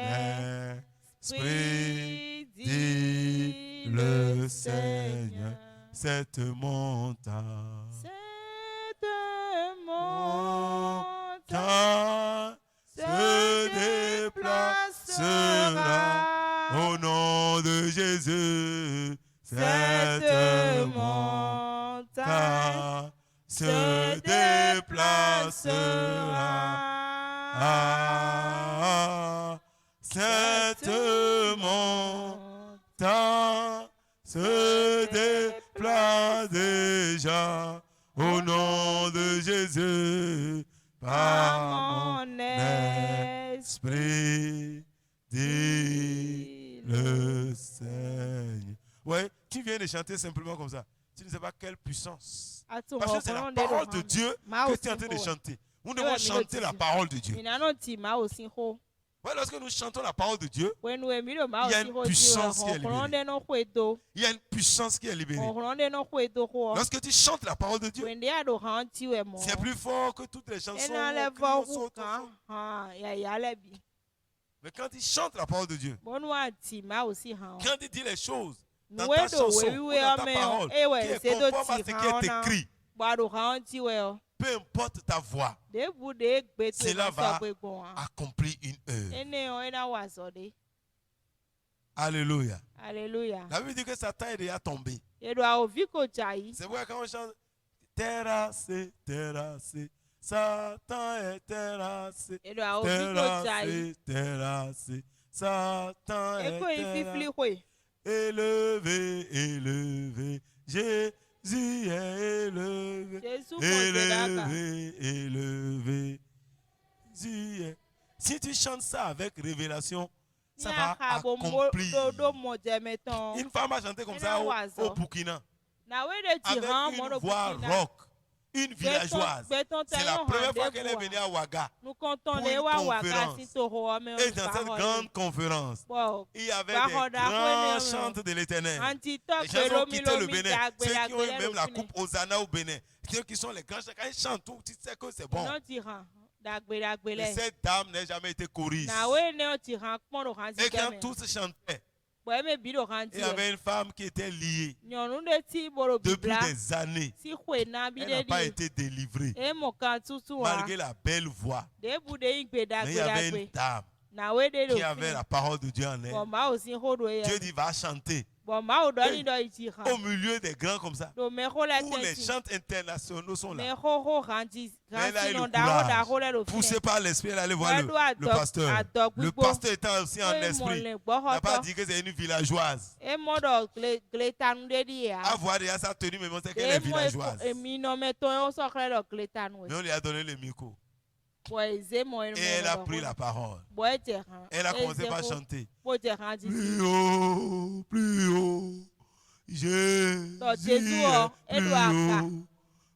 esprit, dit le Seigneur. Cette montagne, Cette montagne se déplacera au nom de Jésus. Cette montagne se déplacera. Ah, cette montagne se déplace déjà au nom de Jésus par mon esprit, dit le Seigneur. Ouais, tu viens de chanter simplement comme ça. Tu ne sais pas quelle puissance. Parce que c'est la parole de Dieu que tu es en train de chanter. Nous devons chanter la parole de Dieu. Vous Voyez, lorsque nous chantons la parole de Dieu, When we meet a mouse, Il y a une puissance qui est libérée. no kwedo. il y a une puissance qui est libérée. No kwedo ko. Lorsque tu chantes la parole de Dieu, When they are do hanti we mo. c'est plus fort que toutes les chansons. Ena le cris, va on saute, on saute. ha ya lebi. Mais quand tu chantes la parole de Dieu, Bonu ati ma osi han. quand tu dis les choses dans Nous ta aidons, chanson, oui, ou oui, dans ta amen. parole, Eh ouais, qui est c'est de conforme à ce qui tirer, est on a- écrit, Bado hanti we o. peu importe ta voix, De bude gbe to Cela va gbe bon. accomplir une œuvre. Ene o ena wa so de. Alléluia. Hallelujah. La Bible dit que Satan est déjà tombé. Edo a ovi ko jai. C'est pourquoi quand on chante terrassé, terrassé, Satan est terrassé, Edo a ovi ko jai. terrassé, terrassé, Satan est Eko ififli terrassé. kwe. Élevé, élevé, Jésus est élevé, Jésus mo de daka. élevé, élevé. Jésus est. Si tu chantes ça avec révélation, ça va accomplir. Do mo je meton. Une femme a chanté comme Et ça là, au oiseau. Burkina, Na we de ti han avec mo une do voix Burkina. rock, une villageoise. C'est la première fois qu'elle est venue à Ouaga. Nous comptons pour les une wa wa conférence. kasi to ho me. Et dans cette grande conférence, Wow. il y avait Parole des d'Apollon. grands chants de l'éternel. Anti Les gens qui ont quitté le Bénin, ceux qui ont eu même la coupe Hosanna au Bénin, ceux qui sont les grands chants, quand ils chantent tout, tu sais que c'est bon. Non tiran. Dagbe Et le. cette dame n'a jamais été choriste. Na we ne o tiran pon do han Et si quand keme. tous chantaient, Boy me bi do han il y avait une femme qui était liée Nyɔnu ɖe ti boro depuis bibla des années. si xoe na bi Elle ɖe n'a pas ɖi été délivrée, eye mo kan tutu wa malgré la belle voix. ɖe bu ɖe yi gbe Mais il y avait dagbe une dame na we ɖe qui ɖo avait la parole de Dieu en elle. bɔn mawo si xo ɖo Dieu ye dit, va chanter bɔn mawo ɖɔ ni ɖɔ yi ti au hã milieu des grands comme ça, ɖo me xo le où les tɛti chants internationaux sont me là. xo han ti Mais elle a han eu ti le nɔ dawo courage, dawo le ɖo poussé fi par l'esprit, elle allait voir Ouais, le doit pasteur. adore Le gbogbo. pasteur étant aussi en ne mo esprit. le Il gbɔ n'a pas xɔtɔ dit que c'est une villageoise. e mɔ ɖɔ gle tanu ɖe ɖi ya À voir déjà sa tenue, mais on sait qu'elle est villageoise. emi nɔmetɔ ye wo sɔ xlẽ ɖɔ gle tanu Mais on lui a donné le micro. bɔn eze mɔ Et elle a pris la parole. bɔn e dze hã Elle a commencé par chanter. mo dze hã ti Plus haut, Jésus Dans Jésus, est elle plus doit haut,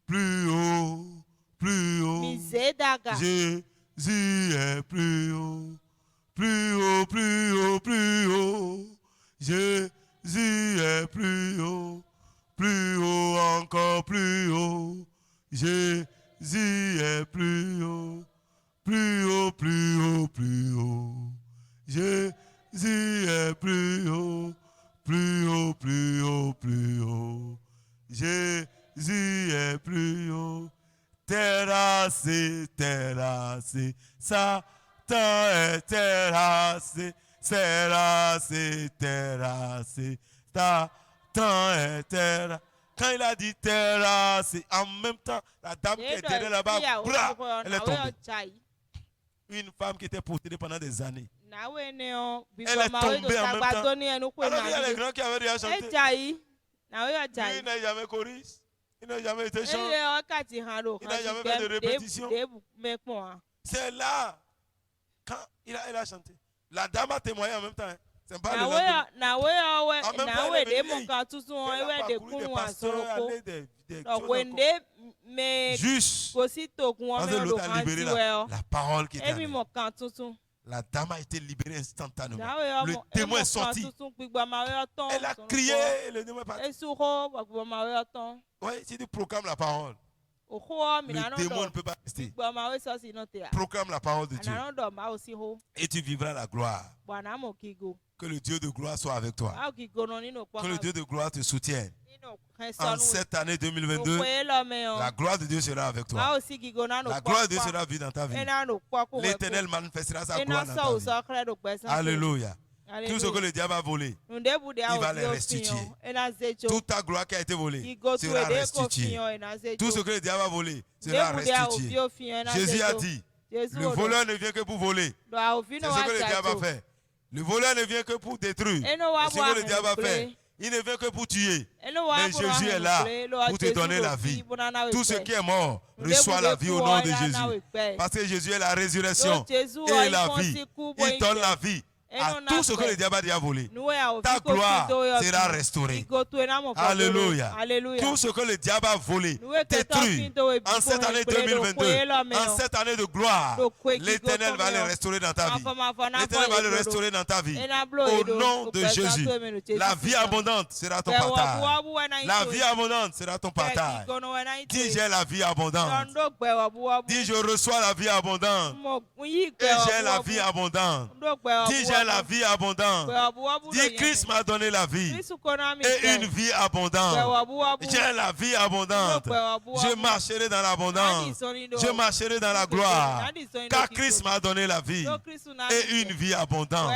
plus haut, plus haut. mize daga Jésus est plus haut, plus haut, plus haut, plus haut. Jésus est plus haut, encore plus haut. Jésus est plus haut, plus haut, plus haut, plus haut. Jésus est plus haut, plus haut, plus haut, plus haut. Jésus est plus haut. Terrassé, terrassé, Satan est terrassé, terrassé, terrassé, Satan est terrassé. Quand il a dit terrassé, en même temps, la dame qui était derrière là-bas, bra, elle est tombée. Une femme qui était possédée pendant des années. Elle est tombée en même temps. Alors il y a les grands qui avaient déjà chanté. Lui, il n'a jamais choriste. Il n'a jamais été chanté. Il n'a jamais fait de répétition. C'est là, quand il a chanté. La dame a témoigné en même temps. C'est pas le juste parce que l'autre a libéré la parole qui était en elle. La dame a été libérée instantanément. Le démon est sorti. Elle a crié et le démon est parti. Oui, si tu proclames la parole, le démon ne peut pas rester. Proclame la parole de Dieu et tu vivras la gloire. Que le Dieu de gloire soit avec toi. Que le Dieu de gloire te soutienne. En cette année 2022, la gloire de Dieu sera avec toi. La gloire de Dieu sera vue dans ta vie. L'Éternel manifestera sa gloire dans ta vie. Alléluia. Tout ce que le diable a volé, il va les restituer. Toute ta gloire qui a été volée sera restituée. Tout ce que le diable a volé sera restitué. Jésus a dit, le voleur ne vient que pour voler. C'est ce que le diable a fait. Le voleur ne vient que pour détruire. C'est ce que le diable a fait. Il ne vient que pour tuer. Mais Jésus est là pour te donner la vie. Tout ce qui est mort reçoit la vie au nom de Jésus. Parce que Jésus est la résurrection et la vie. Il donne la vie. à tout ce que le diable a déjà volé. Ta gloire sera restaurée. Alléluia. Tout ce que le diable a volé, détruit en cette année 2022, en cette année de gloire, l'Éternel va le restaurer dans ta vie. L'Éternel va le restaurer dans ta vie. Au nom de Jésus, la vie abondante sera ton partage. La vie abondante sera ton partage. Dis j'ai la vie abondante. Dis je reçois la vie abondante. Et j'ai la vie abondante. Dis j'ai la vie abondante. Dis Christ m'a donné la vie. Et une vie abondante. J'ai la vie abondante. Je marcherai dans l'abondance. Je marcherai dans la gloire. Car Christ m'a donné la vie. Et une vie abondante.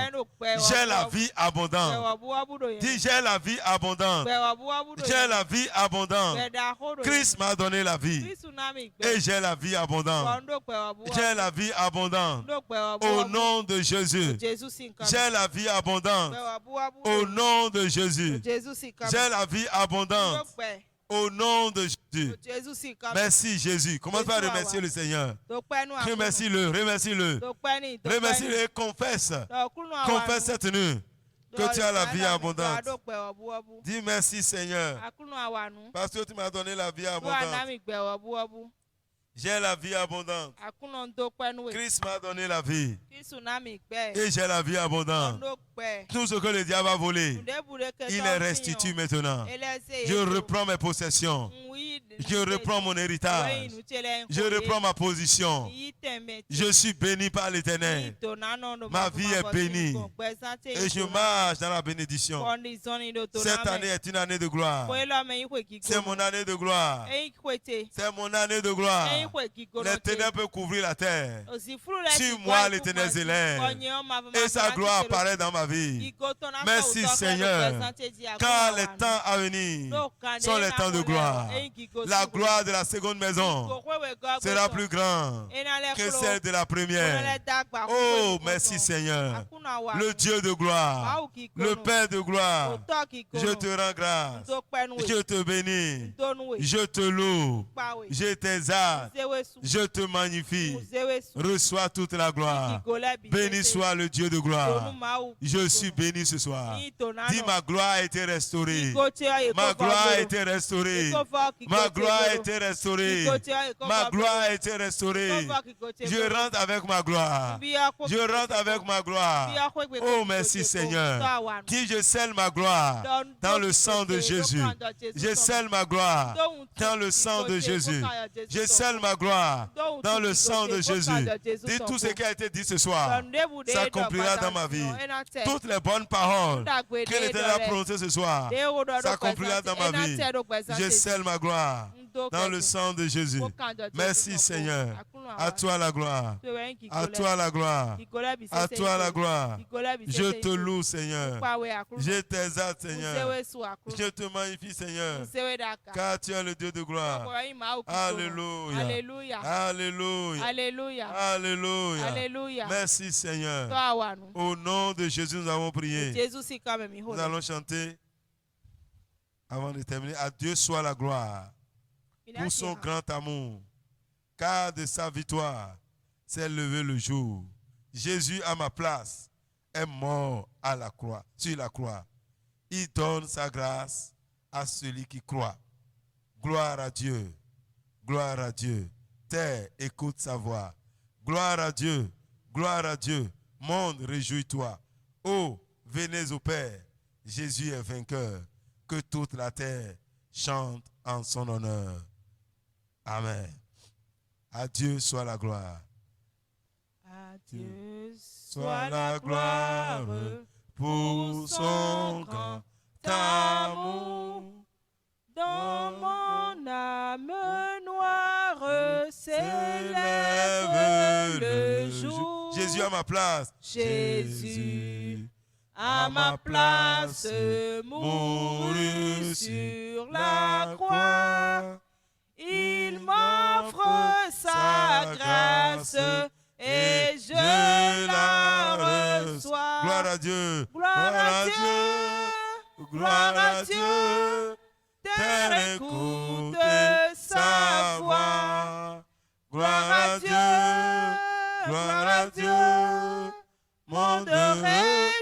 J'ai la vie abondante. Dis j'ai la vie abondante. J'ai la vie abondante. Christ m'a donné la vie. Et j'ai la vie abondante. J'ai la vie abondante. Au nom de Jésus. J'ai la vie abondante. Au nom de Jésus. J'ai la vie abondante. Au nom de Jésus. Merci Jésus. Commence par remercier le Seigneur. Remercie-le, remercie-le. Remercie-le et confesse. Confesse cette nuit que tu as la vie abondante. Dis merci Seigneur. Parce que tu m'as donné la vie abondante. J'ai la vie abondante. Christ m'a donné la vie. Et j'ai la vie abondante. Tout ce que le diable a volé, il les restitue maintenant. Je reprends mes possessions. Je reprends mon héritage. Je reprends ma position. Je suis béni par l'Éternel. Ma vie est bénie. Et je marche dans la bénédiction. Cette année est une année de gloire. C'est mon année de gloire. C'est mon année de gloire. Les ténèbres peuvent couvrir la terre. Sur moi, l'Éternel s'élève. Et sa gloire apparaît dans ma vie. Merci Seigneur. Car les temps à venir sont les temps de gloire. La gloire de la seconde maison sera plus grande que celle de la première. Oh, merci Seigneur. Le Dieu de gloire, le Père de gloire, je te rends grâce. Je te bénis. Je te loue. Je t'exalte. Je te magnifie. Reçois toute la gloire. Béni soit le Dieu de gloire. Je suis béni ce soir. Dis ma gloire a été restaurée. Ma gloire a été restaurée. Ma gloire a été restaurée. Ma gloire a été restaurée. Je rentre avec ma gloire. Je rentre avec ma gloire. Oh merci Seigneur. Dis je scelle ma gloire dans le sang de Jésus. Je scelle ma gloire dans le sang de Jésus. Je scelle ma gloire dans le sang de Jésus. Dis tout ce qui a été dit ce soir s'accomplira dans ma vie. Toutes les bonnes paroles que l'Éternel a prononcées ce soir s'accomplira dans ma vie. Je scelle ma gloire dans le sang de Jésus. Merci Seigneur. À toi la gloire. À toi la gloire. À toi la gloire. Je te loue Seigneur. Je t'exalte Seigneur. Je te magnifie Seigneur. Car tu es le Dieu de gloire. Alléluia. Alléluia. Alléluia. Alléluia. Merci Seigneur. Au nom de Jésus nous avons prié. Nous allons chanter avant de terminer. À Dieu soit la gloire pour son grand amour, car de sa victoire s'est levé le jour. Jésus à ma place est mort à la croix, sur la croix. Il donne sa grâce à celui qui croit. Gloire à Dieu. Gloire à Dieu. Terre, écoute sa voix. Gloire à Dieu. Gloire à Dieu. Monde, réjouis-toi. Oh, venez au Père. Jésus est vainqueur. Que toute la terre chante en son honneur. Amen. À Dieu soit la gloire. À Dieu Soit la gloire pour son grand amour. Dans mon âme noire s'élève le jour. Jésus à ma place. Jésus à ma place mourut sur la croix. Il m'offre sa grâce et je la reçois. Gloire à Dieu. Gloire à Dieu. Gloire à Dieu. Terre écoute sa voix. Gloire à Dieu. Gloire à Dieu. Monde réjouis-toi.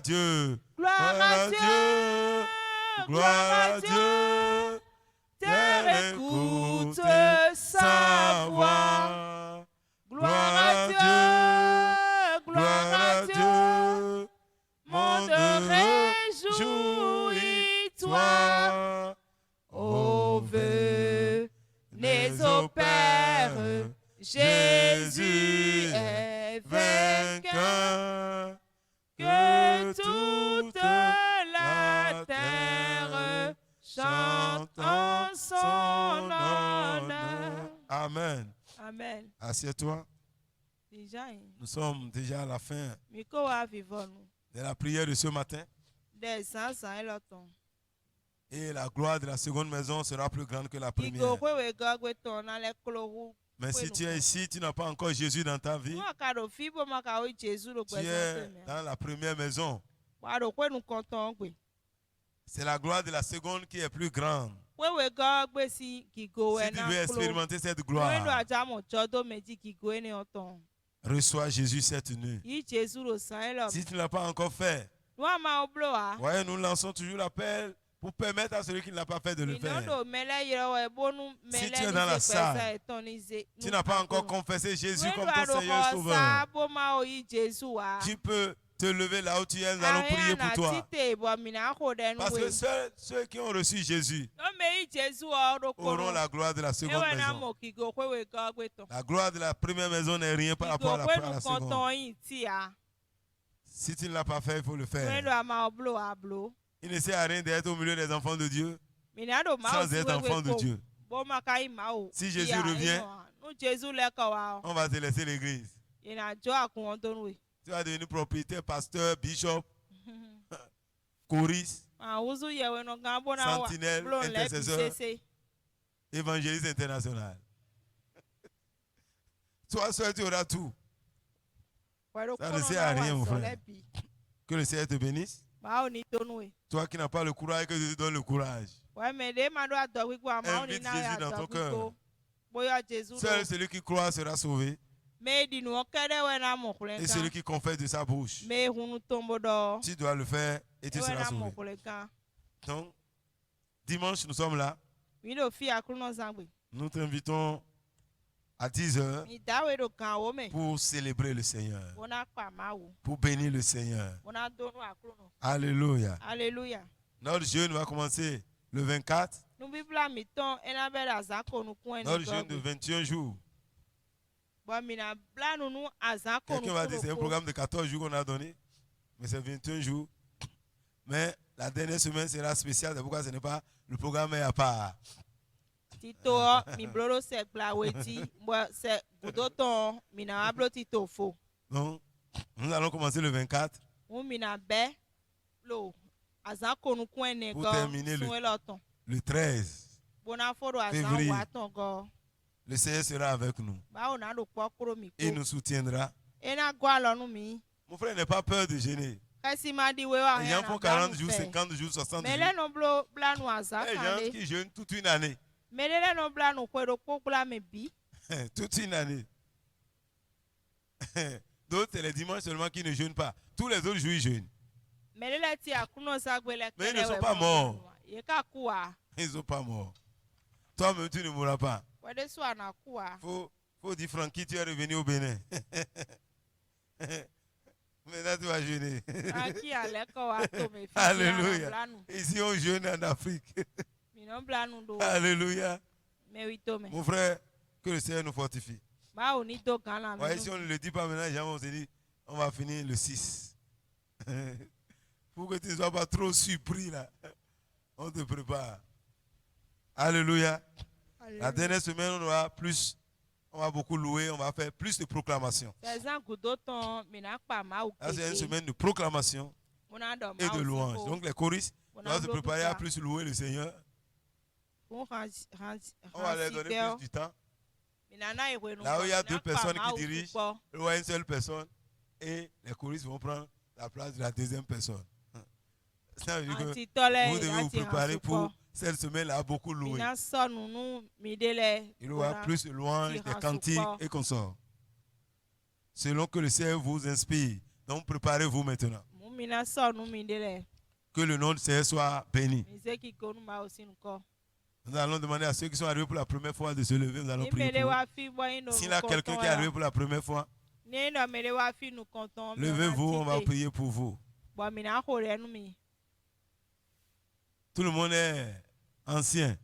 Dieu. Gloire à Dieu. Gloire à Dieu. Terre écoute sa voix. Gloire à Dieu. Gloire à Dieu. Monde réjouis-toi. Ô venez au Père, Jésus est vainqueur. Que toute la terre chante en son honneur. Amen. Amen. Assieds-toi. Déjà, Nous sommes déjà à la fin Miko wa vivons-nous. de la prière de ce matin. Des sens et l'automne. Et la gloire de la seconde maison sera plus grande que la première. Igo kwe gagwe tona le klohu. Mais si tu es ici, tu n'as pas encore Jésus dans ta vie, Moi kado fibo makawi Jésus le tu es dans la première maison. Wado kwe nous comptons kwe. C'est la gloire de la seconde qui est plus grande. Wewe gagwe si kigo Si tu veux expérimenter cette gloire, Wendo ajamo chodo meji kigo ene oton. reçois Jésus cette nuit. Yi Jésus le sang et l'homme. Si tu ne l'as pas encore fait, Noa ma obloa. voyez, nous lançons toujours l'appel pour permettre à celui qui ne l'a pas fait de le faire. Minondo mele yewe bonu Si mele tu es dans la salle, tu n'as pas encore confessé Jésus comme ton Seigneur et Sauveur. Tu peux te lever là où tu es, nous allons prier pour toi. Parce que ceux qui ont reçu Jésus auront la gloire de la seconde maison. La gloire de la première maison n'est rien par rapport à la seconde. Si tu ne l'as pas fait, il faut le faire. Il ne sert à rien d'être au milieu des enfants de Dieu sans être enfant de Dieu. Si Jésus revient, on va te laisser l'église. Tu vas devenir propriétaire, pasteur, bishop, choriste, sentinelle, intercesseur, évangéliste international. Toi seul, tu auras tout. Ça ne sert à rien, mon frère. Que le Seigneur te bénisse. Toi qui n'as pas le courage, que Dieu te donne le courage. Invite Jésus dans ton cœur. Seul celui qui croit sera sauvé. Et celui qui confesse de sa bouche, tu dois le faire et tu seras sauvé. Donc, dimanche, nous sommes là. Nous t'invitons à 10h pour célébrer le Seigneur, pour bénir le Seigneur. Alléluia. Alléluia. Notre jeûne va commencer le 24. Notre jeûne de 21 jours. Quelqu'un va dire c'est un programme de 14 jours qu'on a donné, mais c'est 21 jours. Mais la dernière semaine sera spéciale, c'est pourquoi ce n'est pas le programme est à part. Donc, nous allons commencer le 24 pour terminer le 13 février. Le Seigneur sera avec nous. Il nous soutiendra. Mon frère n'a pas peur de gêner. Les gens font 40 jours, 50 jours, 60 jours. Il y a des gens qui jeûnent toute une année. Toute une année. D'autres, c'est les dimanches seulement qui ne jeûnent pas. Tous les autres jours, ils jeûnent. Mais ils ne sont pas morts. Ils ne sont pas morts. Toi-même, tu ne mourras pas. Faut dire, Francky, tu es revenu au Bénin. Maintenant, tu vas jeûner. Alléluia. Ici, on jeûne en Afrique. Alléluia. Mon frère, que le Seigneur nous fortifie. Ouais, si on ne le dit pas maintenant, jamais on se dit, on va finir le 6. Pour que tu ne sois pas trop surpris là. On te prépare. Alléluia. La dernière semaine, on va beaucoup louer, on va faire plus de proclamations. Là, c'est une semaine de proclamation et de louange. Donc les choristes doivent se préparer à plus louer le Seigneur. On va leur donner plus du temps. Là où il y a 2 personnes qui dirigent, il y a une seule personne et les choristes vont prendre la place de la deuxième personne. Ça veut dire que vous devez vous préparer pour cette semaine-là, beaucoup louer. Il y aura plus de louanges, des cantiques et consorts. Selon que le Seigneur vous inspire. Donc préparez-vous maintenant. mina sonu mi dele. Que le nom du Seigneur soit béni. Mizeki konu ma osinu ko. Nous allons demander à ceux qui sont arrivés pour la première fois de se lever. Nous allons prier Imele pour eux. wa fi bo ino. S'il y a quelqu'un qui est arrivé pour la première fois, Nino mele wa fi nu konton. levez-vous, on va prier pour vous. Bo mina ko re nu mi. Tout le monde est ancien.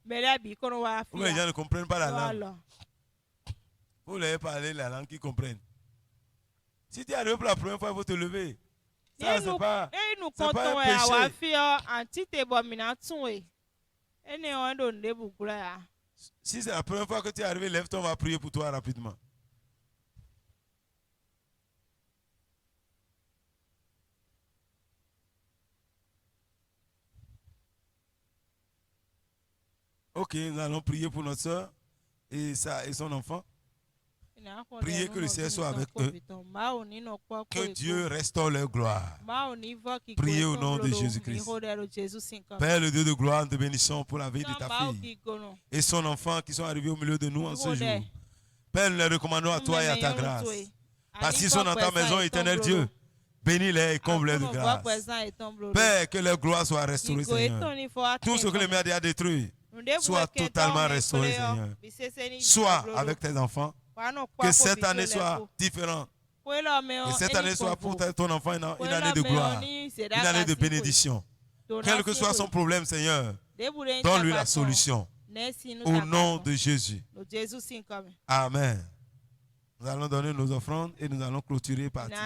Mele bi kono wa fi. Pourquoi les gens ne comprennent pas la langue? Voilà. Vous leur parler la langue qu'ils comprennent. Si tu es arrivé pour la première fois, il faut te lever. Ça, c'est pas nu c'est pas konton un ya wa péché. fi o anti te bo mina tun e. Ene on do ndebu kura ya. Si c'est la première fois que tu es arrivé, lève-toi, on va prier pour toi rapidement. Ok, nous allons prier pour notre soeur et son enfant. Priez que le Seigneur soit avec eux. Que Dieu restaure leur gloire. Priez au nom de Jésus-Christ. Père, le Dieu de gloire, nous te bénissons pour la vie de ta fille et son enfant qui sont arrivés au milieu de nous en ce jour. Père, nous les recommandons à toi et à ta grâce. Parce qu'ils sont dans ta maison, éternel Dieu. Bénis-les et comble-les de grâce. Père, que leur gloire soit restaurée, Seigneur. Tout ce que le maître a détruit soit totalement restauré, Seigneur. Sois avec tes enfants. Que cette année soit différente. Que cette année soit pour ton enfant une année de gloire, une année de bénédiction. Quel que soit son problème, Seigneur, donne-lui la solution. Au nom de Jésus. Amen. Nous allons donner nos offrandes et nous allons clôturer par Donne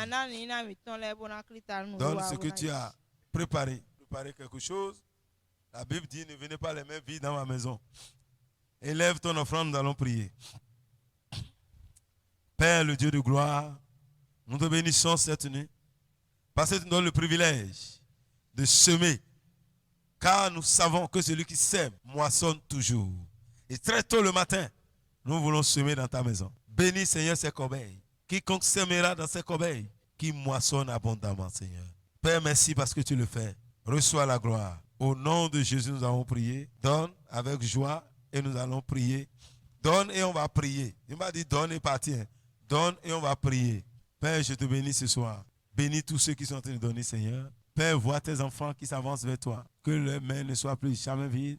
ce que tu as préparé. Préparer quelque chose. La Bible dit, ne venez pas les mains vides dans ma maison. Élève ton offrande, nous allons prier. Père, le Dieu de gloire, nous te bénissons cette nuit parce que tu nous donnes le privilège de semer. Car nous savons que celui qui sème moissonne toujours. Et très tôt le matin, nous voulons semer dans ta maison. Bénis, Seigneur, ces corbeilles. Quiconque sèmera dans ces corbeilles, qui moissonne abondamment, Seigneur. Père, merci parce que tu le fais. Reçois la gloire. Au nom de Jésus, nous avons prié. Donne avec joie et nous allons prier. Donne et on va prier. Il m'a dit donne et partir. Donne et on va prier. Père, je te bénis ce soir. Bénis tous ceux qui sont en train de donner, Seigneur. Père, vois tes enfants qui s'avancent vers toi. Que leurs mains ne soient plus jamais vides.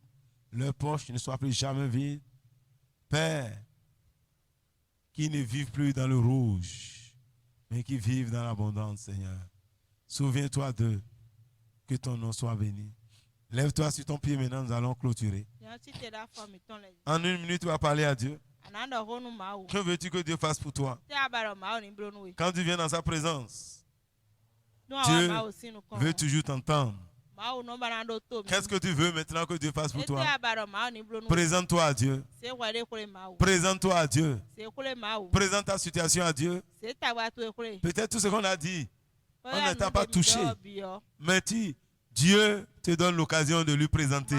Leurs poches ne soient plus jamais vides. Père, qui ne vivent plus dans le rouge, mais qui vivent dans l'abondance, Seigneur. Souviens-toi d'eux. Que ton nom soit béni. Lève-toi sur ton pied maintenant, nous allons clôturer. En une minute, tu vas parler à Dieu. Que veux-tu que Dieu fasse pour toi? Quand tu viens dans sa présence, Dieu veut toujours t'entendre. Qu'est-ce que tu veux maintenant que Dieu fasse pour toi? Présente-toi à Dieu. Présente-toi à Dieu. Présente ta situation à Dieu. Peut-être tout ce qu'on a dit, on ne t'a pas touché. Mais Dieu te donne l'occasion de lui présenter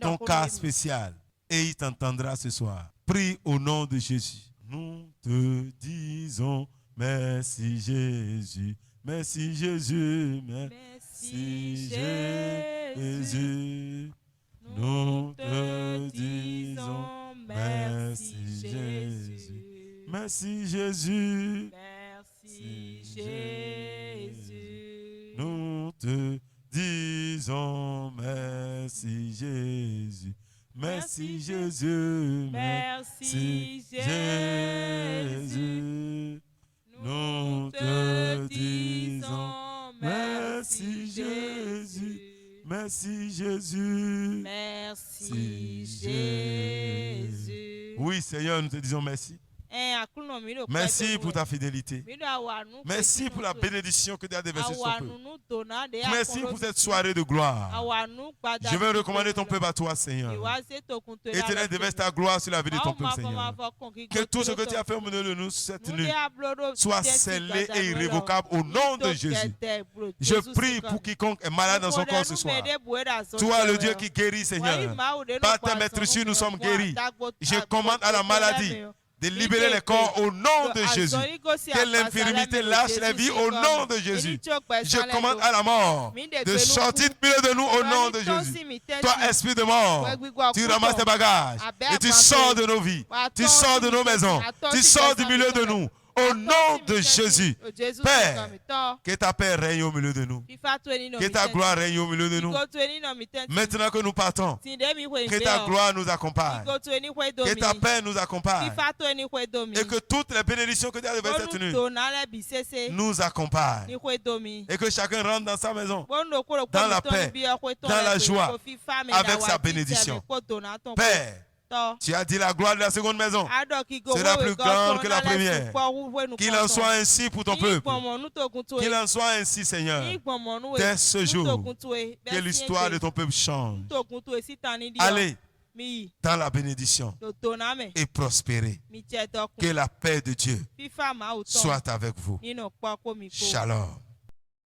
ton cas spécial. Et il t'entendra ce soir. Prie au nom de Jésus. Nous te disons merci Jésus. Merci Jésus. Merci Jésus. Nous te disons merci Jésus. Merci Jésus. Merci Jésus. Nous te disons merci Jésus. Merci Jésus. Merci Jésus. Nous te disons merci Jésus. Merci Jésus. Merci Jésus. Oui, Seigneur, nous te disons merci. Merci pour ta fidélité. Merci pour la bénédiction que tu as déversée sur ton peuple. Merci pour cette soirée de gloire. Je vais recommander ton peuple à toi, Seigneur. Éternel, déverse ta gloire sur la vie de ton peuple, Seigneur. Que tout ce que tu as fait au milieu de nous cette nuit soit scellé et irrévocable au nom de Jésus. Je prie pour quiconque est malade dans son corps ce soir. Toi, le Dieu qui guérit, Seigneur. Par ta maîtrise, nous sommes guéris. Je commande à la maladie de libérer les corps au nom de Jésus. Que l'infirmité lâche les vies au nom de Jésus. Je commande à la mort de sortir du milieu de nous au nom de Jésus. Toi, esprit de mort, tu ramasses tes bagages et tu sors de nos vies. Tu sors de nos maisons. Tu sors du milieu de nous Au nom de Jésus. Père, que ta paix règne au milieu de nous. Que ta gloire règne au milieu de nous. Maintenant que nous partons, que ta gloire nous accompagne. Que ta paix nous accompagne. Et que toutes les bénédictions que tu as versées cette nuit nous accompagnent. Et que chacun rentre dans sa maison, dans la paix, dans la joie, avec sa bénédiction. Père, tu as dit la gloire de la seconde maison sera plus grande que la première. Qu'il en soit ainsi pour ton peuple. Qu'il en soit ainsi, Seigneur. Dès ce jour, que l'histoire de ton peuple change. Allez dans la bénédiction et prospérer. Que la paix de Dieu soit avec vous. Shalom.